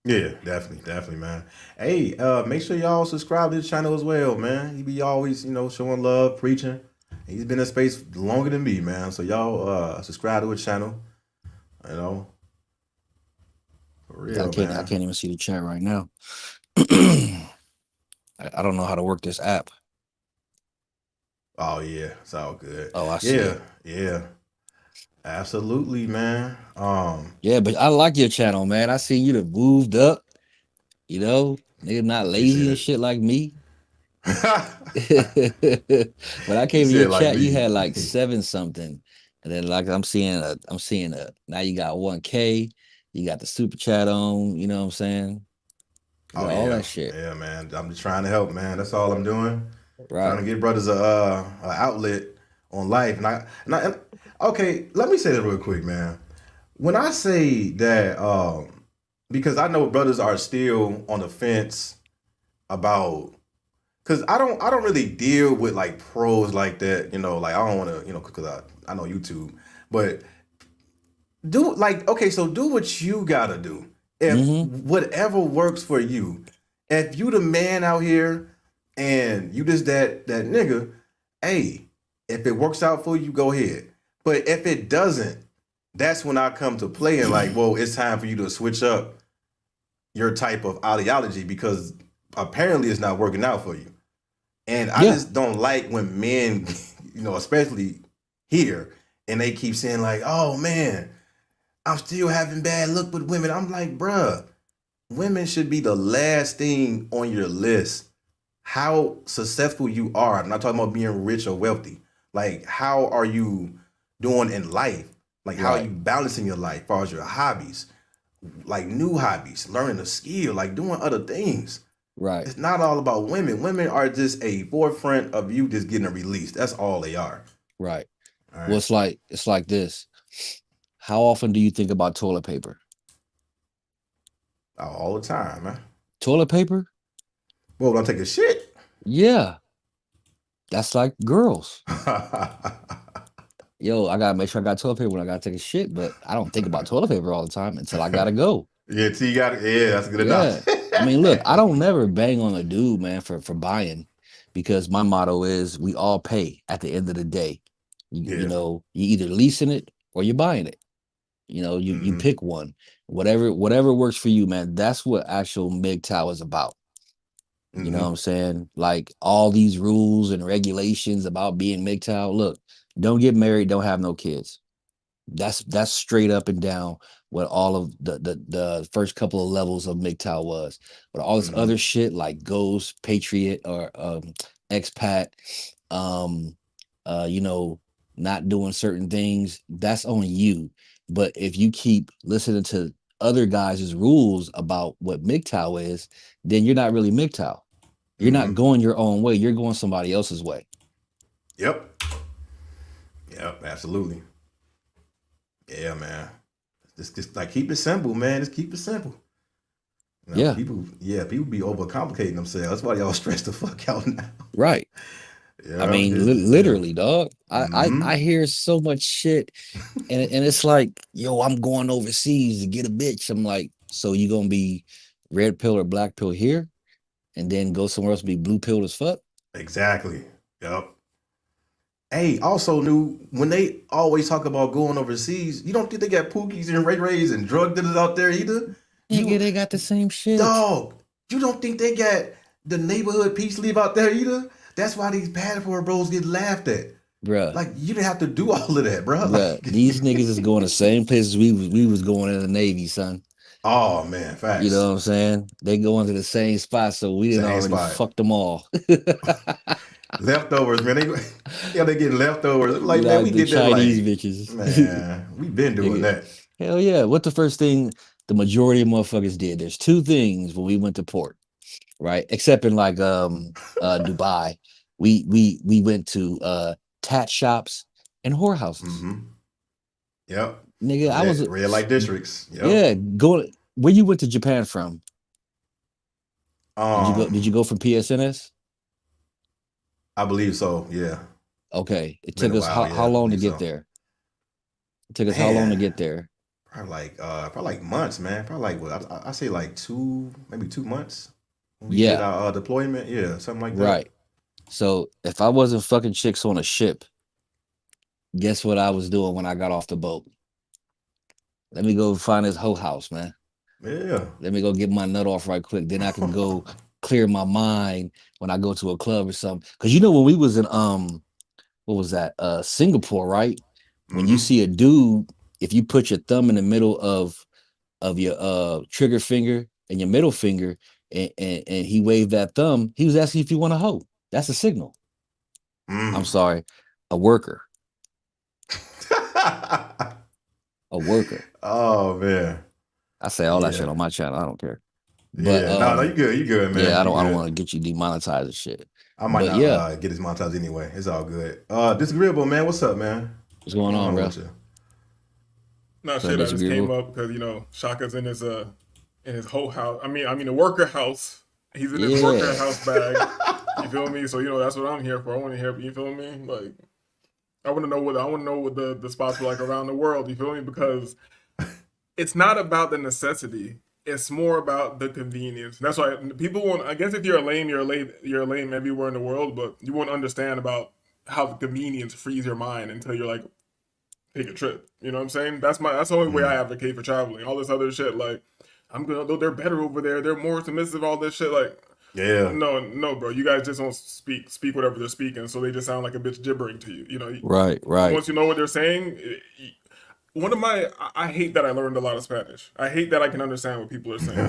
Yeah, definitely, man. Hey, make sure y'all subscribe to the channel as well, man. He be always, you know, showing love, preaching. He's been in space longer than me, man. So y'all subscribe to his channel. You know. For real, I can't even see the chat right now. I don't know how to work this app. Oh yeah, it's all good. Oh, I see. Yeah. Absolutely, man. Yeah, but I like your channel, man. I see you done moved up. You know, nigga not lazy and shit like me. When I came to your chat, you had like 7 something, and then like I'm seeing now you got 1K. You got the super chat on. You know what I'm saying? All that shit. Yeah, man. I'm just trying to help, man. That's all I'm doing. Right. Trying to give brothers a outlet on life. And okay, let me say that real quick, man. When I say that, because I know brothers are still on the fence about, because I don't really deal with like pros like that, you know, like I don't want to, you know, because I know YouTube, but do what you gotta do. If whatever works for you, if you the man out here and you just that nigga, hey, if it works out for you, go ahead. But if it doesn't, that's when I come to play and like, whoa, it's time for you to switch up your type of ideology because apparently it's not working out for you. And I just don't like when men, you know, especially here, and they keep saying like, oh man, I'm still having bad luck with women. I'm like, bruh, women should be the last thing on your list. How successful you are. I'm not talking about being rich or wealthy. Like, how are you doing in life? Like, how are you balancing your life as far as your hobbies? Like, new hobbies, learning a skill, like doing other things. Right. It's not all about women. Women are just a forefront of you just getting a release. That's all they are. Right. Well, it's like this. How often do you think about toilet paper? All the time, man. Toilet paper? Well, when I take a shit? Yeah. That's like girls. yo, I gotta make sure I got toilet paper when I gotta take a shit, but I don't think about toilet paper all the time until I gotta go. Yeah, so you got it. Yeah, that's good Yeah. enough. I mean, look, I don't never bang on a dude, man, for buying, because my motto is we all pay at the end of the day. You Yeah. know, you either leasing it or you're buying it. You know, you pick one. Whatever works for you, man. That's what actual MGTOW is about. You know what I'm saying? Like all these rules and regulations about being MGTOW. Look, don't get married, don't have no kids. That's straight up and down what all of the first couple of levels of MGTOW was. But all this other shit like Ghost, Patriot, or expat, you know, not doing certain things, that's on you. But if you keep listening to other guys' rules about what MGTOW is, then you're not really MGTOW. You're not going your own way. You're going somebody else's way. Yep. Yep, absolutely. Yeah, man. Just like keep it simple, man. Just keep it simple. You know, people be overcomplicating themselves. That's why y'all stress the fuck out now. Right. Yeah, I mean, literally, dog. I hear so much shit, and it's like, yo, I'm going overseas to get a bitch. I'm like, so you gonna be red pill or black pill here, and then go somewhere else and be blue pill as fuck? Exactly. Yep. Hey, also, new when they always talk about going overseas, you don't think they got Pookies and Ray Rays and drug dealers out there either? Nigga, they got the same shit. Dog, you don't think they got the neighborhood peace leave out there either? That's why these passport bros get laughed at. Bruh. Like, you didn't have to do all of that, bro. Bruh, these niggas is going the same places we was going in the Navy, son. Oh, man, facts. You know what I'm saying? They go into the same spot, so we didn't already fuck them all. Leftovers, man. They getting leftovers. Like, man, we did that. Chinese Like, bitches. man, we been doing that. Hell yeah. What the first thing the majority of motherfuckers did? There's two things when we went to port, right? Except in like Dubai. We went to tat shops and whorehouses. Yep. Nigga, I was red light districts. Yep. Yeah, going where you went to Japan from? Did you go from PSNS? I believe so, yeah. Okay. It Been took a us while, how yeah, long to I get think so. there? It took us how long to get there? Probably like months, man. Probably like what I say like maybe 2 months. When we Yeah. did our deployment, yeah, something like that. Right. So if I wasn't fucking chicks on a ship, guess what I was doing when I got off the boat? Let me go find this hoe house, man. Yeah. Let me go get my nut off right quick. Then I can go clear my mind when I go to a club or something. Cause you know when we was in what was that? Singapore, right? When you see a dude, if you put your thumb in the middle of your trigger finger and your middle finger and he waved that thumb, he was asking if you want a hoe. That's a signal. I'm sorry, a worker. A worker. Oh man. I say all that Yeah. shit on my channel. I don't care. But Yeah, no, you good. You good, man. yeah, I You don't good. want to get you demonetized and shit. I might But not yeah. get his monetized anyway. It's all good. Disagreeable, man. What's up, man? What's going on, bro? with you? No So shit, I just came disagreeable? up because Shaka's in his whole house. I mean, a worker house. He's in his worker Yeah. house bag. You feel me? So that's what I'm here for. I want to hear. You feel me? Like, I want to know what the spots are like around the world. You feel me? Because it's not about the necessity. It's more about the convenience. That's why people won't. I guess if you're a lame, you're a lame everywhere in the world. But you won't understand about how the convenience frees your mind until you're like, take a trip. You know what I'm saying? That's the only way I advocate for traveling. All this other shit, like, they're better over there. They're more submissive. All this shit, like, yeah. No, bro. You guys just don't speak whatever they're speaking, so they just sound like a bitch gibbering to you. You know. Right. Once you know what they're saying. I hate that I learned a lot of Spanish. I hate that I can understand what people are saying.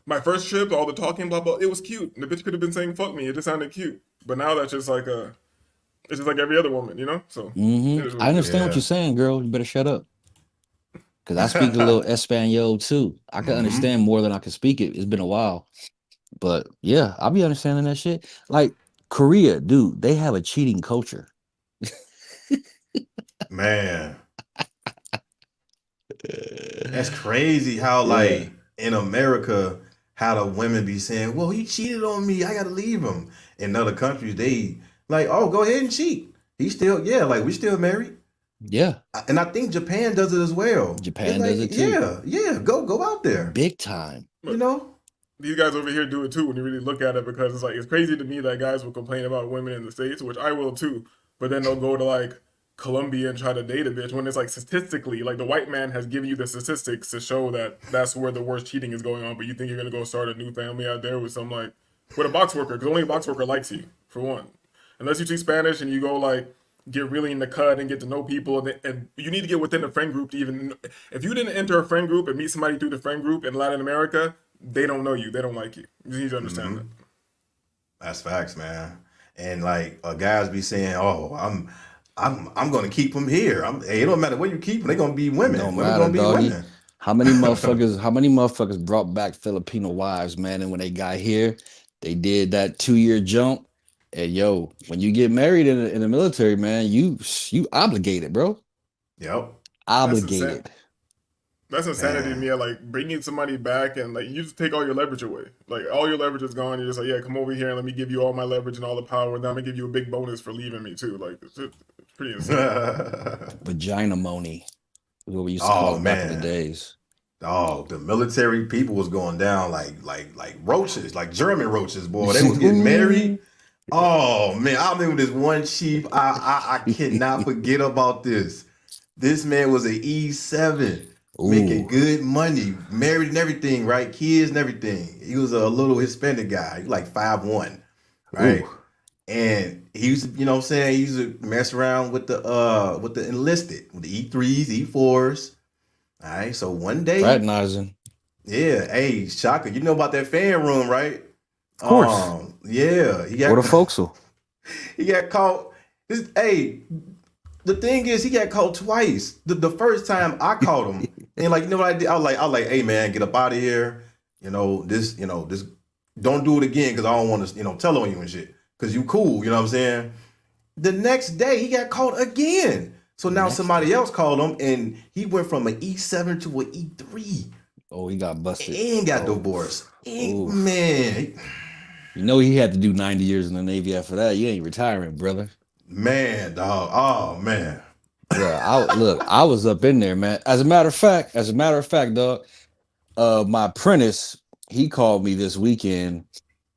My first trip, all the talking, blah, blah, it was cute. The bitch could have been saying, fuck me. It just sounded cute. But now that's just like it's just like every other woman, you know? So it is what I it understand is. what you're saying, girl. You better shut up. Cause I speak a little Espanol too. I can understand more than I can speak it. It's been a while. But yeah, I'll be understanding that shit. Like Korea, dude, they have a cheating culture. Man. That's crazy how like in America, how the women be saying, well, he cheated on me. I gotta leave him. In other countries, they like, oh, go ahead and cheat. He's still, yeah, like we still married. Yeah. And I think Japan does it as well. Japan It's does like, it too. Yeah, go out there. Big time. You know? These guys over here do it too when you really look at it, because it's like, it's crazy to me that guys will complain about women in the States, which I will too, but then they'll go to like Colombia and try to date a bitch when it's like statistically, like the white man has given you the statistics to show that that's where the worst cheating is going on, but you think you're gonna go start a new family out there with some like, with a box worker, because only a box worker likes you, for one. Unless you speak Spanish and you go like, get really in the cut and get to know people, and you need to get within the friend group to even, if you didn't enter a friend group and meet somebody through the friend group in Latin America, they don't know you, they don't like you. You need to understand that. That's facts, man. And like guys be saying, "Oh, I'm gonna keep them here." Hey, it don't matter where you keep them; they gonna be women. No Women matter, gonna be doggy. women. How many motherfuckers brought back Filipino wives, man? And when they got here, they did that 2-year jump. And yo, when you get married in the military, man, you obligated, bro. Yep. Obligated. That's insanity to me. Like bringing somebody back and like you just take all your leverage away. Like all your leverage is gone. You're just like, yeah, come over here and let me give you all my leverage and all the power. And then I'm gonna give you a big bonus for leaving me too. Like it's pretty insane. Vagina money is what we used to call it back in the days. Oh, the military people was going down like roaches, like German roaches, boy. They was getting married. Oh man, I remember this one chief. I cannot forget about this. This man was an E7, making good money, married and everything, right? Kids and everything. He was a little Hispanic guy, like 5'1", right? Ooh. And he used to, you know what I'm saying, he used to mess around with the enlisted, with the E3s, E4s. All right, so one day, fraternizing. Yeah, hey, Shaka, you know about that fan room, right? Of course. Yeah. What a forecastle. He got caught. The thing is, he got caught twice. The first time I caught him, and like, you know what I did? I was like, hey man, get up out of here. This, don't do it again because I don't want to, tell on you and shit. Because you cool, you know what I'm saying? The next day, he got caught again. So now somebody else called him, and he went from an E7 to an E3. Oh, he got busted. And got divorced. Man. You know he had to do 90 years in the Navy after that. You ain't retiring, brother. Man, dog. Oh, man. Yeah, I was up in there, man. As a matter of fact, dog, my apprentice, he called me this weekend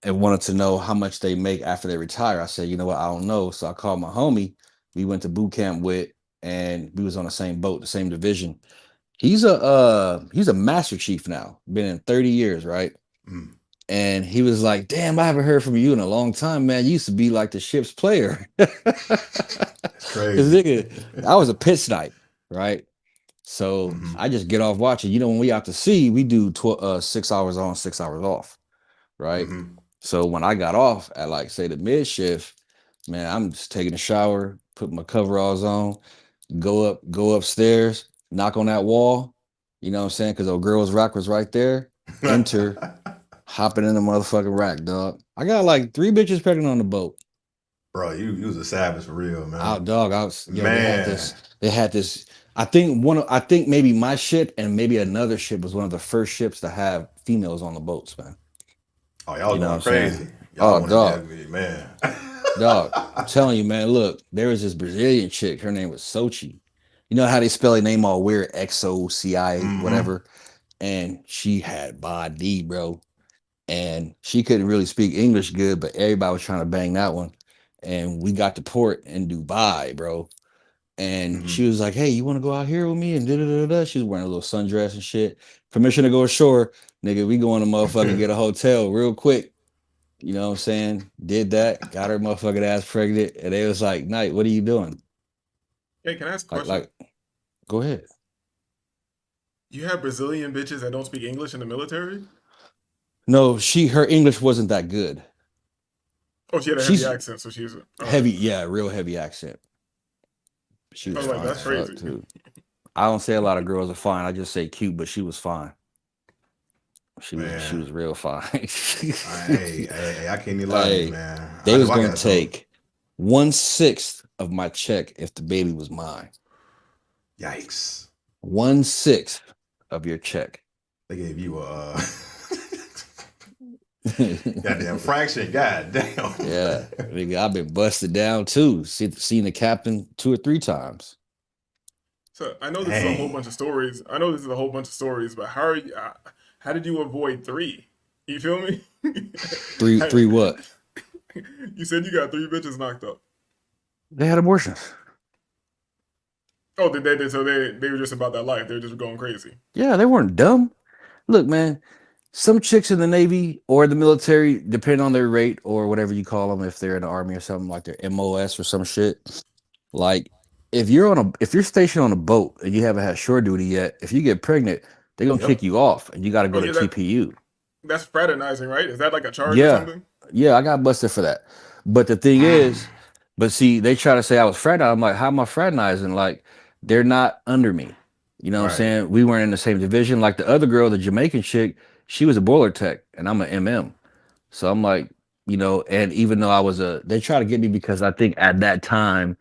and wanted to know how much they make after they retire. I said, you know what, I don't know. So I called my homie we went to boot camp with, and we was on the same boat, the same division. He's a master chief now, been in 30 years, right? Mm. And he was like, damn, I haven't heard from you in a long time, man. You used to be like the ship's player. That's crazy. Nigga, I was a pit snipe, right? So I just get off watching. You know, when we out to sea, we do 6 hours on, 6 hours off, right? So when I got off at like, say, the mid shift, man, I'm just taking a shower, put my coveralls on, go upstairs, knock on that wall, you know what I'm saying? Because old girl's rack was right there. Enter, hopping in the motherfucking rack, dog. I got like 3 bitches pregnant on the boat. Bro, you was a savage for real, man. Man. They had this. I think maybe my ship and maybe another ship was one of the first ships to have females on the boats, man. Oh, y'all going crazy. Oh, dog. Man. Dog, I'm telling you, man, look, there was this Brazilian chick. Her name was Sochi. You know how they spell her name all weird, XOCI, whatever. And she had body, bro. And she couldn't really speak English good, but everybody was trying to bang that one. And we got to port in Dubai, bro. And she was like, hey, you want to go out here with me? And da-da-da-da. She was wearing a little sundress and shit. Permission to go ashore. Nigga, we go in the motherfucker get a hotel real quick. You know what I'm saying? Did that. Got her motherfucking ass pregnant. And they was like, Knight, what are you doing? Hey, can I ask a question? Go ahead. You have Brazilian bitches that don't speak English in the military? No, her English wasn't that good. Oh, she had a heavy accent, so she's heavy, yeah, real heavy accent. She was fine. That's crazy. Too. I don't say a lot of girls are fine. I just say cute, but she was fine. She was real fine. hey, I can't even lie to you, man. They was gonna take 1/6 of my check if the baby was mine. Yikes. 1/6 of your check. They gave you Goddamn fraction. God damn. Yeah, nigga, I've been busted down too. Seen the captain 2 or 3 times. So I know this is a whole bunch of stories. But how did you avoid 3? You feel me? Three what? You said you got 3 bitches knocked up. They had abortions. Oh, they did. So they were just about that life. They were just going crazy. Yeah, they weren't dumb. Look, man, some chicks in the Navy or the military, depending on their rate or whatever you call them, if they're in the Army or something like their MOS or some shit. Like, if you're stationed on a boat and you haven't had shore duty yet, if you get pregnant, they're gonna kick you off and you got to go to TPU. That's fraternizing, right? Is that like a charge or Yeah, something? yeah, I got busted for that. But the thing is, but see, they try to say I was fraternizing. I'm like, how am I fraternizing? Like, they're not under me. You know what I'm saying? We weren't in the same division. Like the other girl, the Jamaican chick, she was a boiler tech, and I'm an MM. So I'm like, and even though they try to get me because I think at that time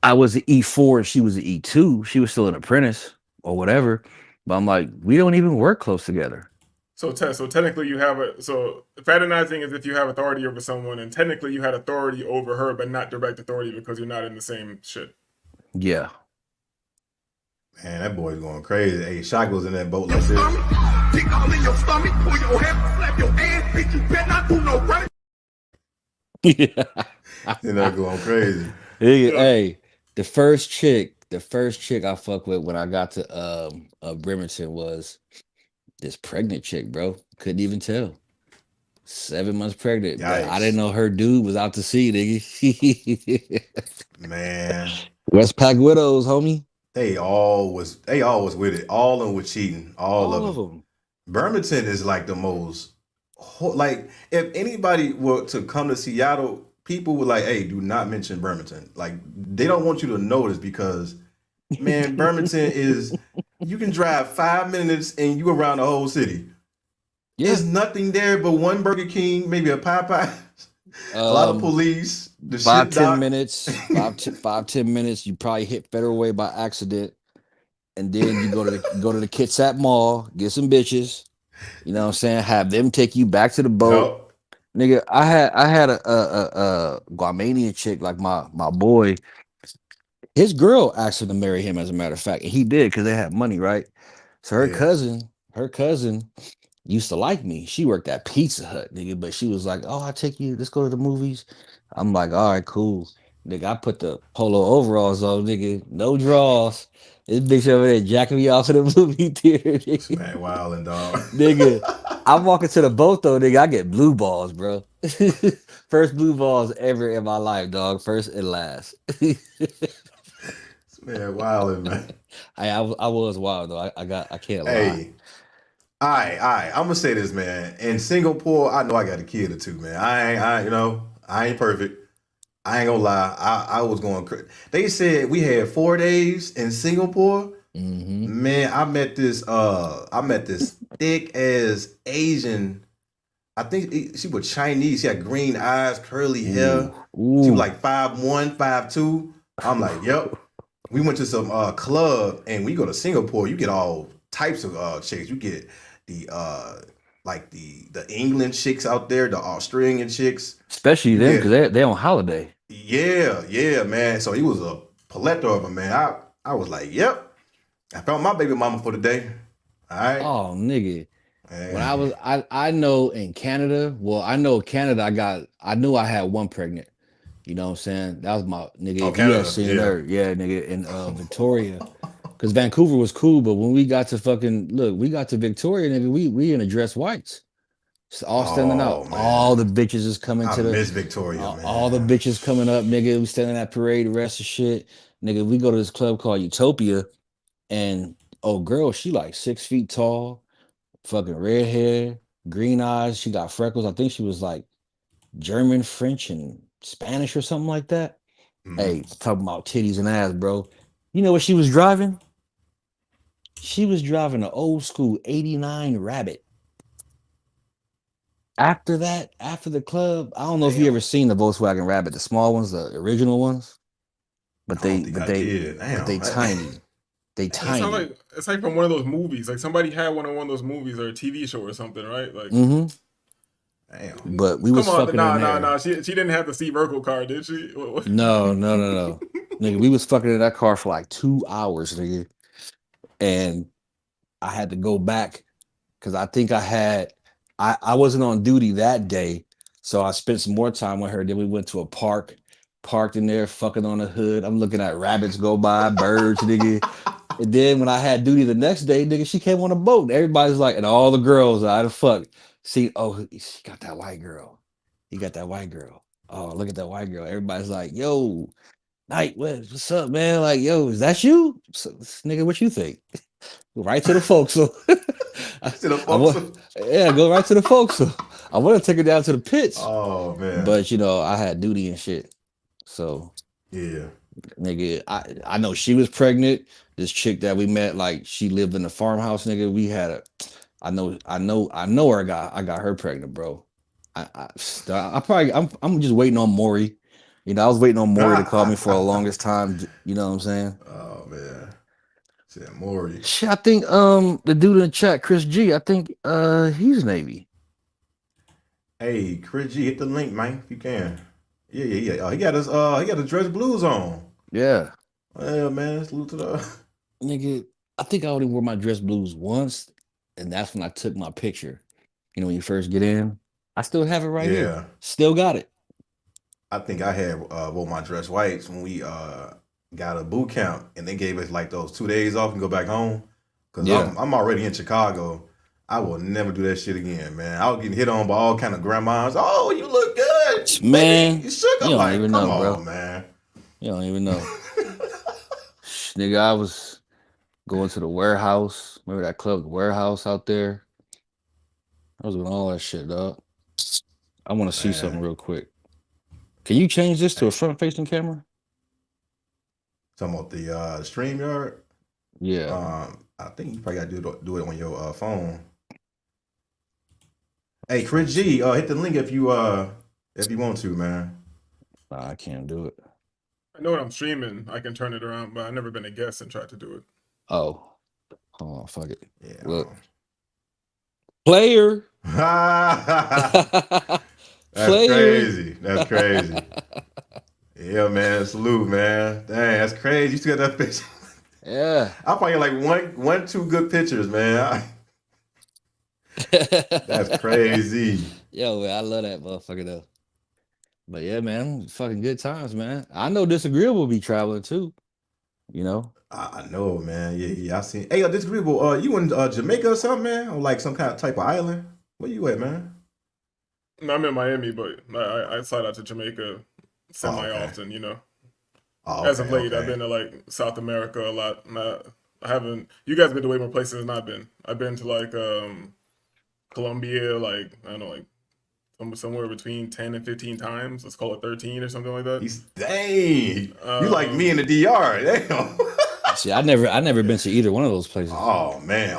I was an E4 and she was an E2. She was still an apprentice or whatever. But I'm like, we don't even work close together. So technically you have fraternizing is if you have authority over someone, and technically you had authority over her, but not direct authority because you're not in the same shit. Yeah. Man, that boy's going crazy. Hey, Shot goes in that boat like this. Kick all in your stomach, pull your head, slap your ass, bitch. You better not do no running. Yeah. They're going crazy. Hey, the first chick I fucked with when I got to Bremerton was this pregnant chick, bro. Couldn't even tell. 7 months pregnant. But I didn't know her dude was out to sea, nigga. Man. Westpac widows, homie. They all was with it. All of them were cheating. All of them. Bremerton is like the most, like, if anybody were to come to Seattle, people were like, hey, do not mention Bremerton. Like, they don't want you to notice because, man, Bremerton is, you can drive 5 minutes and you around the whole city. Yeah. There's nothing there but one Burger King, maybe a Popeye, a lot of police. The 5-10 minutes, 5-10 minutes. You probably hit Federal Way by accident, and then you go to the Kitsap Mall, get some bitches. You know what I'm saying? Have them take you back to the boat. Nigga, I had a Guamanian chick, like my boy. His girl asked him to marry him, as a matter of fact, and he did because they had money, right? So her cousin used to like me. She worked at Pizza Hut, nigga, but she was like, "Oh, I'll take you. Let's go to the movies." I'm like, "All right, cool." Nigga, I put the polo overalls on, nigga. No draws. This bitch over there jacking me off in the movie theater, nigga. Man, wildin', dog. Nigga, I'm walking to the boat, though, nigga. I get blue balls, bro. First blue balls ever in my life, dog. First and last. Man, wildin', man. I was wild, though. I can't lie. Hey. All right. I'm gonna say this, man. In Singapore, I know I got a kid or two, man. I ain't perfect. I ain't gonna lie. I was going crazy. They said we had 4 days in Singapore. Mm-hmm. Man, I met this thick ass Asian. I think she was Chinese. She had green eyes, curly hair. She was like 5'1", 5'2". I'm like, yep. We went to some club, and we go to Singapore. You get all types of chicks. You get the the England chicks out there, the Australian chicks, especially them because they on holiday. Yeah, man. So he was a plethora of them, man. I was like, yep, I found my baby mama for the day. All right. Oh, nigga. When I know in Canada, I knew I had one pregnant. You know what I'm saying? That was my nigga. Oh, if Canada, you had seen her, nigga, in Victoria. Because Vancouver was cool, but when we got to Victoria, nigga, we in a dress whites. It's all standing out. Man. All the bitches is coming to the Miss Victoria, man. All the bitches coming up, nigga. We standing at parade, the rest of shit. Nigga, we go to this club called Utopia, and girl, she like 6 feet tall, fucking red hair, green eyes. She got freckles. I think she was like German, French, and Spanish or something like that. Mm-hmm. Hey, talking about titties and ass, bro. You know what she was driving? She was driving an old school 89 Rabbit. After the club, I don't know if you ever seen the Volkswagen Rabbit, the small ones, the original ones. But they tiny. They tiny. It's like from one of those movies. Like somebody had one of those movies or a TV show or something, right? Like, mm-hmm. Damn. But we was Come on, fucking in there. nah. She didn't have the Steve Urkel car, did she? No. Nigga, we was fucking in that car for like 2 hours, nigga. And I had to go back because I think I wasn't on duty that day. So I spent some more time with her. Then we went to a park, parked in there, fucking on the hood. I'm looking at rabbits go by, birds, nigga. And then when I had duty the next day, nigga, she came on a boat. Everybody's like, and all the girls, I fuck. See, oh, she got that white girl. He got that white girl. Oh, look at that white girl. Everybody's like, yo, Knight, what's up, man? Like, yo, is that you? So, nigga, what you think? Go right to the folks. So, yeah, go right to the folks. So, I want to take her down to the pits. Oh man. But you know, I had duty and shit. So yeah. Nigga, I know she was pregnant. This chick that we met, like she lived in a farmhouse, nigga. We had a I know her. I got her pregnant, bro. I'm just waiting on Maury. You know, I was waiting on Maury to call me for the longest time. You know what I'm saying? Oh man. Said Maury. Shit, I think the dude in the chat, Chris G, I think he's Navy. Hey, Chris G, hit the link, man, if you can. Yeah. Oh, he got the dress blues on. Yeah. Well, man, salute to the Nigga, I think I only wore my dress blues once, and that's when I took my picture. You know, when you first get in. I still have it right here. Still got it. I think I had wore my dress whites when we got a boot camp, and they gave us like those 2 days off and go back home. Cause I'm already in Chicago. I will never do that shit again, man. I was getting hit on by all kind of grandmas. Oh, you look good, man. Baby, you shook. You I'm don't like, even come know, on, bro. man. You don't even know. Nigga, I was going to the warehouse. Remember that club, the warehouse out there? I was doing all that shit, dog. I want to see something real quick. Can you change this to a front-facing camera? Talking about the StreamYard? Yeah. I think you probably got to do it on your phone. Hey, Chris G, hit the link if you want to, man. Nah, I can't do it. I know when I'm streaming, I can turn it around, but I've never been a guest and tried to do it. Oh. Hold on, fuck it. Yeah. Look. Player. That's crazy. That's crazy. Yeah, man. Salute, man. Dang, that's crazy. You still got that picture. Yeah. I probably like one, two good pictures, man. That's crazy. Yo, man, I love that motherfucker though. But yeah, man, fucking good times, man. I know Disagreeable be traveling too. You know. I know, man. Yeah. I seen. Hey, Disagreeable. You in Jamaica or something, man? Or like some kind of type of island? Where you at, man? No, I'm in Miami, but I slide out to Jamaica semi-often, you know. Oh, As of late, I've been to like South America a lot. I haven't. You guys been to way more places than I've been. I've been to like Colombia, like I don't know, like somewhere between 10 and 15 times. Let's call it 13 or something like that. Dang, you like me in the DR? Damn. See, I never been to either one of those places. Oh man,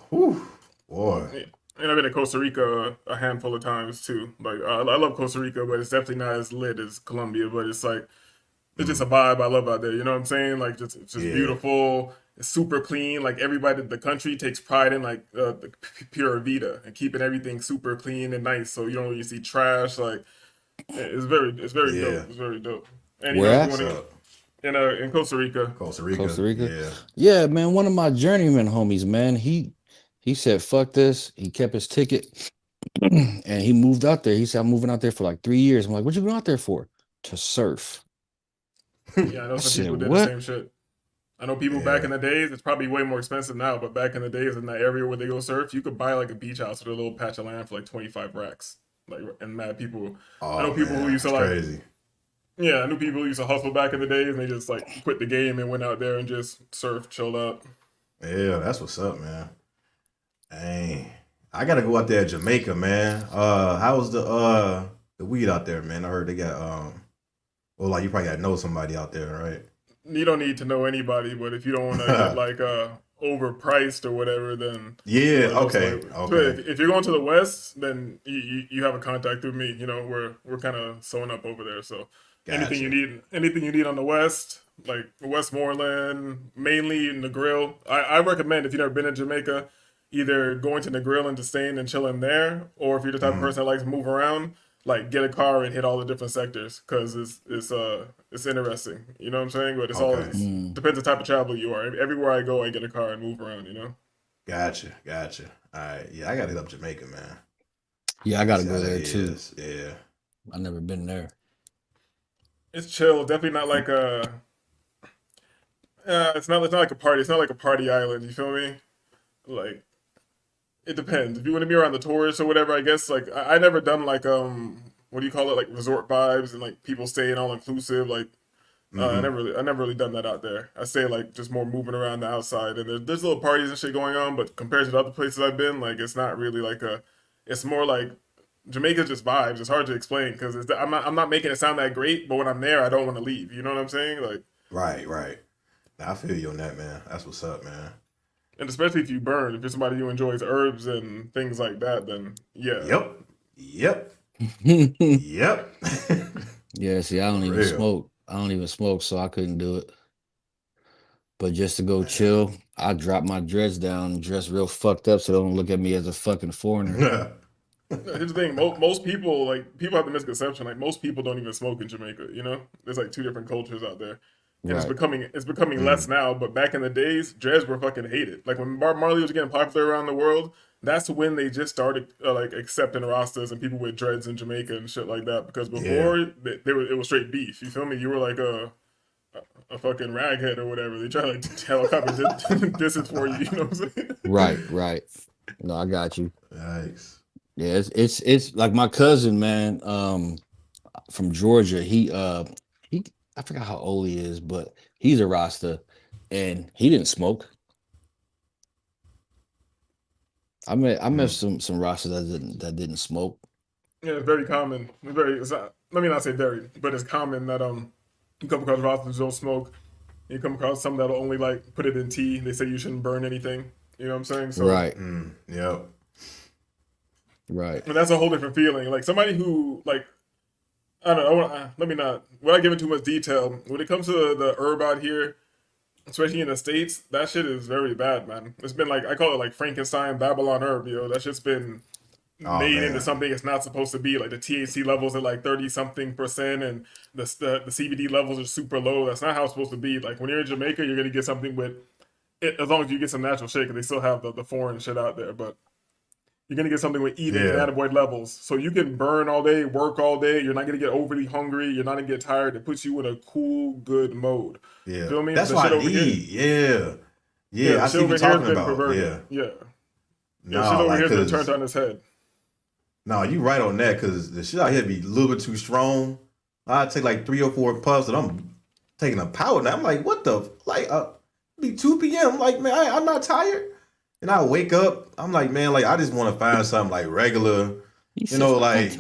whew, boy. Yeah. And I've been to Costa Rica a handful of times too. Like I love Costa Rica, but it's definitely not as lit as Colombia. But it's like it's just a vibe I love out there. You know what I'm saying? Like it's just beautiful. It's super clean. Like everybody, the country takes pride in like the Pura Vida and keeping everything super clean and nice. So you don't really see trash. Like it's very dope. It's very dope. And Where in Costa Rica. Costa Rica. Costa Rica. Yeah, man. One of my journeyman homies, man. He said, "Fuck this." He kept his ticket, and he moved out there. He said, "I'm moving out there for like 3 years." I'm like, "What you going out there for?" To surf. Yeah, I know some people did the same shit. I know people back in the days, it's probably way more expensive now, but back in the days in that area where they go surf, you could buy like a beach house with a little patch of land for like 25 racks. Like, and mad people. I know people who used to like, crazy. Yeah, I knew people who used to hustle back in the days and they just like quit the game and went out there and just surf, chilled out. Yeah, that's what's up, man. Dang. I gotta go out there to Jamaica, man. How's the weed out there, man? I heard they got well, like you probably gotta know somebody out there, right? You don't need to know anybody, but if you don't want to get like overpriced or whatever, then okay. If you're going to the West, then you have a contact through me. You know, we're kind of sewing up over there. So anything you need on the West, like Westmoreland, mainly in the grill. I recommend if you've never been to Jamaica, either going to the grill and just staying and chilling there, or if you're the type of person that likes to move around, like get a car and hit all the different sectors because it's interesting. You know what I'm saying? But it's all depends the type of traveler you are. Everywhere I go, I get a car and move around. You know. Gotcha. All right, yeah, I gotta hit up Jamaica, man. Yeah, I gotta See go how there that too. is. Yeah. I've never been there. It's chill. Definitely not like a. It's not like a party. It's not like a party island. You feel me? Like, it depends. If you want to be around the tourists or whatever, I guess. Like, I never done like what do you call it? Like resort vibes and like people staying all inclusive. Like, I never really done that out there. I stay like just more moving around the outside, and there's little parties and shit going on. But compared to the other places I've been, like it's not really like a. It's more like Jamaica's just vibes. It's hard to explain because I'm not making it sound that great. But when I'm there, I don't want to leave. You know what I'm saying? Like. Right. Now, I feel you on that, man. That's what's up, man. And especially if you burn, if you're somebody who enjoys herbs and things like that, then yeah. Yep. Yeah, see, I don't even smoke. I don't even smoke, so I couldn't do it. But just to go chill, I drop my dreads down and dress real fucked up so they don't look at me as a fucking foreigner. Here's the thing: most people have the misconception like most people don't even smoke in Jamaica. You know, there's like two different cultures out there. And it's becoming less now, but back in the days, dreads were fucking hated. Like when Bob Marley was getting popular around the world, that's when they just started like accepting Rastas and people with dreads in Jamaica and shit like that. Because before it was straight beef. You feel me? You were like a fucking raghead or whatever. They try to like helicopter distance for you. You know what I'm saying? Right. No, I got you. Nice. Yeah, it's like my cousin, man, from Georgia. He I forgot how old he is, but he's a Rasta, and he didn't smoke. I met some Rastas that didn't smoke. Yeah, it's very common. Let me not say very, but it's common that you come across Rastas who don't smoke. You come across some that'll only like put it in tea. They say you shouldn't burn anything. You know what I'm saying? So, right. Yep. Right. And that's a whole different feeling. Like somebody who like. I don't know. Let me not. Without giving too much detail, when it comes to the herb out here, especially in the States, that shit is very bad, man. It's been like I call it like Frankenstein Babylon herb, yo. That shit's been made into something it's not supposed to be. Like the THC levels are like 30-something%, and the CBD levels are super low. That's not how it's supposed to be. Like when you're in Jamaica, you're gonna get something with it as long as you get some natural shit, because they still have the foreign shit out there, but. You're going to get something with even cannabinoid levels. So you can burn all day, work all day. You're not going to get overly hungry. You're not going to get tired. It puts you in a cool, good mode. Yeah. Feel me? That's what I need. Yeah. I see what you're talking about. Perverted. Yeah. No, shit over like, here has been turned on its head. No, you right on that, because the shit out here be a little bit too strong. I take like 3 or 4 puffs and I'm taking a powder. Now I'm like, what the? Like, be 2 p.m. I'm like, man, I'm not tired. And I wake up, I'm like, man, like I just want to find something like regular, you know, like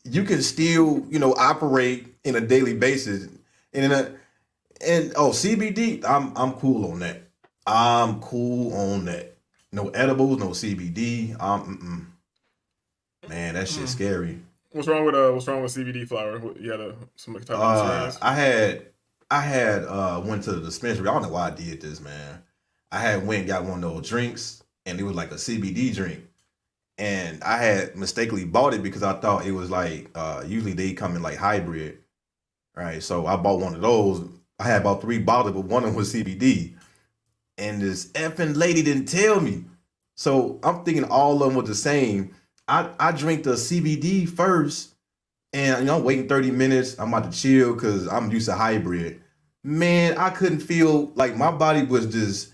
you can still, you know, operate in a daily basis. And CBD, I'm cool on that. I'm cool on that. No edibles, no CBD. Man, that shit's scary. What's wrong with CBD flower? You had some type of experience? I had went to the dispensary. I don't know why I did this, man. I had went and got one of those drinks, and it was like a CBD drink. And I had mistakenly bought it because I thought it was like, usually they come in like hybrid. Right. So I bought one of those. I had about 3 bottles, but one of them was CBD. And this effing lady didn't tell me. So I'm thinking all of them were the same. I drank the CBD first, and I'm waiting 30 minutes. I'm about to chill because I'm used to hybrid. Man, I couldn't feel like my body was just.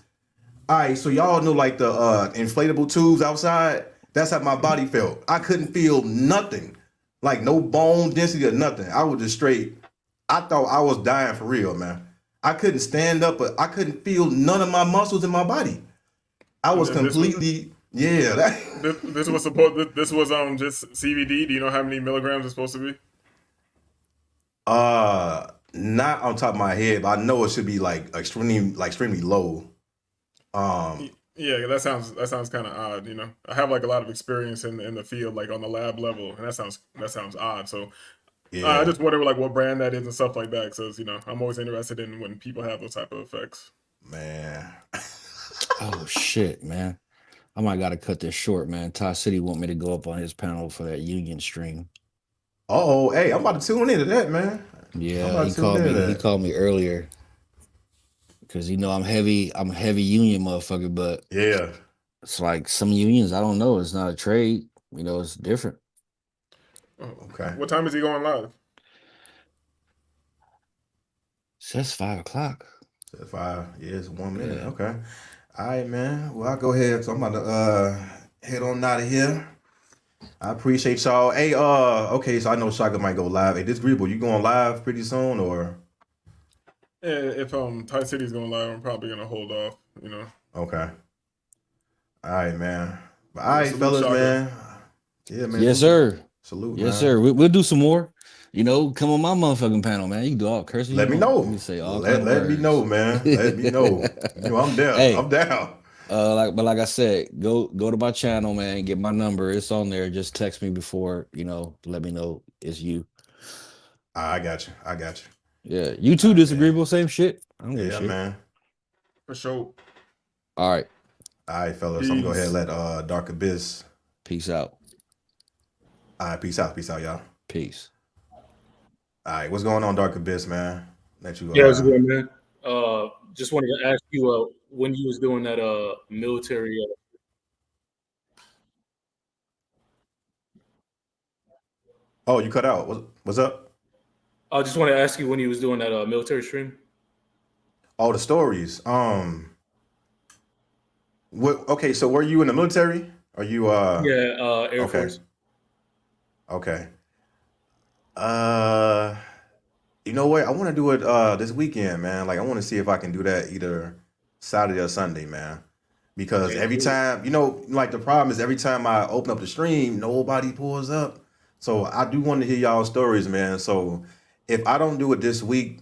All right, so y'all know like the inflatable tubes outside? That's how my body felt. I couldn't feel nothing. Like no bone density or nothing. I was just straight. I thought I was dying for real, man. I couldn't stand up, but I couldn't feel none of my muscles in my body. I was completely, This was just CBD. Do you know how many milligrams it's supposed to be? Not on top of my head, but I know it should be like extremely low. Yeah, that sounds kind of odd. You know, I have like a lot of experience in the field, like on the lab level, and that sounds odd. So I just wonder like what brand that is and stuff like that. Because I'm always interested in when people have those type of effects. Man. Oh shit, man. I might gotta cut this short, man. Ty City want me to go up on his panel for that union stream. Oh, hey, I'm about to tune into that, man. I'm Yeah, about he to tune called into me. He that. called me earlier because I'm heavy union motherfucker. But Yeah. it's like some unions, I don't know. It's not a trade. It's different. Okay. What time is he going live? Says 5 o'clock. Says 5. Yeah, it's 1 minute. Yeah. Okay. All right, man. Well, I'll go ahead. So I'm about to head on out of here. I appreciate y'all. Hey, okay, so I know Shaka might go live. Hey, Disagreeable, you going live pretty soon or? Yeah, if Ty City's going live, I'm probably gonna hold off. Okay. All right, man. But all right, salute, fellas, Shaka. man. Yeah, man. Yes, sir. Salute, Yes, man. sir. We'll do some more. Come on my motherfucking panel, man. You can do all cursing. Let me know. You can say all Let me know, man. Let me know. I'm down. Hey. I'm down. Like I said, go to my channel, man. Get my number. It's on there. Just text me before, let me know it's you. I got you. Yeah, you too. Disagreeable, same shit. I don't give a Yeah, shit. man. For sure. All right, All right, fellas. I'm gonna go ahead and let Dark Abyss. peace out. All right, peace out. Peace out, y'all. Peace. All right, what's going on, Dark Abyss, man? Let you Yeah, it's good, man. Just wanted to ask you when you was doing that military. Oh, you cut out. What's up? I just want to ask you when you was doing that military stream. Oh, the stories. What? Okay, so were you in the military? Are you? Yeah, Air okay. Force. Okay. You know what? I want to do it this weekend, man. Like I want to see if I can do that either Saturday or Sunday, man. Because every time, like the problem is every time I open up the stream, nobody pulls up. So I do want to hear y'all's stories, man. So if I don't do it this week,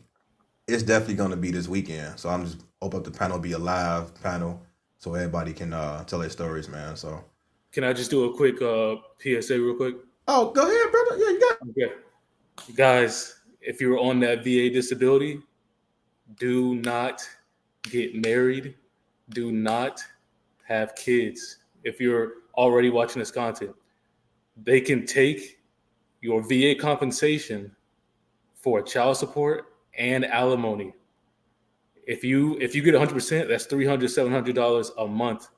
it's definitely gonna be this weekend. So I'm just open up the panel, be a live panel, so everybody can tell their stories, man. So Can I just do a quick PSA real quick? oh, go ahead, brother. Yeah, you got. Okay, guys, if you're on that VA disability, do not get married. Do not have kids. If you're already watching this content, they can take your VA compensation for child support and alimony. If you get 100%, that's $300, $700 a month.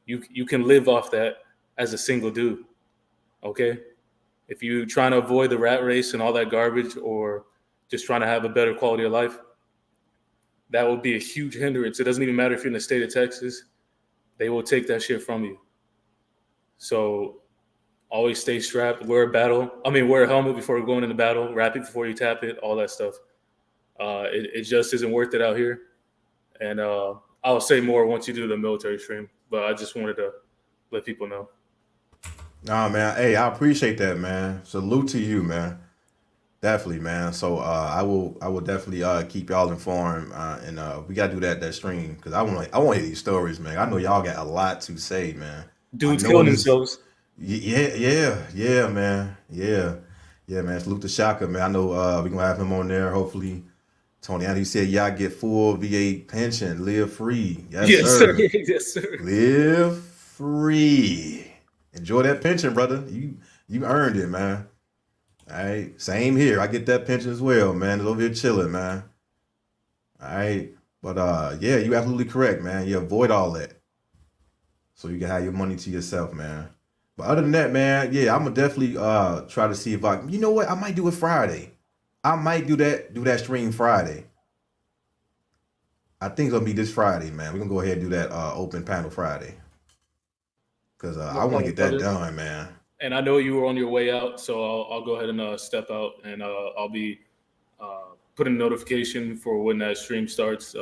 You can live off that as a single dude. Okay, if you're trying to avoid the rat race and all that garbage, or just trying to have a better quality of life, that will be a huge hindrance. It doesn't even matter if you're in the state of Texas; they will take that shit from you. So always stay strapped. Wear a helmet before going into battle. Wrap it before you tap it. All that stuff. It just isn't worth it out here. And I'll say more once you do the military stream. But I just wanted to let people know. Nah, man. Hey, I appreciate that, man. Salute to you, man. Definitely, man. So I will definitely keep y'all informed, and we gotta do that stream because I want to hear these stories, man. I know y'all got a lot to say, man. Dudes killing themselves. Yeah, man. Yeah, man. Salute to Shaka, man. I know we're gonna have him on there. Hopefully, Tony Andy said, "Y'all get full VA pension, live free." Yes, sir. Yes, sir. Live free. Enjoy that pension, brother. You earned it, man. All right. Same here. I get that pension as well, man. It's over here chilling, man. All right. But yeah, you absolutely correct, man. You avoid all that, so you can have your money to yourself, man. But other than that, man, yeah, I'm gonna definitely try to see if I. You know what? I might do it Friday. I might do that stream Friday. I think it's gonna be this Friday, man. We're gonna go ahead and do that open panel Friday. Because I want to get that done, man. And I know you were on your way out, so I'll go ahead and step out, and I'll be putting a notification for when that stream starts.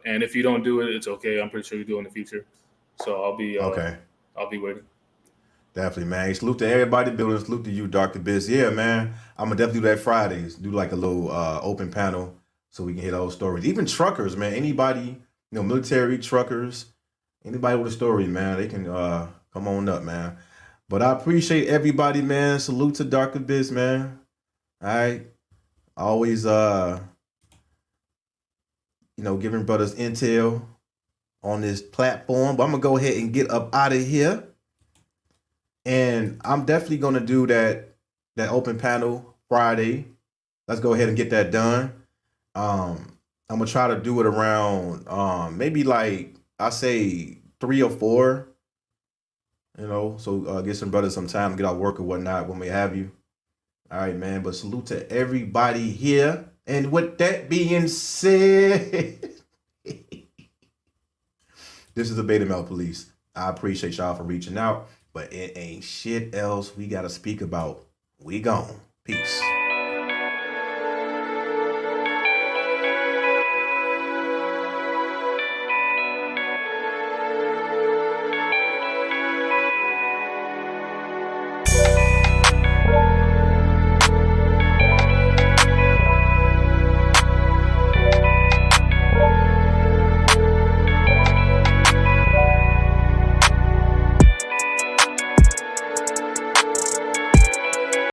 And if you don't do it, it's okay. I'm pretty sure you do in the future. So I'll be okay. I'll be waiting. Definitely, man. Salute to everybody building. Salute to you, Dark Abyss. Yeah, man. I'm gonna definitely do that Fridays. Do like a little open panel so we can hear those stories. Even truckers, man. Anybody, military truckers, anybody with a story, man, they can come on up, man. But I appreciate everybody, man. Salute to Dark Abyss, man. All right. Always giving brothers intel. on this platform. But I'm gonna go ahead and get up out of here. And I'm definitely gonna do that open panel Friday. Let's go ahead and get that done. I'm gonna try to do it around maybe like I say 3 or 4. You know, so get some brothers some time, get out work or whatnot when we have you. All right, man. But salute to everybody here. And with that being said, this is the Beta Male Police. I appreciate y'all for reaching out, but it ain't shit else we gotta speak about. We gone. Peace.